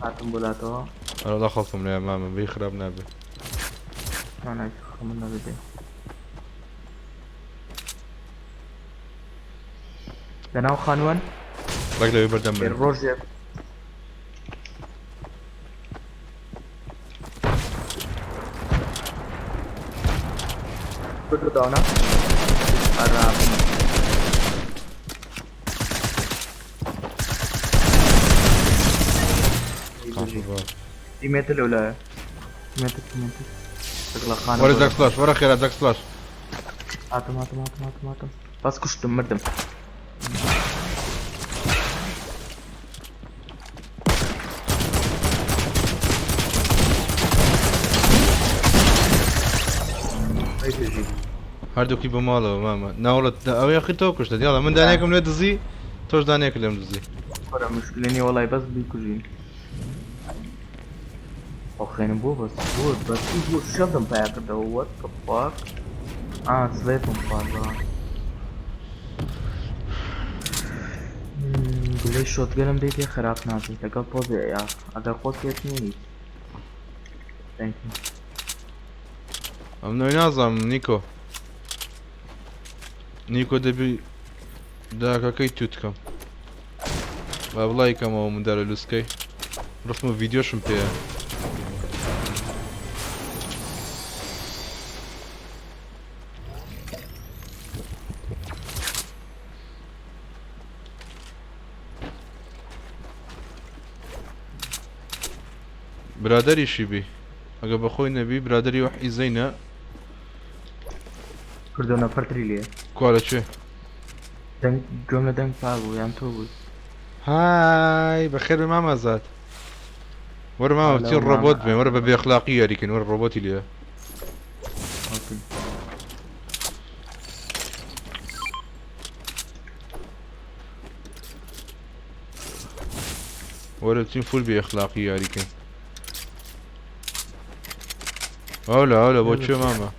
هاتم بولاتو انا لا خلصهم يا ماما بيخرب نابي انا خمنا بدي دناو خانوان رجله يبردم منه الروجيا كله داونا الراب دي ميت الأولى ميت شغلة خانة ورا داك سلاش ورا خير داك سلاش هاتم بس كشتم مردم هەردووکی بە ماڵەوە مامە ناوڵەت ئەو یاخی تۆ کوشتە دیاڵە من دانێکم لێ دزی تۆش دانێک لێم دزی ولا مشكلة والله بس بيكوجين أخينا بس هو شغل باك ده what the fuck سليتهم فاضل ليش شوت قلم ديتي خراب ناسي لقى بوزي يا أقل قوت يتنيني thank you ئەم نوێی نازانم نیکۆ دەبی داکەکەی تووتکەم با بڵایکەمەوە من دەرە لوسکەی ڕفتم و ڤیدیۆشم پێیە برادەریشی بی ئەگە بەخۆی نەبی برادەری وەحی زەینە كردونا فرتري ليه کوا لەکوێ دنگ جملة دنگ بابو يام تو بود هاي بەخێر بێ مامەزات وەرە مامە بچین ڕۆبۆت بێ وەرە بە بێخلاقی یاریکەین وەرە ڕۆبۆتی لێە اوكي وەرە بچین فول بێخلاقی یاریکەین ئەولا بۆ کوێ مامە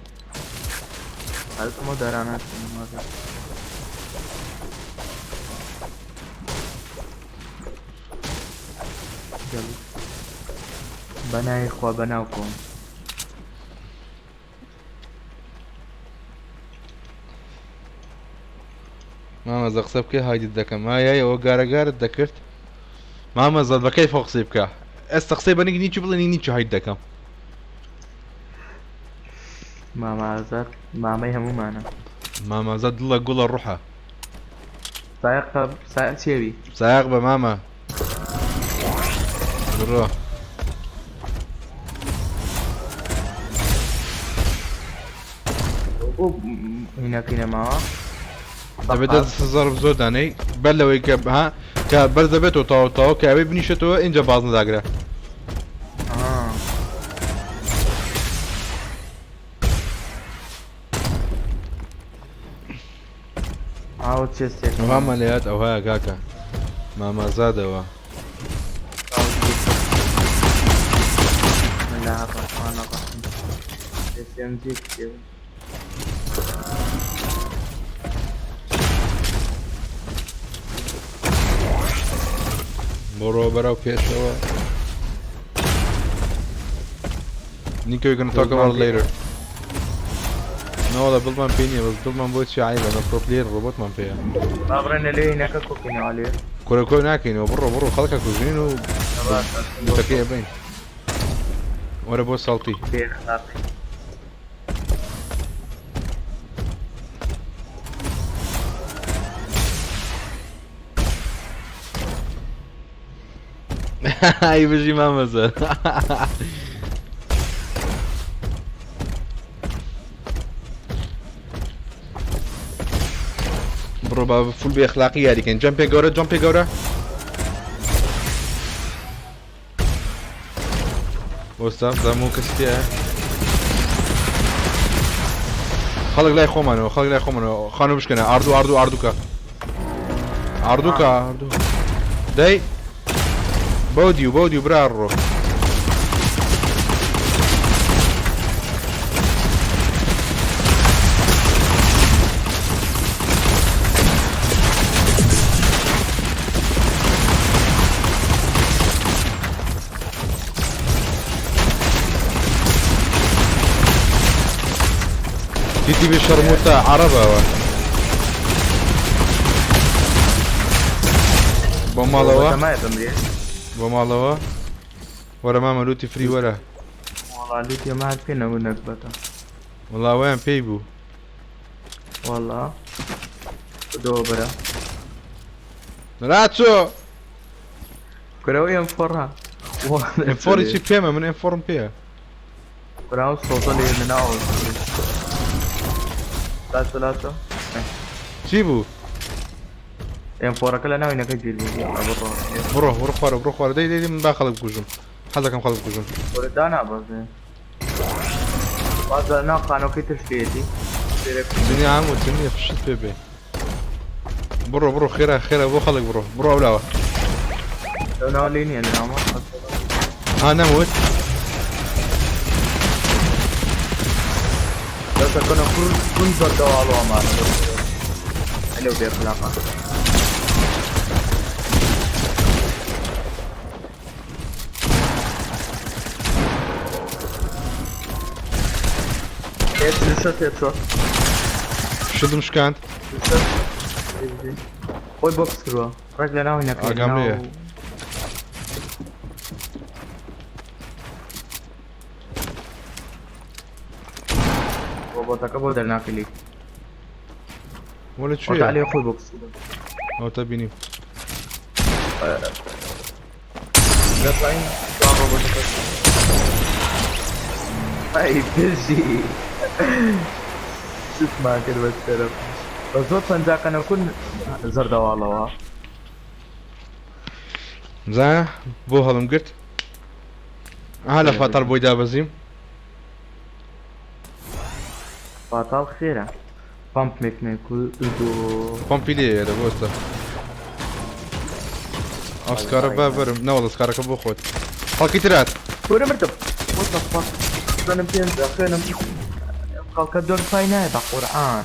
هلك ما دارانات بناي خوا بناوكم مامەزە قسە بکەی هایدت دەکەم ئەوە گارەگارت دەکرد مامەزە بەکەی فۆ قسەی بکە ئێستا قسەی بەنێک نیچ بڵێنی نیچ هایت دەکەم مامازات مامي همو معنا مامەزە دڵە گوڵە ڕوحە سايق سيبي سایق بە مامە بڕۆ هناك ما دەبێت دەستهزار زۆر دانەی بەر لەوەی کە بەرز دەبێتەوە تاوە کە ئەوەی بنیشێتەوە اینجا باز نەداگرە او تشيستي مامە لێات ئەو هەیە کاکە مامەزادەوە بسم الله الرحمن الرحيم SMG كده بڕۆ بەرەو پێشەوە Nico, you're gonna talk about it later. No, the build man pini, but build man boy شعيب أنا pro player robot man فيها. أبرنا ليه هناك كوكين عليه. كورة ناكين وبرو خلقك كوزين و متكئ بين. ورا بوس سالتي. هاي بيجي ما مزال. برو بابا فول بأخلاقية هذيك جامبي جورا وستاف ده مو كستيا خلق لا يخومانو خانو بشكنا اردوكا داي بوديو برارو تيتي بالشرموطة عربة بمالوا ورا ما ملوتي فري ورا والله لوتي ما عاد فينا منك بتا والله وين بيبو والله دوبرا راتشو كراوي انفرها انفوري شي بيما من انفورم بيها كراو صوتو لي من اول لا چی بوو ام فۆرەکە لە ناوینەکە گیر بڕۆ خوارە دەی من با خەڵک بکوژم حەزەکەم خەڵک بکوژم فۆرەدا نابەزێ باز لە ناو خانۆکەی تشتێتی دنیا هەموو نییە فشت پێ بێ بڕۆ خێرا بۆ خەڵک بڕۆ ئەولاوە لەو ناو لێ نییە لە ناومە نەموت دەستەکەنە کون بەردەواڵەوەمانە لەو بێخلاقە شدم شکاند خۆی بۆکس کردووە ڕێک لە ناوینەکە ئاگام لێیە بۆتەکە بۆ دەرناکەلی وەلە لێ چێ خۆی بۆکس ئەو تا بینیم ئەی پێشی سوتمان کرد بەسەرە بە زۆر پەنجاکەنە کون زەردەواڵەوە زانە بۆ هەڵم گرت لە فاتەڵ بۆی دابەزیم فاتاڵ خێرە پامپ مێکنێک پۆمپی لێرە بۆستە ئەو سکارە با بەرم نەوەڵە سکارەکە بۆ خۆت خەڵکی ترات وەرە مردم زنم پێنجە خوێنم خەڵکە دۆر پای نایە بە قورئان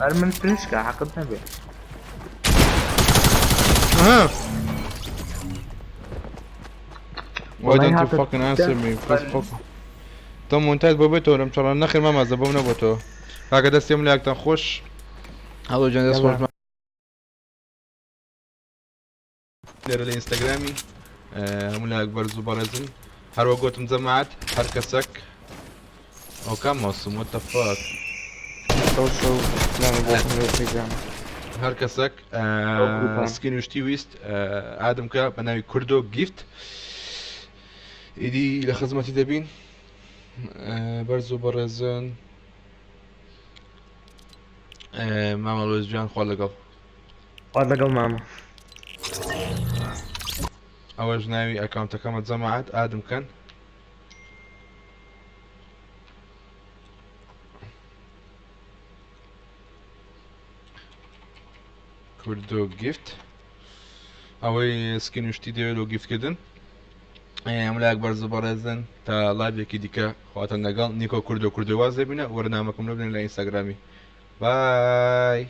هەر من فلشکە حەقت نەبێ Why don't you fucking answer me? Please fuck. تۆ مونتایت بۆ بێتەوە لەم چڕان نەخێر مامازە بۆم نەبێتەوە کاکە دەستێم لە یاکتان خۆش هەڵۆ جان دەست خۆش لێرە لە ئینستاگرامی هەموو لاک بەرز و بەڕێزن هەروە گوتم جەماعەت هەر کەسەک ئەو کام مەوسم what the fuck هەر کەسەک سکین وشتی ویست ئادەم کە بە ناوی کوردۆ گیفت ئیدی لە خزمەتی دەبین بەرز و بەڕێزن مامە لۆز جوان خوا لەگەڵ مامە ئەوەش ناوی ئەکاونتەکەمە جەماعەت ئادەم کەن کوردۆ گیفت ئەوەی سکین وشتی دەوێت و گیفتکردن ئەملاک بەرز و بەڕێزن تا لایڤێکی دیکە خواتە لەگەڵ نیکۆ کوردۆ کوردۆ واز دەبینە وەرنامەکەم لە بنێن لە ئینستاگرامی بای